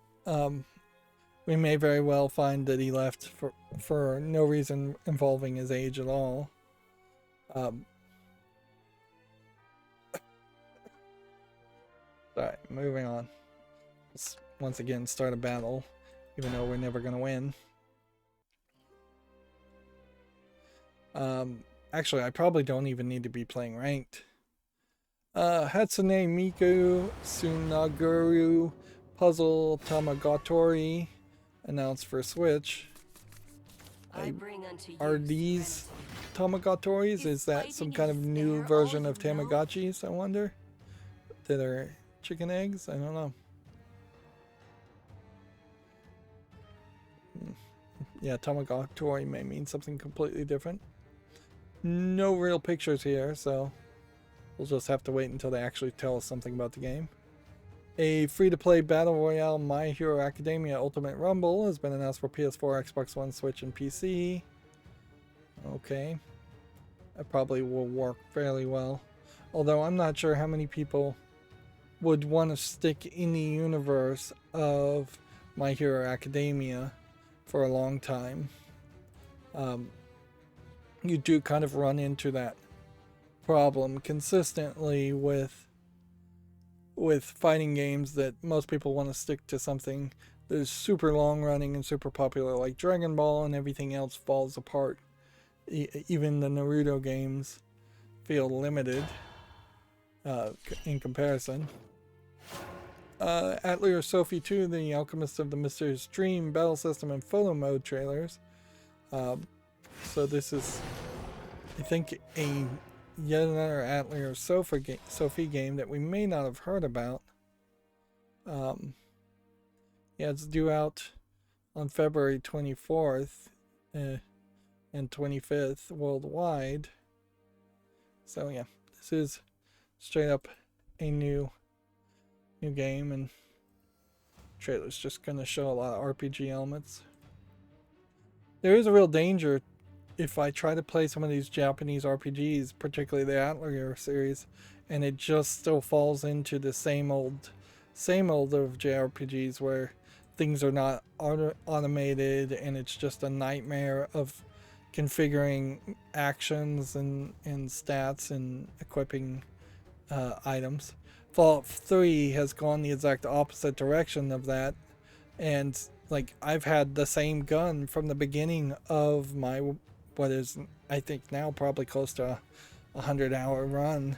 We may very well find that he left for no reason involving his age at all. Alright, moving on. Let's once again start a battle, even though we're never gonna win. Actually, I probably don't even need to be playing ranked. Hatsune Miku Tsunaguru Puzzle Tamagotchi announced for Switch. Are these Tamagotchis? Is that some kind of new version of Tamagotchis, I wonder? That are chicken eggs? I don't know. Yeah, Tamagotchi may mean something completely different. No real pictures here, so we'll just have to wait until they actually tell us something about the game. A free-to-play battle royale My Hero Academia Ultimate Rumble has been announced for PS4, Xbox One, Switch, and PC. Okay. That probably will work fairly well. Although I'm not sure how many people would want to stick in the universe of My Hero Academia for a long time. You do kind of run into that problem consistently with fighting games that most people want to stick to something that is super long running and super popular, like Dragon Ball, and everything else falls apart. Even the Naruto games feel limited in comparison. Atelier Sophie 2, The Alchemist of the Mysterious Dream, Battle System, and Photo Mode trailers. So this is, I think, yet another Atelier Sophie game that we may not have heard about. Yeah, it's due out on February 24th and 25th worldwide. So yeah, this is straight up a new game, and trailer's just gonna show a lot of RPG elements. There is a real danger if I try to play some of these Japanese RPGs, particularly the Atelier series, and it just still falls into the same old of JRPGs where things are not automated and it's just a nightmare of configuring actions and stats and equipping items. Fallout 3 has gone the exact opposite direction of that, and like I've had the same gun from the beginning of my what is, I think now, probably close to a 100-hour run.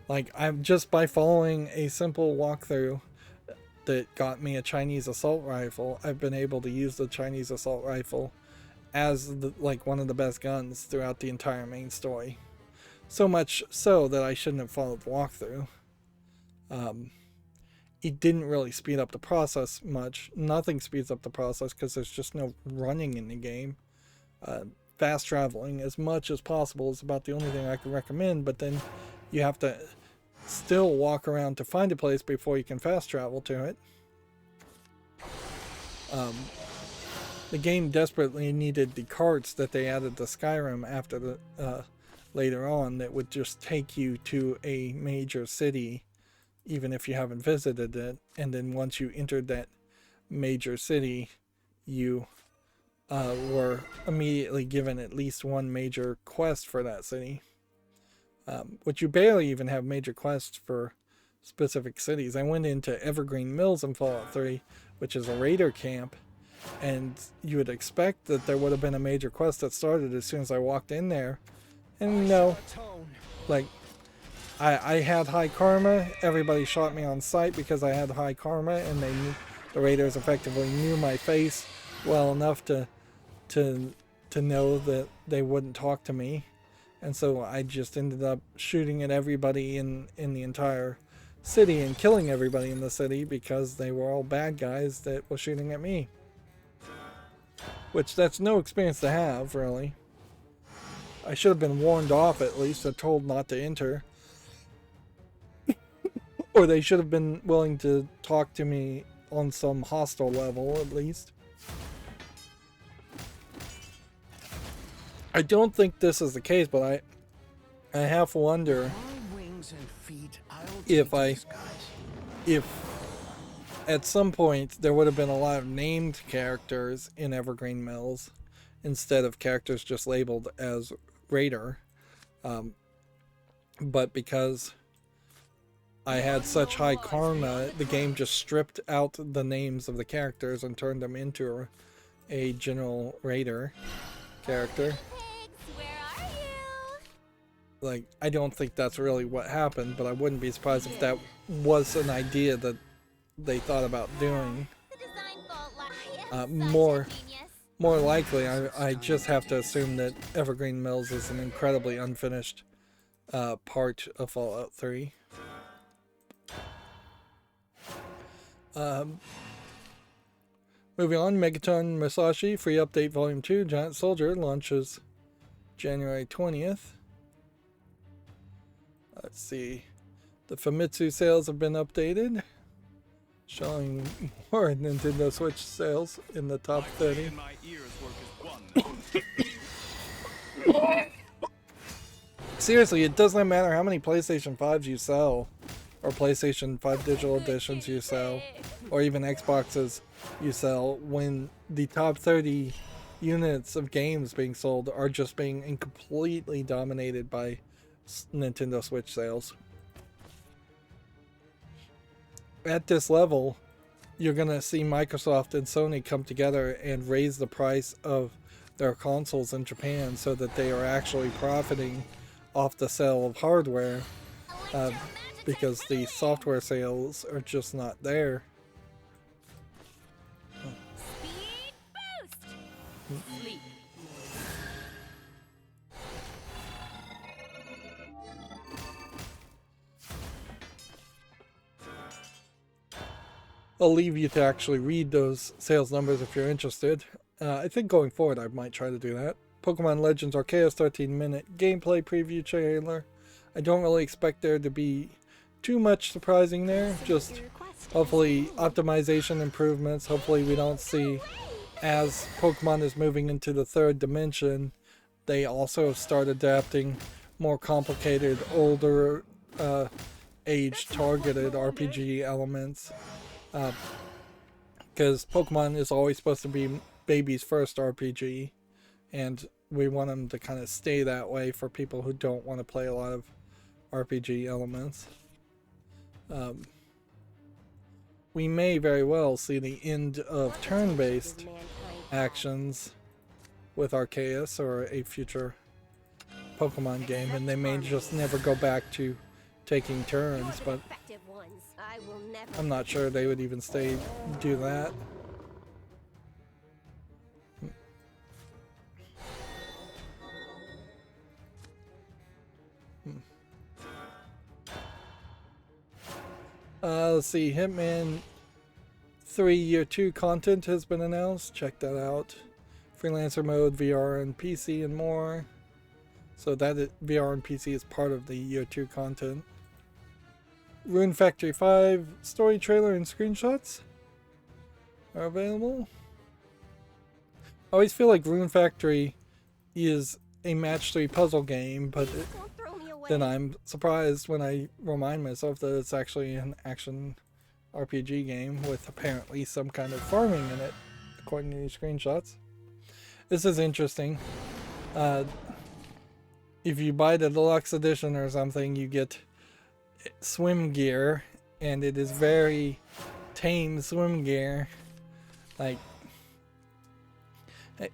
Like I'm just by following a simple walkthrough that got me a Chinese assault rifle, I've been able to use the Chinese assault rifle as like one of the best guns throughout the entire main story. So much so that I shouldn't have followed the walkthrough. It didn't really speed up the process much. Nothing speeds up the process because there's just no running in the game. Fast traveling as much as possible is about the only thing I can recommend, but then you have to still walk around to find a place before you can fast travel to it. The game desperately needed the carts that they added to Skyrim after the later on that would just take you to a major city even if you haven't visited it, and then once you entered that major city you were immediately given at least one major quest for that city, which you barely even have major quests for specific cities. I went into Evergreen Mills in Fallout 3, which is a raider camp, and you would expect that there would have been a major quest that started as soon as I walked in there. And no, like, I had high karma. Everybody shot me on sight because I had high karma, and the raiders effectively knew my face well enough to know that they wouldn't talk to me. And so I just ended up shooting at everybody in the entire city and killing everybody in the city because they were all bad guys that were shooting at me. Which that's no experience to have, really. I should have been warned off at least, or told not to enter. Or they should have been willing to talk to me on some hostile level, at least. I don't think this is the case, but I half wonder hands and feet, I'll if take this, guys. if at some point there would have been a lot of named characters in Evergreen Mills instead of characters just labeled as Raider. But because I had such high karma, the game just stripped out the names of the characters and turned them into a general Raider character. Pigs, where are you? Like, I don't think that's really what happened, but I wouldn't be surprised if that was an idea that they thought about doing. The design fault line. More likely, I just have to assume that Evergreen Mills is an incredibly unfinished part of Fallout 3. Moving on, Megaton Musashi Free Update Volume 2 Giant Soldier launches January 20th. Let's see. The Famitsu sales have been updated, showing more Nintendo Switch sales in the top 30. Seriously, it doesn't matter how many PlayStation 5s you sell, or PlayStation 5 digital editions you sell, or even Xboxes you sell, when the top 30 units of games being sold are just being completely dominated by Nintendo Switch sales. At this level, you're going to see Microsoft and Sony come together and raise the price of their consoles in Japan so that they are actually profiting off the sale of hardware, because the software sales are just not there. Speed boost. Sleep. I'll leave you to actually read those sales numbers if you're interested. I think going forward I might try to do that. Pokemon Legends Arceus 13-minute gameplay preview trailer. I don't really expect there to be too much surprising there. Just hopefully optimization improvements. Hopefully we don't see, as Pokemon is moving into the third dimension, they also start adapting more complicated, older, age-targeted RPG elements. Because Pokemon is always supposed to be baby's first RPG, and we want them to kind of stay that way for people who don't want to play a lot of RPG elements. We may very well see the end of turn-based actions with Arceus or a future Pokemon game, and they may just never go back to taking turns, but I'm not sure they would even do that. Let's see, Hitman 3 Year 2 content has been announced. Check that out. Freelancer mode, VR and PC, and more. So VR and PC is part of the Year 2 content. Rune Factory 5 story trailer and screenshots are available. I always feel like Rune Factory is a match 3 puzzle game, but then I'm surprised when I remind myself that it's actually an action RPG game with apparently some kind of farming in it, according to these screenshots. This is interesting. If you buy the deluxe edition or something, you get swim gear, and it is very tame swim gear. Like,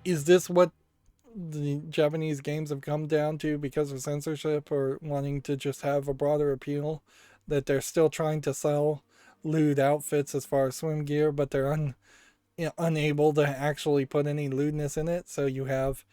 is this what the Japanese games have come down to because of censorship, or wanting to just have a broader appeal, that they're still trying to sell lewd outfits as far as swim gear, but they're unable to actually put any lewdness in it? So you have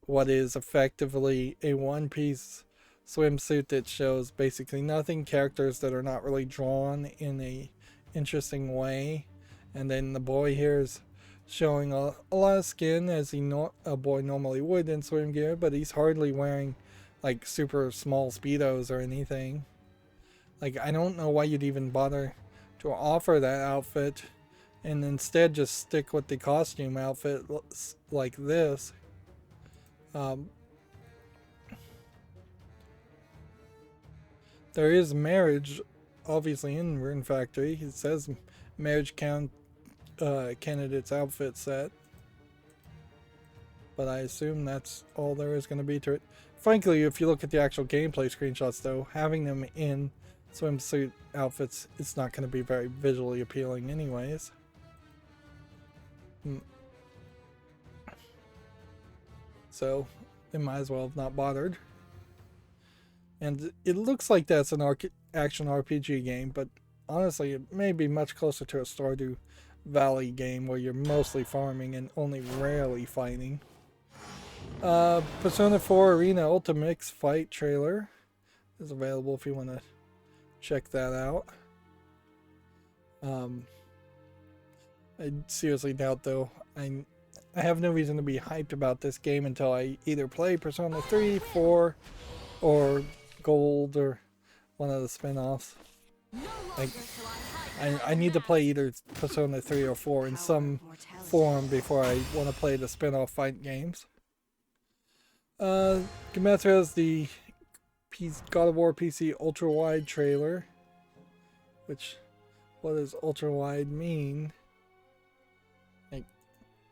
what is effectively a one-piece swimsuit that shows basically nothing, characters that are not really drawn in a interesting way, and then the boy here is showing a lot of skin, as a boy normally would in swim gear, but he's hardly wearing like super small speedos or anything. Like, I don't know why you'd even bother to offer that outfit, and instead just stick with the costume outfit like this. There is marriage, obviously, in Rune Factory. It says marriage candidates outfit set. But I assume that's all there is going to be to it. Frankly, if you look at the actual gameplay screenshots, though, having them in swimsuit outfits, it's not going to be very visually appealing anyways. So, they might as well have not bothered. And it looks like that's an action RPG game, but honestly, it may be much closer to a Stardew Valley game where you're mostly farming and only rarely fighting. Persona 4 Arena Ultimix Fight trailer is available if you want to check that out. I seriously doubt, though, I have no reason to be hyped about this game until I either play Persona 3, 4, or Gold, or one of the spin-offs. Like, I need to play either Persona 3 or 4 in some form before I want to play the spin-off fight games. Kimetsu has the God of War PC Ultra Wide trailer, which, what does ultra wide mean? Like,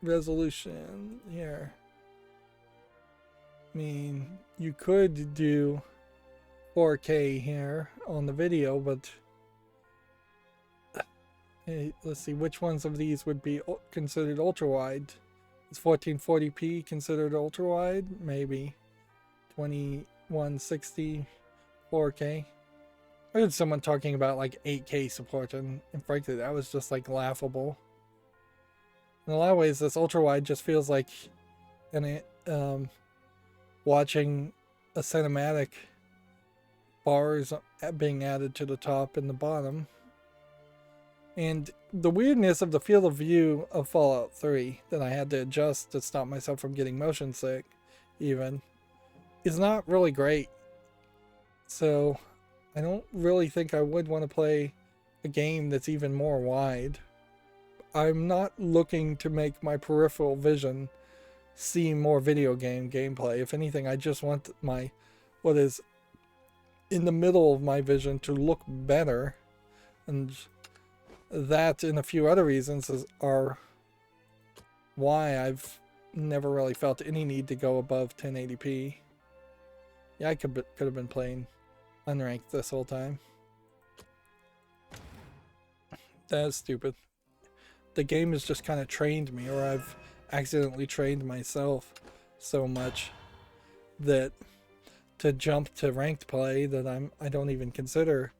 resolution here. I mean, you could do 4K here on the video, but let's see, which ones of these would be considered ultra wide? Is 1440p considered ultra wide? Maybe. 2160 4K. I heard someone talking about like 8K support, and frankly, that was just like laughable. In a lot of ways, this ultra wide just feels like watching a cinematic, bars being added to the top and the bottom. And the weirdness of the field of view of Fallout 3 that I had to adjust to stop myself from getting motion sick, even, is not really great. So I don't really think I would want to play a game that's even more wide. I'm not looking to make my peripheral vision see more video game gameplay. If anything, I just want what is in the middle of my vision to look better. And that and a few other reasons are why I've never really felt any need to go above 1080p. Yeah, I could have been playing unranked this whole time. That is stupid. The game has just kind of trained me, or I've accidentally trained myself so much that to jump to ranked play that I don't even consider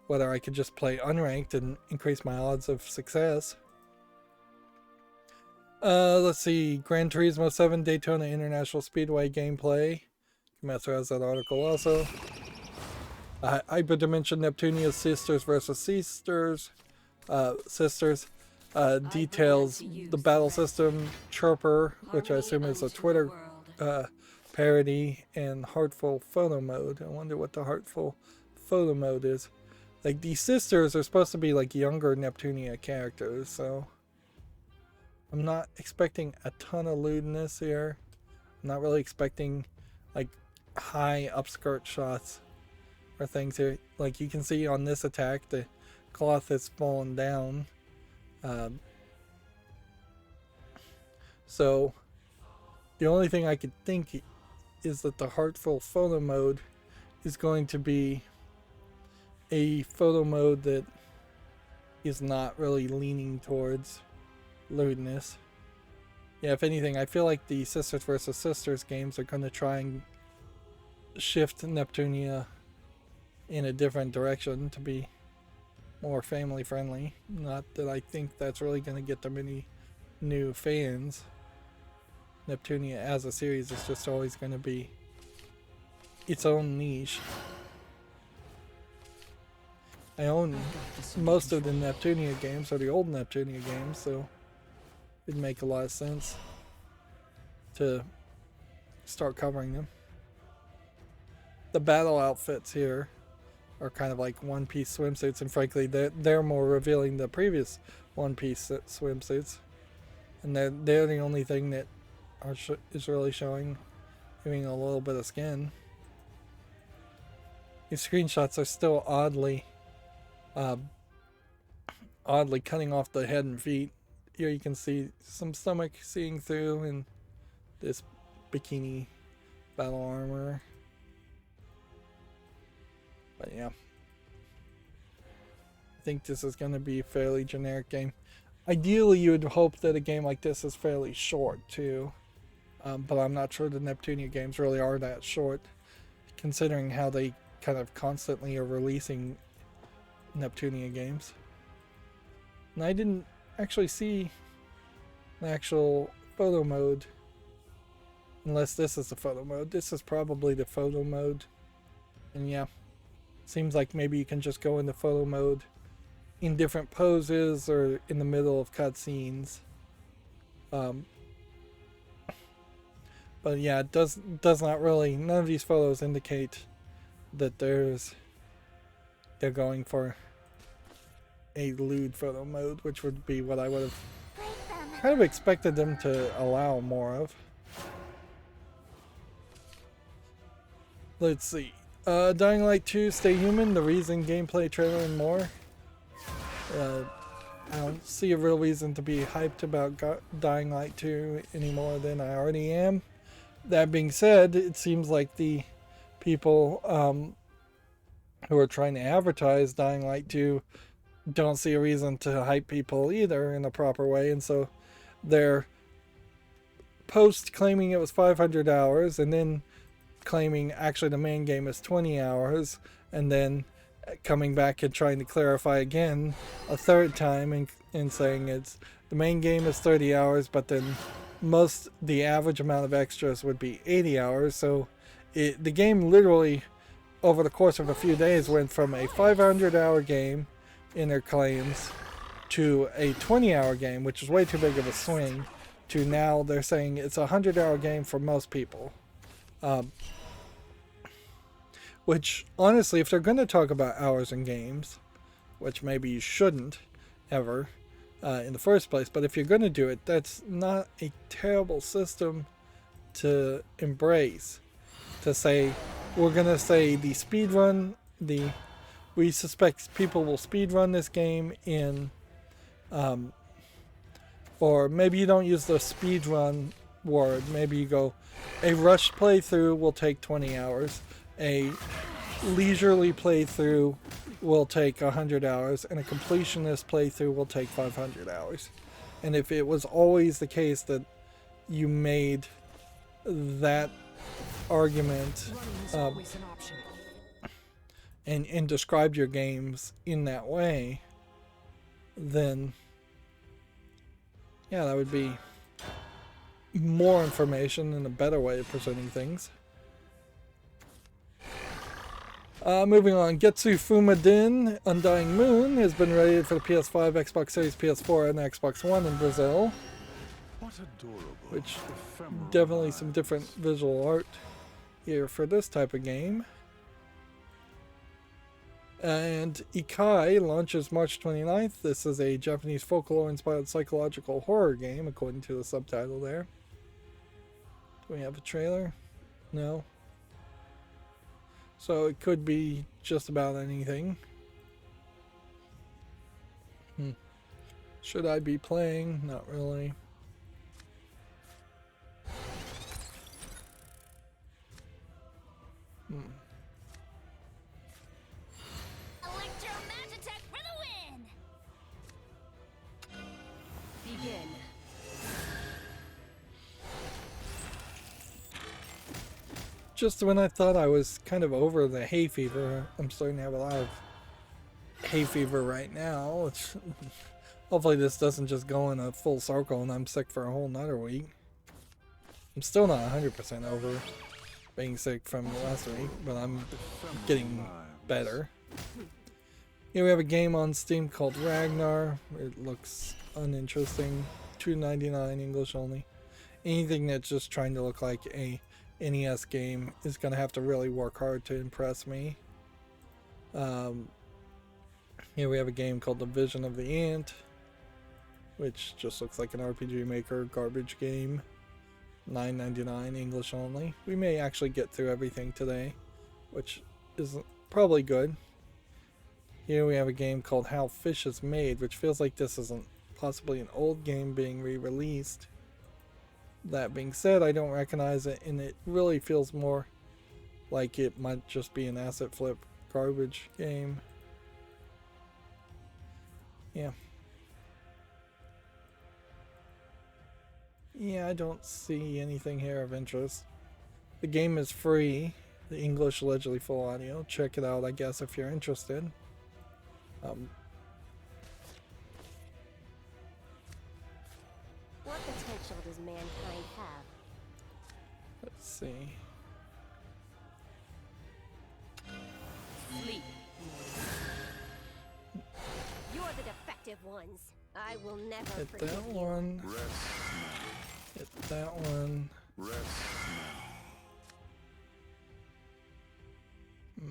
whether I could just play unranked and increase my odds of success. Let's see, Gran Turismo 7 Daytona International Speedway gameplay. Kimetsu has that article also. Hyperdimension Neptunia Sisters vs. Sisters. Details the battle system, Chirper, which I assume is a Twitter parody, and Heartful Photo Mode. I wonder what the Heartful Photo Mode is. Like, these sisters are supposed to be like younger Neptunia characters, so I'm not expecting a ton of lewdness here. I'm not really expecting like high upskirt shots or things here. Like, you can see on this attack, the cloth has fallen down. So the only thing I could think is that the Heartful Photo Mode is going to be a photo mode that is not really leaning towards lewdness. Yeah, if anything, I feel like the Sisters vs. Sisters games are going to try and shift Neptunia in a different direction to be more family friendly. Not that I think that's really going to get them any new fans. Neptunia as a series is just always going to be its own niche. I own most of the Neptunia games, or the old Neptunia games, so it'd make a lot of sense to start covering them. The battle outfits here are kind of like one-piece swimsuits, and frankly, they're more revealing the previous one-piece swimsuits, and they're the only thing that is really showing, giving a little bit of skin. These screenshots are still oddly cutting off the head and feet. Here you can see some stomach seeing through and this bikini battle armor. But yeah, I think this is going to be a fairly generic game. Ideally, you would hope that a game like this is fairly short too, but I'm not sure the Neptunia games really are that short, considering how they kind of constantly are releasing Neptunia games. And I didn't actually see an actual photo mode, unless this is the photo mode. This is probably the photo mode, and yeah, seems like maybe you can just go into photo mode in different poses or in the middle of cutscenes. But yeah, it does not really, none of these photos indicate that they're going for a lewd photo mode, which would be what I would have kind of expected them to allow more of. Let's see. Dying Light 2 Stay Human, the reason, gameplay trailer, and more. I don't see a real reason to be hyped about Dying Light 2 any more than I already am. That being said, it seems like the people who are trying to advertise Dying Light 2 don't see a reason to hype people either in a proper way, and so their post claiming it was 500 hours and then claiming actually the main game is 20 hours and then coming back and trying to clarify again a third time and saying it's the main game is 30 hours, but then the average amount of extras would be 80 hours. So the game literally over the course of a few days went from a 500-hour game in their claims to a 20-hour game, which is way too big of a swing, to now they're saying it's a 100-hour game for most people. Which, honestly, if they're going to talk about hours in games, which maybe you shouldn't ever in the first place, but if you're going to do it, that's not a terrible system to embrace. To say, we're going to say the speedrun, we suspect people will speedrun this game in, or maybe you don't use the speedrun word, maybe you go, a rushed playthrough will take 20 hours, a leisurely playthrough will take 100 hours, and a completionist playthrough will take 500 hours. And if it was always the case that you made that argument and described your games in that way, then yeah, that would be more information and a better way of presenting things. Moving on, Getsu Fumadin Undying Moon has been rated for the PS5, Xbox Series, PS4, and Xbox One in Brazil. What adorable, which ephemeral definitely some lives. different visual art here for this type of game. And Ikai launches March 29th. This is a Japanese folklore-inspired psychological horror game, according to the subtitle there. Do we have a trailer? No. So it could be just about anything. Should I be playing? Not really. Electromagnetic for the win! Begin. Just when I thought I was kind of over the hay fever, I'm starting to have a lot of hay fever right now. Hopefully this doesn't just go in a full circle and I'm sick for a whole nother week. I'm still not 100% over being sick from last week, but I'm getting better. Here we have a game on Steam called Ragnar. It looks uninteresting. $2.99 English only. Anything that's just trying to look like a NES game is going to have to really work hard to impress me. Here we have a game called The Vision of the Ant, which just looks like an RPG Maker garbage game. $9.99 English only. We may actually get through everything today, which is probably good. Here we have a game called How Fish is Made, which feels like this isn't possibly an old game being re-released. That being said, I don't recognize it, and it really feels more like it might just be an asset flip garbage game. Yeah. Yeah, I don't see anything here of interest. The game is free. The English allegedly full audio. Check it out, I guess, if you're interested. What potential does mankind have? Let's see. Sleep. You're the defective ones. I will never Hit forgive that you. one. Rest now. Hit that one. Rest now.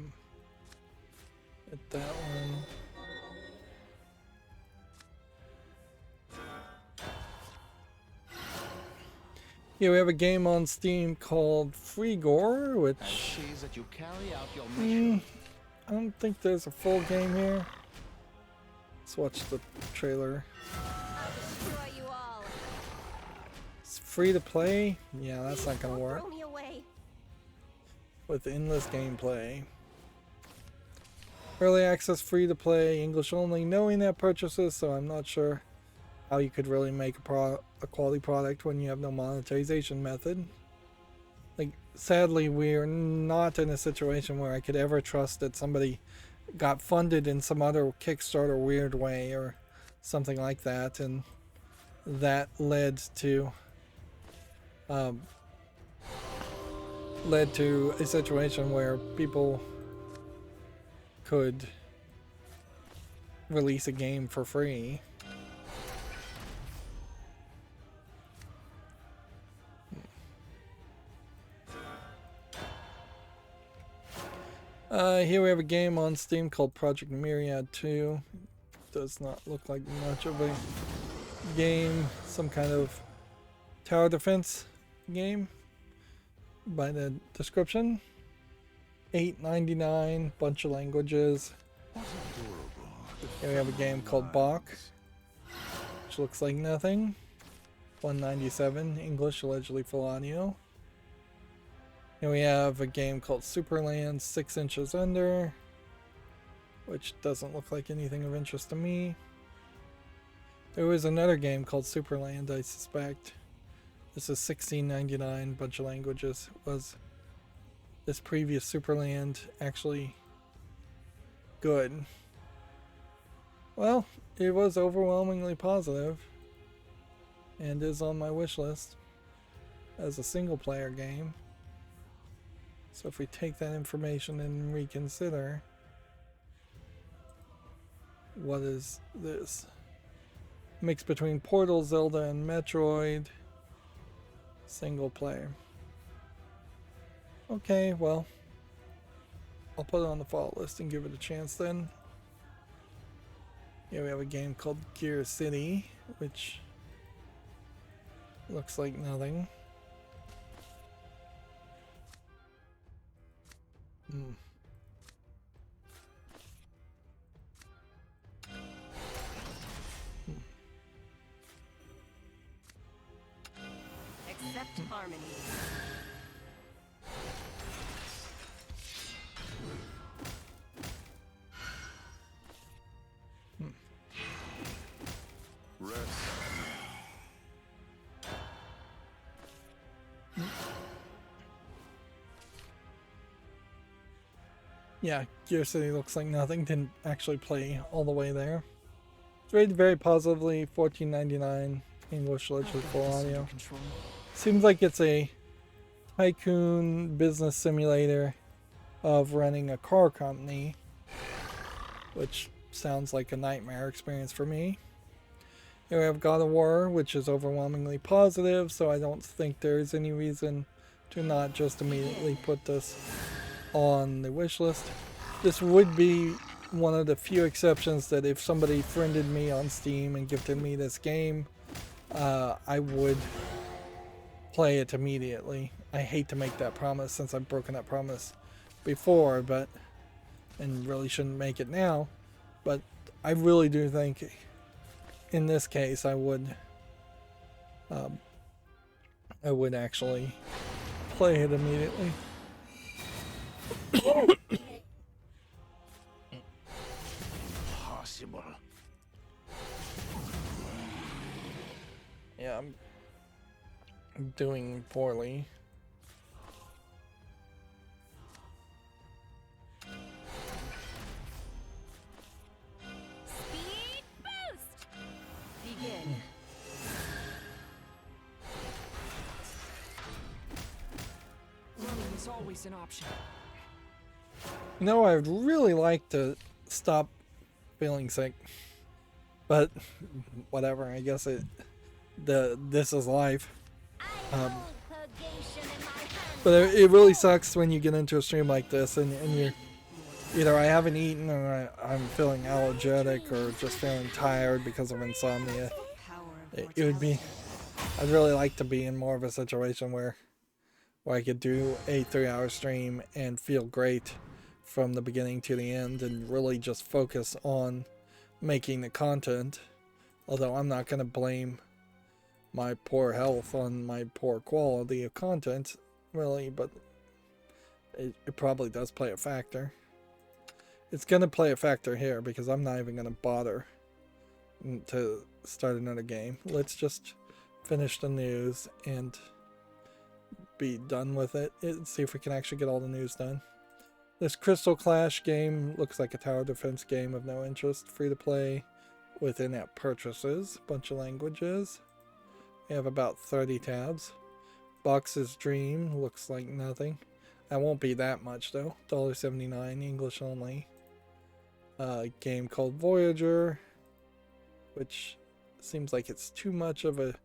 Hit that one. Here we have a game on Steam called Freegore, And which sees that you carry out your mission. I don't think there's a full game here. Let's watch the trailer. I'll destroy you all. It's free to play. Yeah, that's not gonna Don't work. throw me away. With endless gameplay. Early access, free to play, English only, no in-app purchases, so I'm not sure how you could really make a quality product when you have no monetization method. Like, sadly, we're not in a situation where I could ever trust that somebody got funded in some other Kickstarter weird way or something like that, and that led to a situation where people could release a game for free. Here we have a game on Steam called Project Myriad 2. Does not look like much of a game. Some kind of tower defense game by the description. $8.99, bunch of languages. What adorable. Here we have a game called Bach, which looks like nothing. $1.97, English, allegedly full audio. Here we have a game called Superland 6 Inches Under, which doesn't look like anything of interest to me. There was another game called Superland, I suspect. This is $16.99, bunch of languages. Was this previous Superland actually good? Well, it was overwhelmingly positive and is on my wish list as a single player game. So if we take that information and reconsider, what is this? Mix between Portal, Zelda, and Metroid. Single player. Okay, well, I'll put it on the follow list and give it a chance then. Here we have a game called Gear City, which looks like nothing. Accept harmony. Rest Yeah, Gear City looks like nothing. Didn't actually play all the way there. It's rated very positively. $14.99, English, allegedly full audio. Seems like it's a tycoon business simulator of running a car company, which sounds like a nightmare experience for me. Here we have God of War, which is overwhelmingly positive, so I don't think there's any reason to not just immediately put this on the wish list. This would be one of the few exceptions that if somebody friended me on Steam and gifted me this game, I would play it immediately. I hate to make that promise since I've broken that promise before, but and really shouldn't make it now. But I really do think in this case I would actually play it immediately. Possible. Yeah, I'm doing poorly. Speed boost! Begin. Running is always an option. You know, I'd really like to stop feeling sick, but whatever. I guess this is life. I hold purgation in my hand. But it really sucks when you get into a stream like this and you're either I haven't eaten or I'm feeling allergic or just feeling tired because of insomnia. Power of It would be, I'd really like to be in more of a situation where I could do a 3-hour stream and feel great from the beginning to the end and really just focus on making the content. Although I'm not going to blame my poor health on my poor quality of content, really, but it probably does play a factor. It's going to play a factor here because I'm not even going to bother to start another game. Let's just finish the news and be done with it. See if we can actually get all the news done. This Crystal Clash game looks like a tower defense game of no interest. Free to play with in-app purchases. Bunch of languages. We have about 30 tabs. Box's Dream looks like nothing. That won't be that much though. $1.79 English only. A game called Voyager, which seems like it's too much of a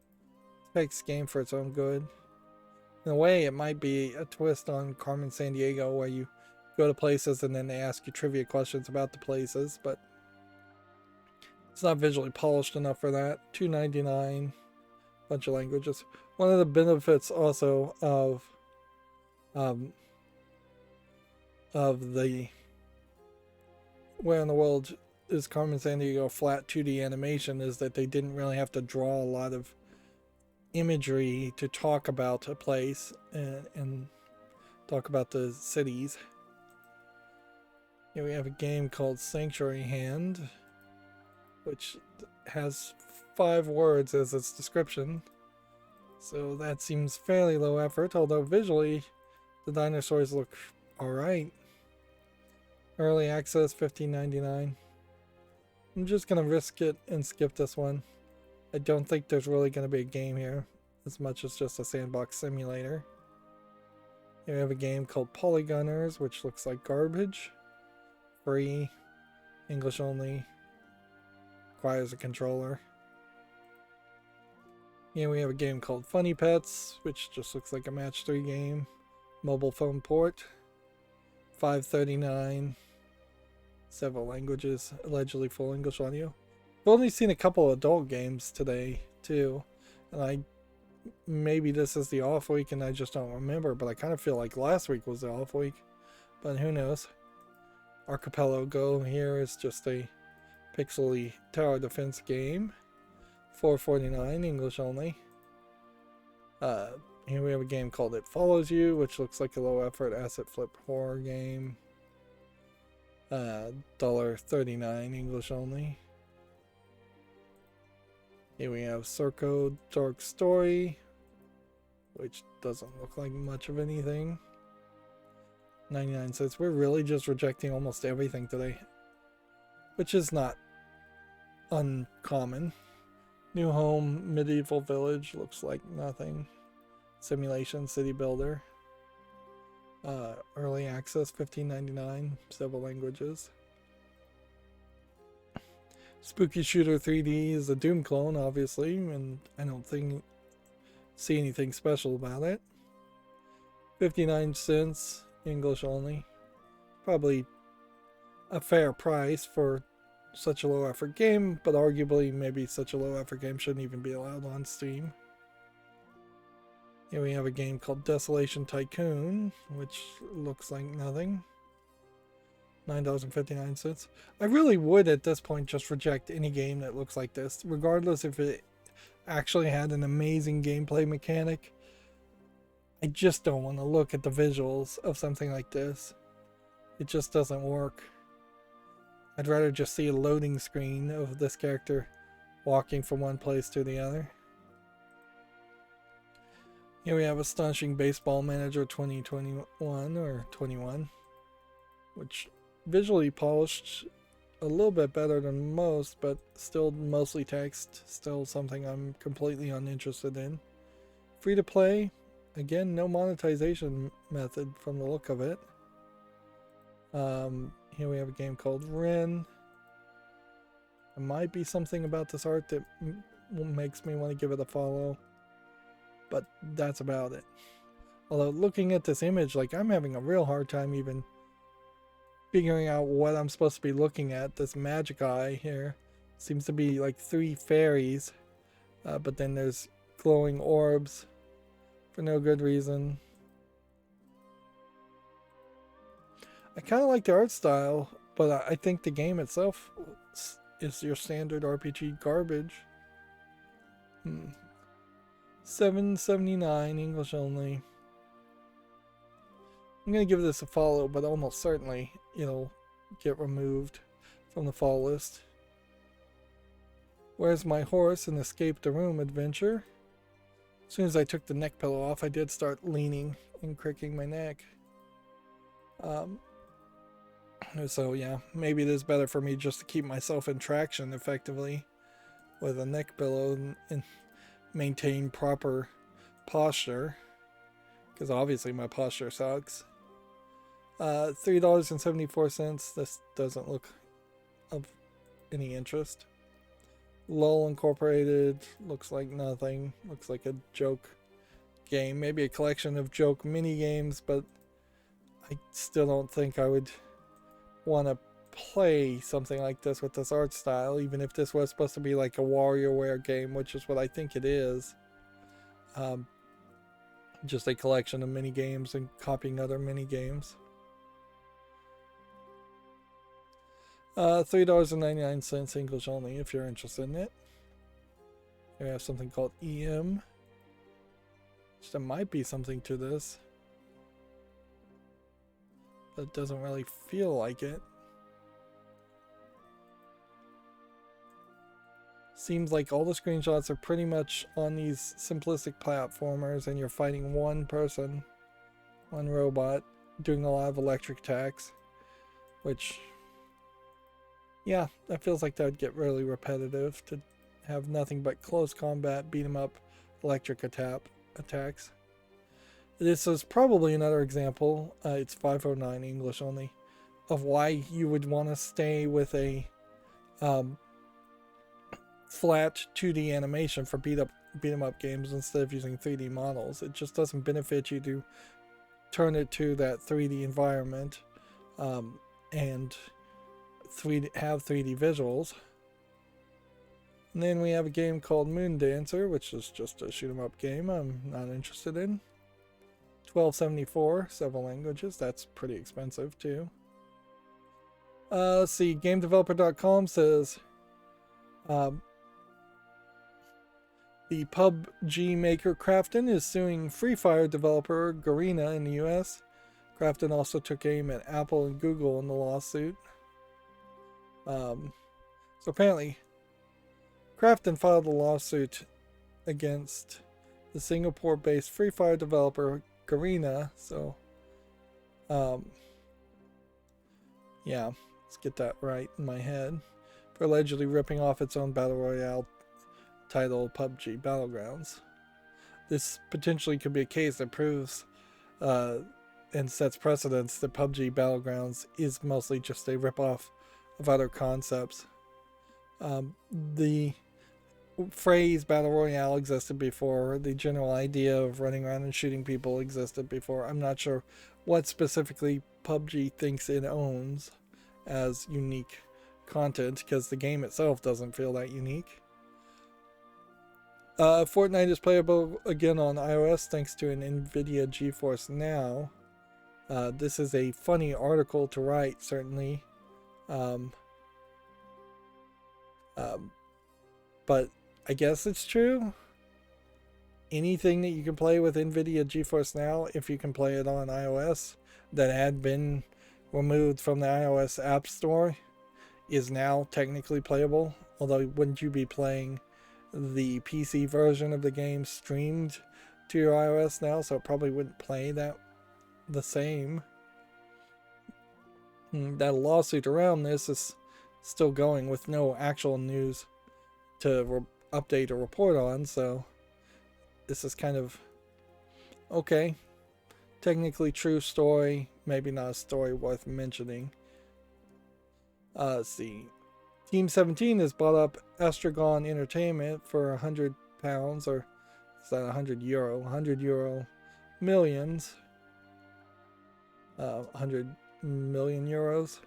text game for its own good. In a way, it might be a twist on Carmen Sandiego, where you go to places and then they ask you trivia questions about the places, but it's not visually polished enough for that. $2.99, bunch of languages. One of the benefits also of the Where in the World is Carmen Sandiego flat 2D animation is that they didn't really have to draw a lot of imagery to talk about a place and talk about the cities. Here we have a game called Sanctuary Hand, which has 5 words as its description. So that seems fairly low effort, although visually the dinosaurs look alright. Early access, $15.99. I'm just gonna risk it and skip this one. I don't think there's really gonna be a game here, as much as just a sandbox simulator. Here we have a game called Polygoners, which looks like garbage. Free, English only, requires a controller. Here we have a game called Funny Pets, which just looks like a match 3 game. Mobile phone port, $5.39. Several languages, allegedly full English audio. I've only seen a couple adult games today too, and maybe this is the off week and I just don't remember, but I kind of feel like last week was the off week, but who knows. Archipelago here is just a pixely tower defense game. $4.49 English only. Here we have a game called It Follows You, which looks like a low effort asset flip horror game. $1.39 English only. Here we have Circo Dark Story, which doesn't look like much of anything. 99 cents. We're really just rejecting almost everything today, which is not uncommon. New Home Medieval Village looks like nothing. Simulation City Builder. Early access, $15.99. Several languages. Spooky Shooter 3D is a Doom clone, obviously, and I don't see anything special about it. 59 cents, English only. Probably a fair price for such a low effort game, but arguably maybe such a low effort game shouldn't even be allowed on Steam. Here we have a game called Desolation Tycoon, which looks like nothing. $9.59. I really would at this point just reject any game that looks like this, regardless if it actually had an amazing gameplay mechanic. I just don't want to look at the visuals of something like this. It just doesn't work. I'd rather just see a loading screen of this character walking from one place to the other. Here we have Astonishing Baseball Manager 2021 or 21, which visually polished a little bit better than most, but still mostly text, still something I'm completely uninterested in. Free to play, again, no monetization method from the look of it. Here we have a game called Ren. There might be something about this art that makes me want to give it a follow, but that's about it. Although looking at this image, like, I'm having a real hard time even figuring out what I'm supposed to be looking at. This magic eye here seems to be like 3 fairies, but then there's glowing orbs for no good reason. I kind of like the art style, but I think the game itself is your standard RPG garbage. $7.79 English only. I'm gonna give this a follow, but almost certainly it'll get removed from the follow list. Where's My Horse and Escape the Room adventure? As soon as I took the neck pillow off, I did start leaning and cricking my neck. So yeah, maybe it is better for me just to keep myself in traction effectively with a neck pillow and maintain proper posture, because obviously my posture sucks. $3.74. This doesn't look of any interest. LOL Incorporated looks like nothing. Looks like a joke game, maybe a collection of joke mini games, but I still don't think I would want to play something like this with this art style, even if this was supposed to be like a WarioWare game, which is what I think it is. Just a collection of mini games and copying other mini games. $3.99 English only if you're interested in it. We have something called EM. So there might be something to this, but it doesn't really feel like it. Seems like all the screenshots are pretty much on these simplistic platformers, and you're fighting one person, one robot, doing a lot of electric attacks, which, yeah, that feels like that would get really repetitive to have nothing but close combat, beat 'em up, electric attacks. This is probably another example, it's $5.09 English only, of why you would want to stay with a flat 2D animation for beat 'em up games instead of using 3D models. It just doesn't benefit you to turn it to that 3D environment and have 3D visuals. And then we have a game called Moon Dancer, which is just a shoot 'em up game I'm not interested in. $12.74, several languages. That's pretty expensive too. Let's see, GameDeveloper.com says the PUBG maker Krafton is suing Free Fire developer Garena in the US. Krafton also took aim at Apple and Google in the lawsuit. So apparently, Krafton filed a lawsuit against the Singapore-based Free Fire developer Garena. So, yeah, let's get that right in my head. For allegedly ripping off its own Battle Royale title, PUBG Battlegrounds. This potentially could be a case that proves and sets precedence that PUBG Battlegrounds is mostly just a ripoff of other concepts. The phrase Battle Royale existed before. The general idea of running around and shooting people existed before. I'm not sure what specifically PUBG thinks it owns as unique content, because the game itself doesn't feel that unique. Fortnite is playable again on iOS thanks to an NVIDIA GeForce Now. This is a funny article to write, certainly. But I guess it's true. Anything that you can play with NVIDIA GeForce Now, if you can play it on iOS, that had been removed from the iOS App Store, is now technically playable. Although, wouldn't you be playing the PC version of the game streamed to your iOS now? So it probably wouldn't play that the same. That lawsuit around this is still going with no actual news to update or report on, so this is kind of okay. Technically true story, maybe not a story worth mentioning. Let's see. Team 17 has bought up Astragon Entertainment for £100, or is that €100? €100 millions. 100 million euros.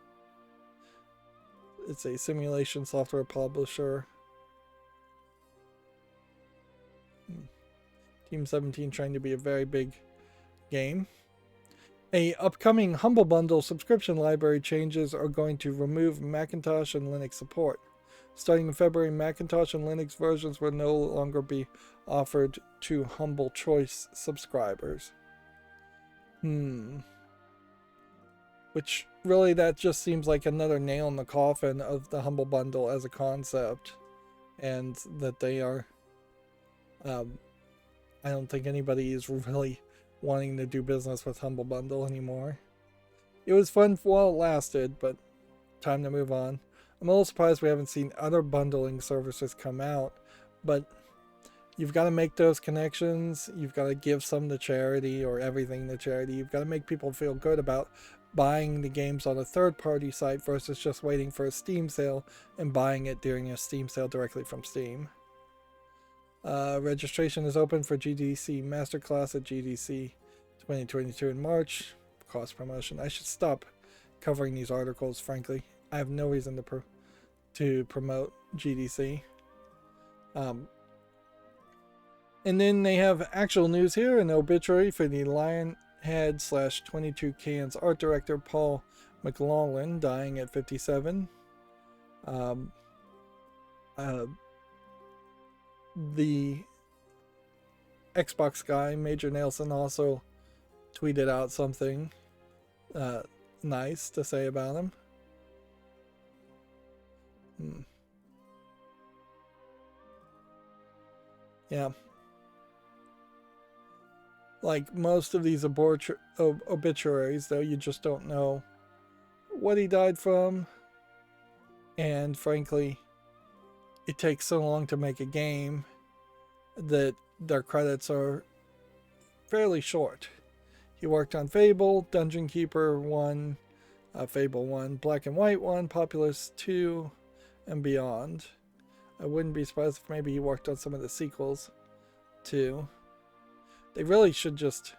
It's a simulation software publisher. Team 17 trying to be a very big game. A upcoming Humble Bundle subscription library changes are going to remove Macintosh and Linux support. Starting in February, Macintosh and Linux versions will no longer be offered to Humble Choice subscribers. Which really, that just seems like another nail in the coffin of the Humble Bundle as a concept. And that they are... I don't think anybody is really wanting to do business with Humble Bundle anymore. It was fun while it lasted, but time to move on. I'm a little surprised we haven't seen other bundling services come out, but you've got to make those connections. You've got to give some to charity, or everything to charity. You've got to make people feel good about buying the games on a third-party site versus just waiting for a Steam sale and buying it during a Steam sale directly from Steam. Registration is open for GDC Masterclass at GDC 2022 in March. Cost promotion. I should stop covering these articles, frankly. I have no reason to promote GDC. And then they have actual news here, an obituary for the Lionhead / 22 Cans art director Paul McLaughlin, dying at 57. The Xbox guy, Major Nelson, also tweeted out something nice to say about him. Yeah. Like most of these obituaries, though, you just don't know what he died from. And frankly, it takes so long to make a game that their credits are fairly short. He worked on Fable, Dungeon Keeper 1, Fable 1, Black and White 1, Populous 2, and beyond. I wouldn't be surprised if maybe he worked on some of the sequels too. They really should just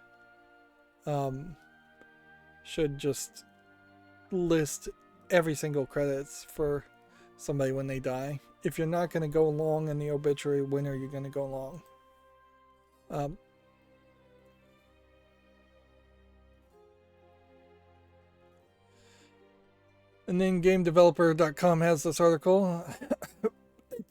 list every single credits for somebody when they die. If you're not going to go long in the obituary, when are you going to go long? And then GameDeveloper.com has this article.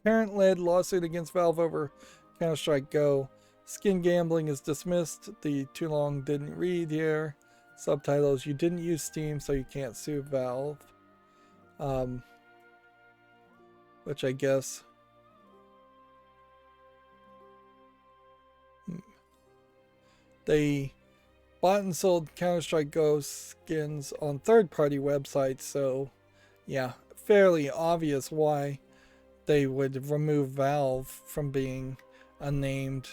Parent-led lawsuit against Valve over Counter-Strike Go. Skin gambling is dismissed. The too long didn't read here. Subtitles: you didn't use Steam, so you can't sue Valve. Which I guess... They bought and sold Counter-Strike Go skins on third-party websites, so yeah, fairly obvious why they would remove Valve from being a named,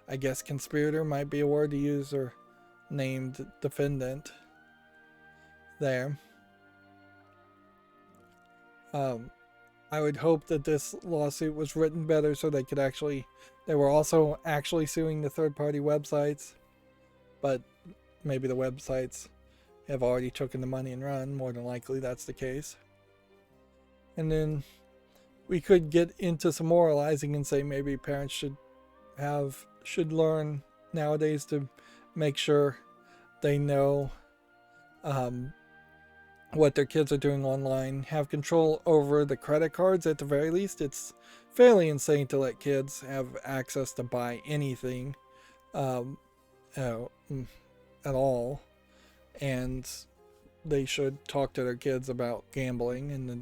I guess conspirator might be a word to use, or named defendant there. I would hope that this lawsuit was written better so they were also actually suing the third-party websites, but maybe the websites have already taken the money and run. More than likely that's the case. And then we could get into some moralizing and say maybe parents should learn nowadays to make sure they know what their kids are doing online, have control over the credit cards at the very least. It's fairly insane to let kids have access to buy anything at all, and they should talk to their kids about gambling and the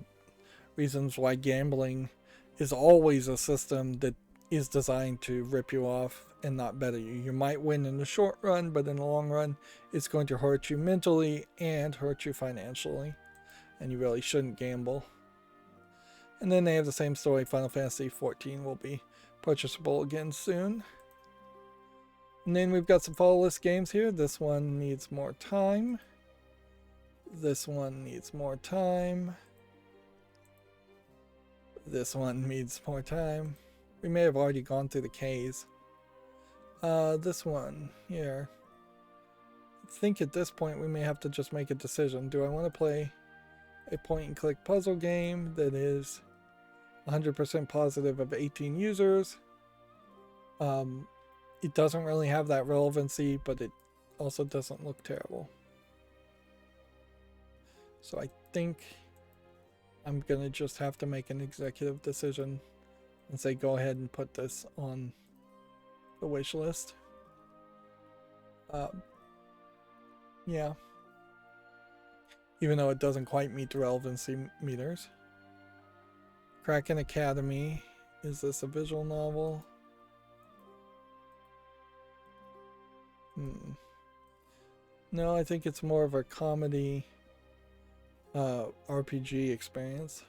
reasons why gambling is always a system that is designed to rip you off and not better you. You might win in the short run, but in the long run, it's going to hurt you mentally and hurt you financially, and you really shouldn't gamble. And then they have the same story. Final Fantasy XIV will be purchasable again soon. And then we've got some follow list games here. This one needs more time. This one needs more time. This one needs more time. We may have already gone through the Ks. This one here. I think at this point we may have to just make a decision. Do I want to play a point and click puzzle game that is 100% positive of 18 users? It doesn't really have that relevancy, but it also doesn't look terrible. So I think I'm gonna just have to make an executive decision and say go ahead and put this on the wish list. Yeah. Even though it doesn't quite meet the relevancy meters. Kraken Academy. Is this a visual novel? No, I think it's more of a comedy RPG experience.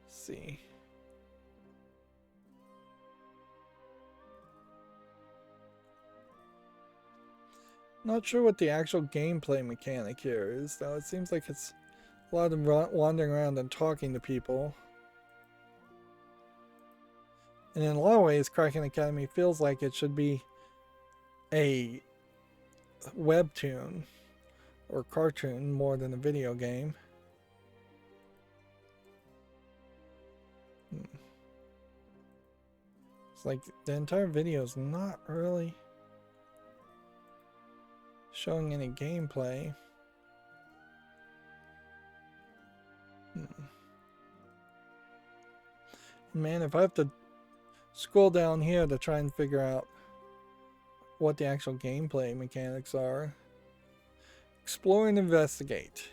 Let's see. Not sure what the actual gameplay mechanic here is, though. It seems like it's a lot of wandering around and talking to people. And in a lot of ways, Kraken Academy feels like it should be a webtoon or cartoon more than a video game. It's like the entire video is not really showing any gameplay. Man, if I have to scroll down here to try and figure out what the actual gameplay mechanics are. Explore and investigate.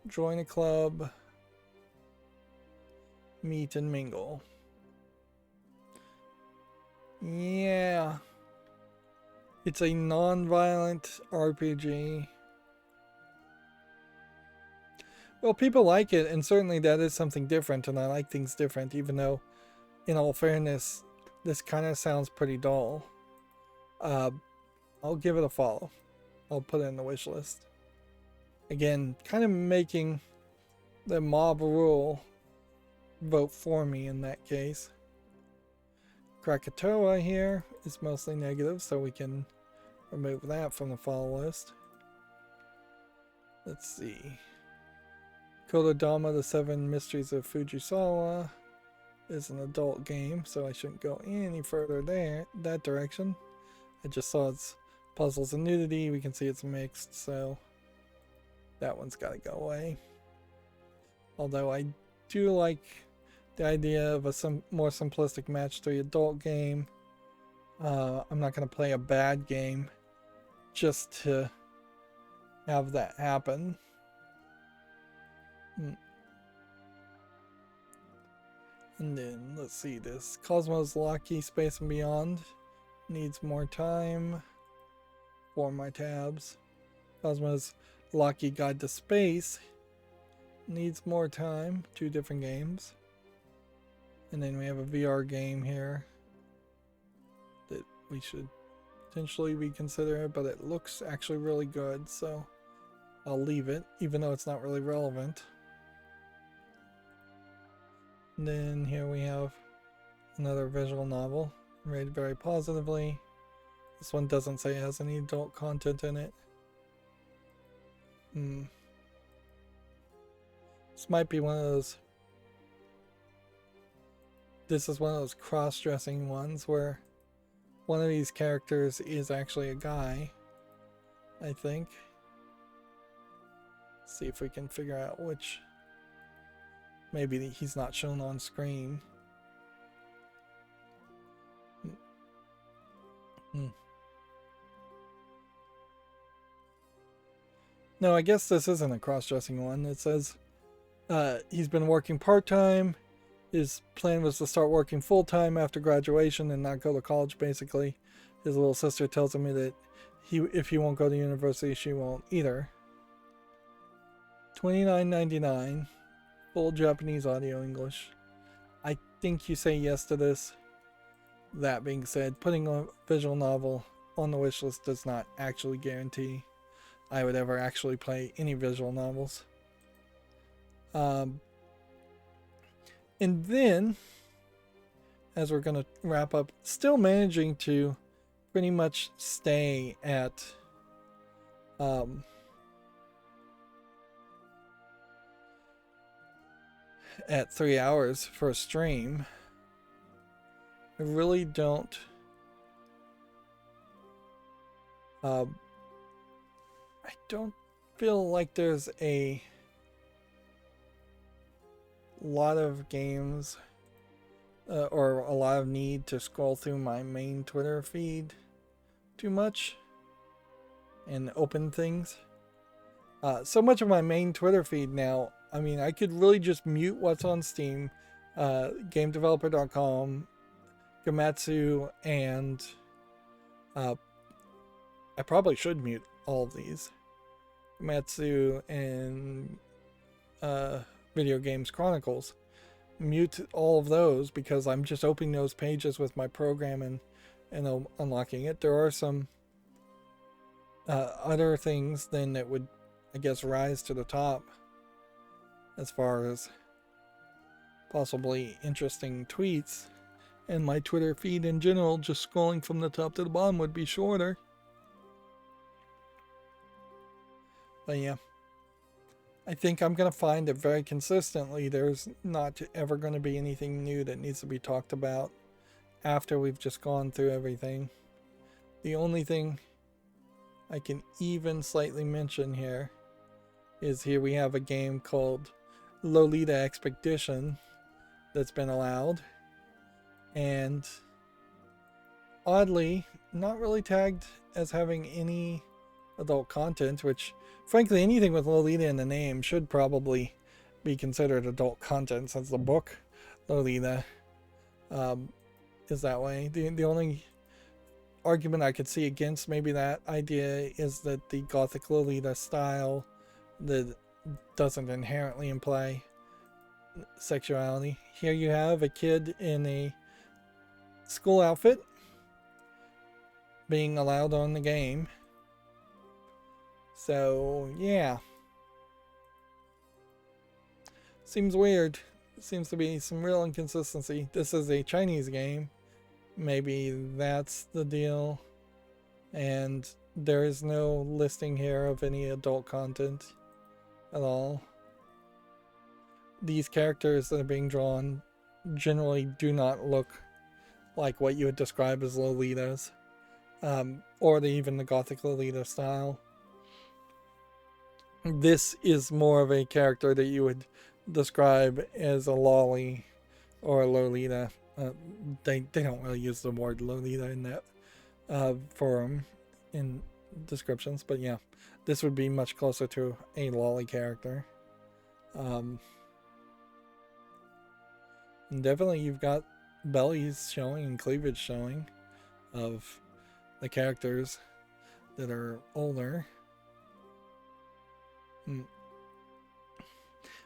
Join a club. Meet and mingle. Yeah. It's a non-violent RPG. Well, people like it, and certainly that is something different, and I like things different, even though, in all fairness, this kind of sounds pretty dull. I'll give it a follow. I'll put it in the wish list. Again, kind of making the mob rule vote for me in that case. Krakatoa here is mostly negative, so we can remove that from the follow list. Let's see. Kododama, the Seven Mysteries of Fujisawa is an adult game, so I shouldn't go any further that direction. I just saw it's puzzles and nudity. We can see it's mixed, so that one's got to go away. Although I do like the idea of a more simplistic match 3 adult game. I'm not going to play a bad game just to have that happen. And then, let's see, this Cosmos Locky Space and Beyond needs more time for my tabs. Cosmos Locky Guide to Space needs more time. 2 different games. And then we have a VR game here that we should potentially reconsider, but it looks actually really good, so I'll leave it, even though it's not really relevant. And then here we have another visual novel, rated very positively. This one doesn't say it has any adult content in it. This might be one of those... This is one of those cross-dressing ones where one of these characters is actually a guy. I think. See if we can figure out which. Maybe he's not shown on screen. No, I guess this isn't a cross-dressing one. It says he's been working part-time. His plan was to start working full-time after graduation and not go to college, basically. His little sister tells him that if he won't go to university, she won't either. $29.99. Full Japanese audio English. I think you say yes to this. That being said, putting a visual novel on the wish list does not actually guarantee I would ever actually play any visual novels. And then, as we're going to wrap up, still managing to pretty much stay at at 3 hours for a stream. I really don't I don't feel like there's a lot of games or a lot of need to scroll through my main Twitter feed too much and open things. So much of my main Twitter feed now, I mean, I could really just mute what's on Steam, gamedeveloper.com, Gamatsu, and I probably should mute all of these. Gamatsu and Video Games Chronicles. Mute all of those because I'm just opening those pages with my program and unlocking it. There are some other things then that would, I guess, rise to the top as far as possibly interesting tweets. And my Twitter feed in general, just scrolling from the top to the bottom, would be shorter. But yeah, I think I'm going to find that very consistently there's not ever going to be anything new that needs to be talked about after we've just gone through everything. The only thing I can even slightly mention here is here we have a game called Lolita Expedition that's been allowed. And oddly, not really tagged as having any adult content, which frankly anything with Lolita in the name should probably be considered adult content since the book Lolita is that way. The only argument I could see against maybe that idea is that the Gothic Lolita style that doesn't inherently imply sexuality. Here you have a kid in a school outfit being allowed on the game. So yeah, seems weird. Seems to be some real inconsistency. This is a Chinese game. Maybe that's the deal. And there is no listing here of any adult content at all. These characters that are being drawn generally do not look like what you would describe as Lolitas, or even the Gothic Lolita style. This is more of a character that you would describe as a lolly or a Lolita. They don't really use the word Lolita in that forum in descriptions, but yeah, this would be much closer to a lolly character. And definitely you've got bellies showing and cleavage showing of the characters that are older.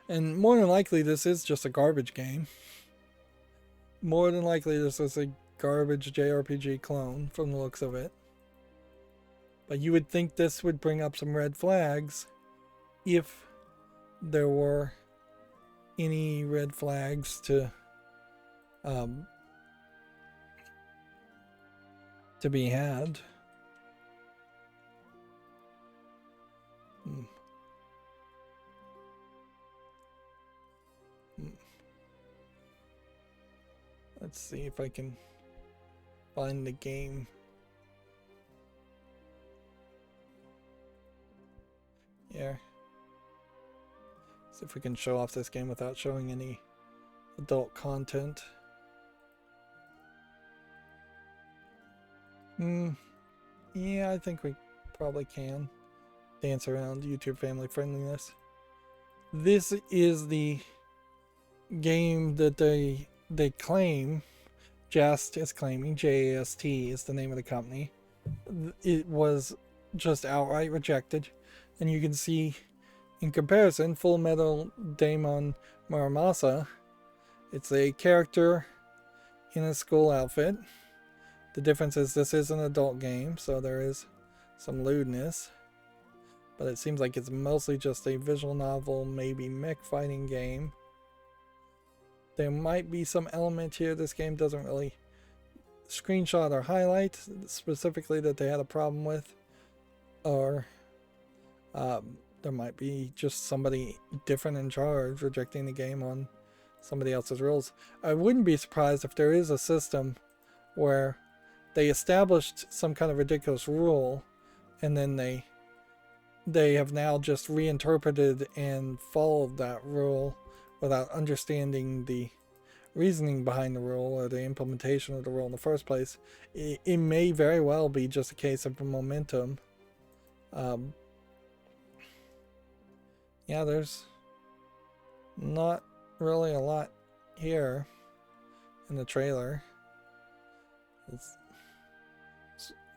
And more than likely this is just a garbage game. More than likely this is a garbage JRPG clone from the looks of it. But you would think this would bring up some red flags if there were any red flags to be had. Let's see if I can find the game. here. See if we can show off this game without showing any adult content. Yeah, I think we probably can dance around YouTube family friendliness. This is the game that they claim, Just is claiming, JAST is the name of the company. It was just outright rejected, and you can see in comparison, Full Metal Daemon Muramasa, it's a character in a school outfit. The difference is this is an adult game, so there is some lewdness, but it seems like it's mostly just a visual novel, maybe mech fighting game. There might be some element here this game doesn't really screenshot or highlight, specifically that they had a problem with, or there might be just somebody different in charge rejecting the game on somebody else's rules. I wouldn't be surprised if there is a system where they established some kind of ridiculous rule and then they have now just reinterpreted and followed that rule without understanding the reasoning behind the rule or the implementation of the rule in the first place. It may very well be just a case of momentum. Yeah, there's not really a lot here in the trailer. It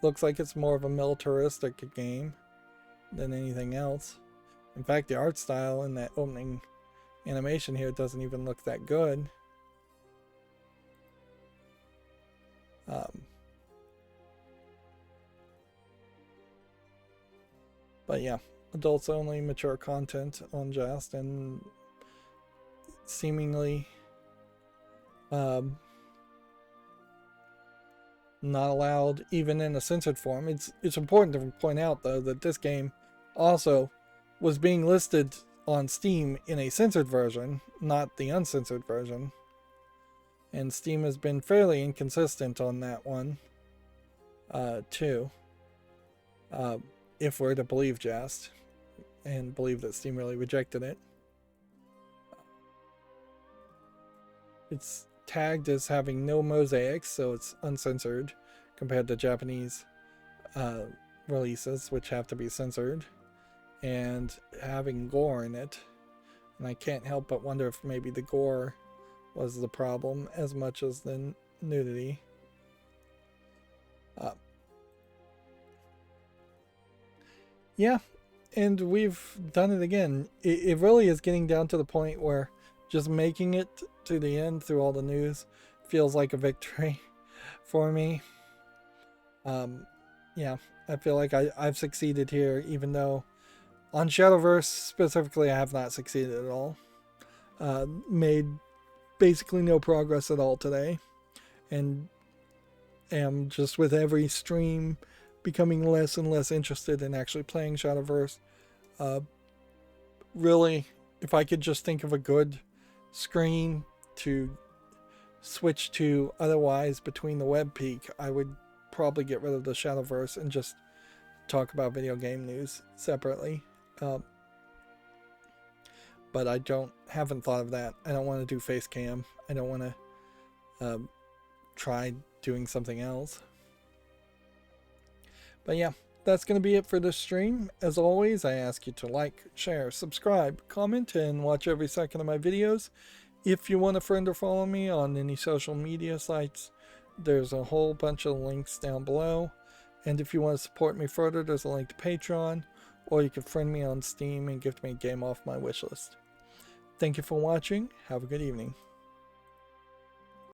looks like it's more of a militaristic game than anything else. In fact, the art style in that opening animation here doesn't even look that good. But yeah, adults only, mature content on Just, and seemingly not allowed even in a censored form. It's important to point out though that this game also was being listed on Steam in a censored version, not the uncensored version. And Steam has been fairly inconsistent on that one, too. If we're to believe Just, and believe that Steam really rejected it. It's tagged as having no mosaics, so it's uncensored, compared to Japanese releases, which have to be censored, and having gore in it. And I can't help but wonder if maybe the gore was the problem as much as the nudity. Yeah, and we've done it again. It really is getting down to the point where just making it to the end through all the news feels like a victory for me. Yeah, I feel like I've succeeded here, even though on Shadowverse specifically I have not succeeded at all. Made basically no progress at all today, and am just with every stream becoming less and less interested in actually playing Shadowverse. Really, if I could just think of a good screen to switch to otherwise between the web peak, I would probably get rid of the Shadowverse and just talk about video game news separately. But I haven't thought of that. I don't want to do face cam. I don't want to try doing something else. But yeah, that's going to be it for this stream. As always, I ask you to like, share, subscribe, comment, and watch every second of my videos. If you want to friend or follow me on any social media sites, there's a whole bunch of links down below. And if you want to support me further, there's a link to Patreon, or you can friend me on Steam and gift me a game off my wishlist. Thank you for watching. Have a good evening.